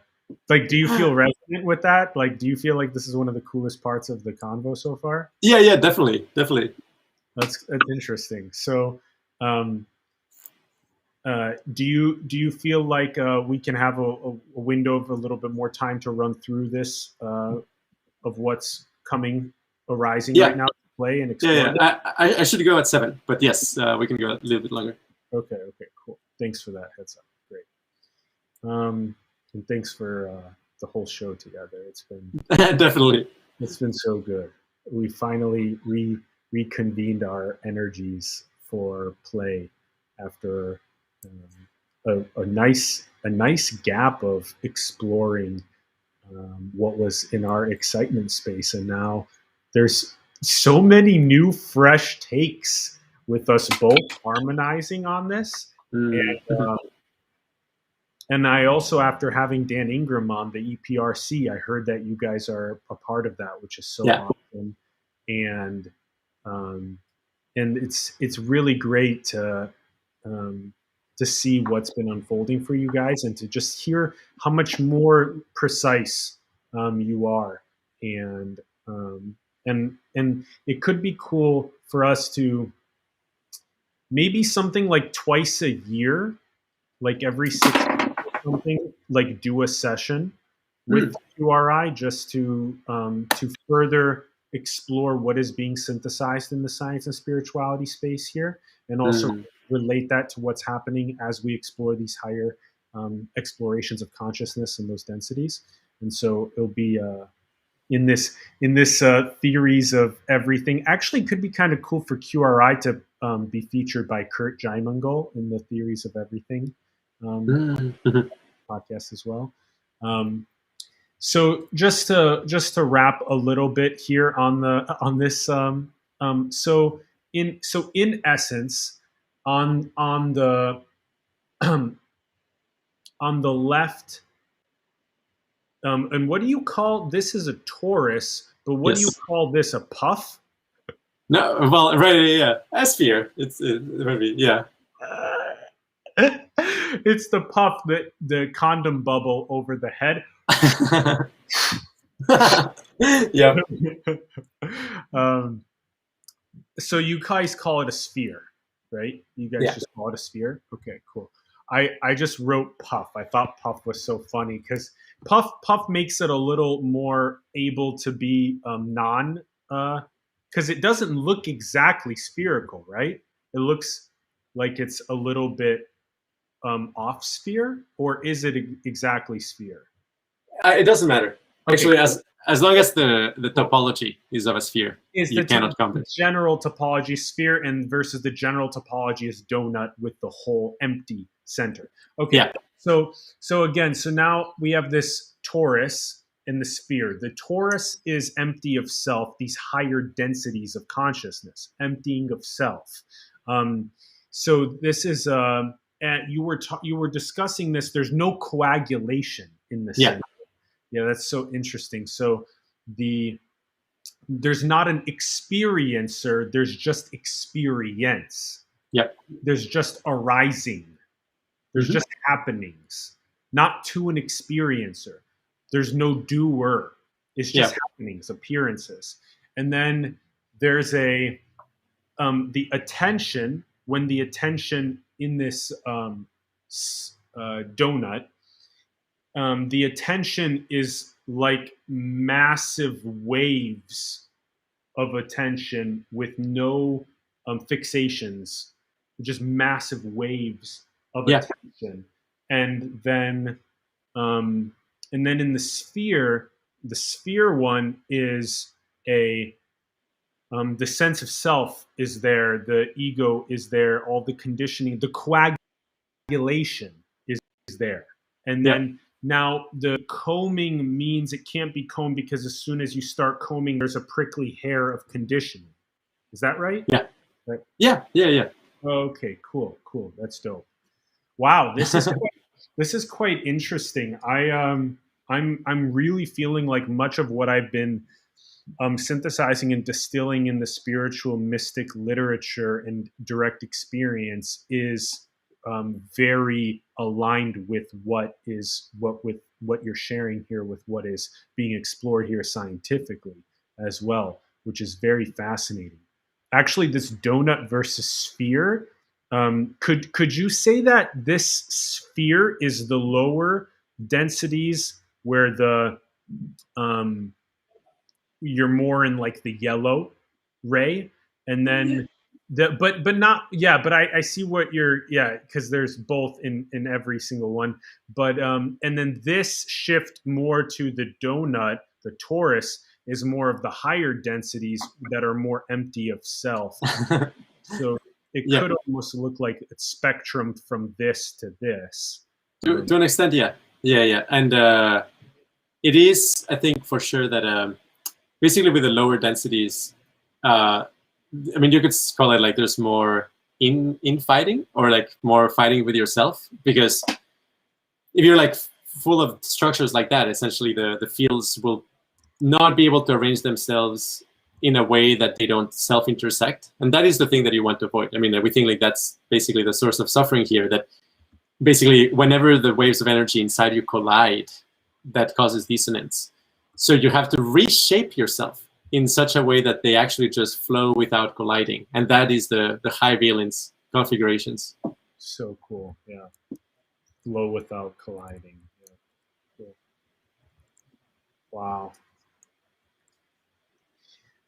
[SPEAKER 1] like, do you feel resonant with that? Like, do you feel like this is one of the coolest parts of the convo so far?
[SPEAKER 3] Yeah, definitely.
[SPEAKER 1] That's interesting. So, do you feel like we can have a window of a little bit more time to run through this of what's arising right now to play and explore?
[SPEAKER 3] Yeah. I should go at 7, but yes, we can go a little bit longer.
[SPEAKER 1] Okay, cool. Thanks for that heads up. Great. And thanks for the whole show together. It's been
[SPEAKER 3] definitely.
[SPEAKER 1] It's been so good. We finally reconvened our energies for play after a nice gap of exploring what was in our excitement space, and now there's so many new fresh takes with us both harmonizing on this. And I also, after having Dan Ingram on the EPRC, I heard that you guys are a part of that, which is so awesome. And it's really great to see what's been unfolding for you guys, and to just hear how much more precise you are. And it could be cool for us to maybe something like twice a year, like every 6 months or something, like do a session with QRI just to further explore what is being synthesized in the science and spirituality space here, and also relate that to what's happening as we explore these higher explorations of consciousness and those densities. And so it'll be in this theories of everything. Actually, could be kind of cool for QRI to be featured by Kurt Jaimungal in the Theories of Everything podcast as well. So just to wrap a little bit here on this. So in essence, on the on the left And what do you call this? Is a torus, but what do you
[SPEAKER 3] Yes.
[SPEAKER 1] call this? A puff?
[SPEAKER 3] No, well, right, yeah, a sphere. It's maybe, yeah.
[SPEAKER 1] It's the puff, the condom bubble over the head.
[SPEAKER 3] Yeah.
[SPEAKER 1] So you guys call it a sphere, right? You guys
[SPEAKER 3] Yeah.
[SPEAKER 1] just call it a sphere? Okay, cool. I just wrote puff. I thought puff was so funny because puff makes it a little more able to be non, because it doesn't look exactly spherical, right? It looks like it's a little bit off sphere, or is it exactly sphere?
[SPEAKER 3] It doesn't matter.
[SPEAKER 1] Okay,
[SPEAKER 3] Actually,
[SPEAKER 1] cool.
[SPEAKER 3] as long as the topology is of a sphere,
[SPEAKER 1] Is
[SPEAKER 3] you
[SPEAKER 1] the
[SPEAKER 3] cannot count it.
[SPEAKER 1] general topology sphere, and versus the general topology is donut with the whole empty center. Okay.
[SPEAKER 3] Yeah.
[SPEAKER 1] So again, so now we have this torus in the sphere. The torus is empty of self, these higher densities of consciousness, emptying of self. So this is and you were discussing this. There's no coagulation in the center. Yeah, that's so interesting. So there's not an experiencer, there's just experience.
[SPEAKER 3] Yep.
[SPEAKER 1] There's just arising. There's just happenings, not to an experiencer. There's no doer. It's just happenings, appearances. And then there's the attention, when the attention in this donut, the attention is like massive waves of attention with no fixations, just massive waves of attention. And then in the sphere one is the sense of self is there, the ego is there, all the conditioning, the coagulation is there. And then now the combing means it can't be combed because as soon as you start combing, there's a prickly hair of conditioning. Is that right?
[SPEAKER 3] Yeah.
[SPEAKER 1] Right.
[SPEAKER 3] Yeah.
[SPEAKER 1] Okay, cool. That's dope. Wow, this is quite interesting. I'm really feeling like much of what I've been synthesizing and distilling in the spiritual mystic literature and direct experience is very aligned with what you're sharing here, with what is being explored here scientifically as well, which is very fascinating. Actually, this donut versus sphere, could you say that this sphere is the lower densities where the you're more in like the yellow ray, and then I see what you're, because there's both in every single one, but and then this shift more to the donut, the torus, is more of the higher densities that are more empty of self. So it could almost look like it's spectrum from this to this.
[SPEAKER 3] To an extent, yeah. And it is, I think, for sure that basically with the lower densities, I mean, you could call it like there's more infighting, or like more fighting with yourself, because if you're like full of structures like that, essentially the fields will not be able to arrange themselves in a way that they don't self-intersect. And that is the thing that you want to avoid. I mean, we think like that's basically the source of suffering here, that basically whenever the waves of energy inside you collide, that causes dissonance. So you have to reshape yourself in such a way that they actually just flow without colliding. And that is the high valence configurations.
[SPEAKER 1] So cool, yeah. Flow without colliding. Yeah. Cool. Wow.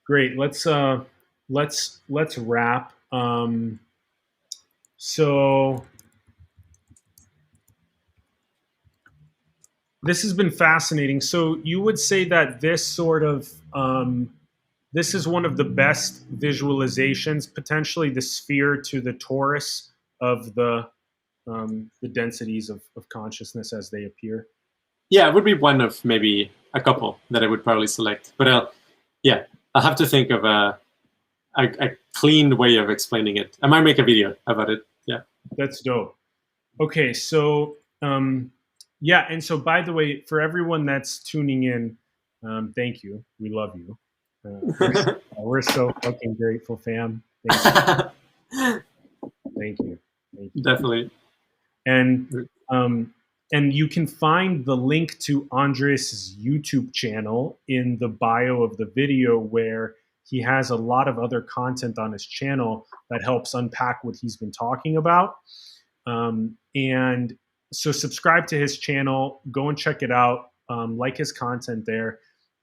[SPEAKER 1] Great. Let's wrap. So this has been fascinating. So you would say that this sort of this is one of the best visualizations, potentially the sphere to the torus of the densities of consciousness as they appear.
[SPEAKER 3] Yeah, it would be one of maybe a couple that I would probably select. But I'll have to think of a clean way of explaining it. I might make a video about it. Yeah.
[SPEAKER 1] That's dope. Okay, so Yeah, and so by the way, for everyone that's tuning in, thank you. We love you. We're so fucking grateful, fam. Thank you. Thank you. Thank you.
[SPEAKER 3] Definitely.
[SPEAKER 1] And you can find the link to Andrés' YouTube channel in the bio of the video, where he has a lot of other content on his channel that helps unpack what he's been talking about. And so subscribe to his channel, go and check it out, like his content there.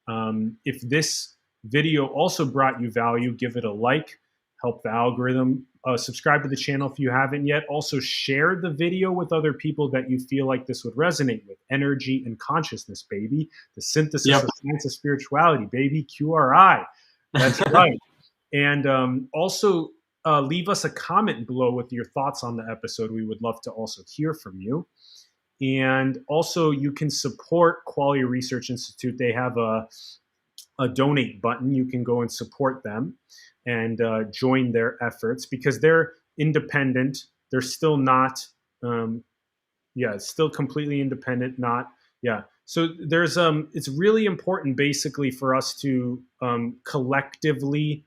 [SPEAKER 1] If this video also brought you value, give it a like, help the algorithm. Subscribe to the channel if you haven't yet. Also share the video with other people that you feel like this would resonate with. Energy and consciousness, baby. The synthesis of science of spirituality, baby. QRI. That's right. And also leave us a comment below with your thoughts on the episode. We would love to also hear from you. And also you can support Qualia Research Institute. They have a donate button. You can go and support them and join their efforts, because they're independent. They're still not, still completely independent. So there's it's really important basically for us to collectively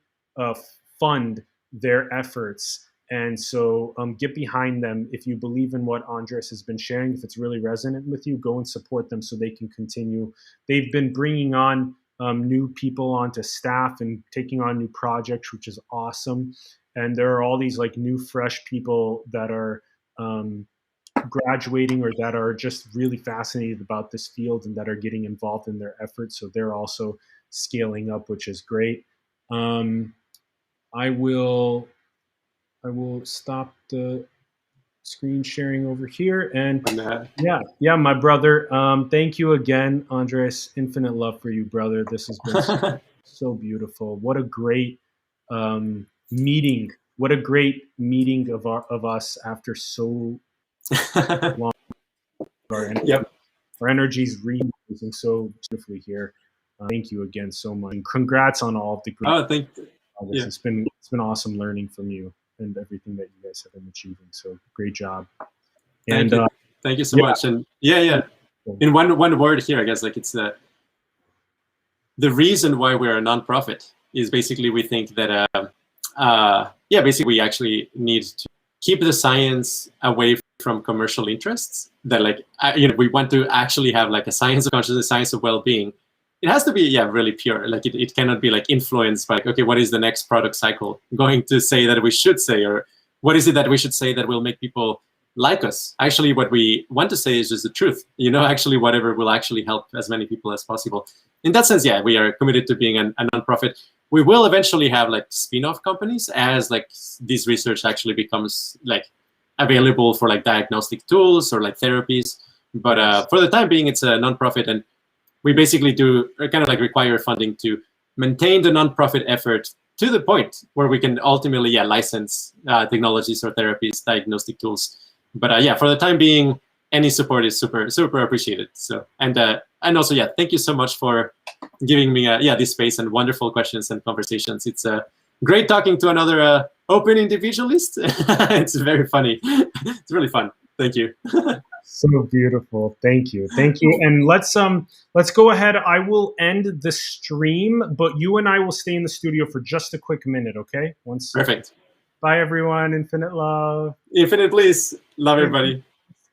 [SPEAKER 1] fund their efforts. And so get behind them. If you believe in what Andrés has been sharing, if it's really resonant with you, go and support them so they can continue. They've been bringing on new people onto staff and taking on new projects, which is awesome. And there are all these like new, fresh people that are graduating or that are just really fascinated about this field and that are getting involved in their efforts. So they're also scaling up, which is great. I will stop the screen sharing over here. And my brother, thank you again, Andrés. Infinite love for you, brother. This has been so beautiful. What a great meeting. What a great meeting of us after so long. Our energy's reusing so beautifully here. Thank you again so much. And congrats on all of the great It's been awesome learning from you and everything that you guys have been achieving. So great job. And
[SPEAKER 3] thank you so much. And in one word here, I guess, like it's the reason why we're a nonprofit is basically we think that basically we actually need to keep the science away from commercial interests. That like we want to actually have like a science of consciousness, science of well-being. It has to be really pure. Like it cannot be like influenced by okay, what is the next product cycle going to say that we should say, or what is it that we should say that will make people like us? Actually, what we want to say is just the truth. Actually whatever will actually help as many people as possible. In that sense, we are committed to being a nonprofit. We will eventually have like spin-off companies as like this research actually becomes like available for like diagnostic tools or like therapies. But for the time being, it's a nonprofit, and we basically do kind of like require funding to maintain the nonprofit effort to the point where we can ultimately license technologies or therapies, diagnostic tools. But for the time being, any support is super, super appreciated. So and also thank you so much for giving me this space and wonderful questions and conversations. It's great talking to another open individualist. It's very funny. It's really fun. Thank you.
[SPEAKER 1] So beautiful. Thank you. And let's go ahead. I will end the stream, but you and I will stay in the studio for just a quick minute, okay?
[SPEAKER 3] Perfect.
[SPEAKER 1] Bye everyone. Infinite love.
[SPEAKER 3] Infinite bliss. Love everybody.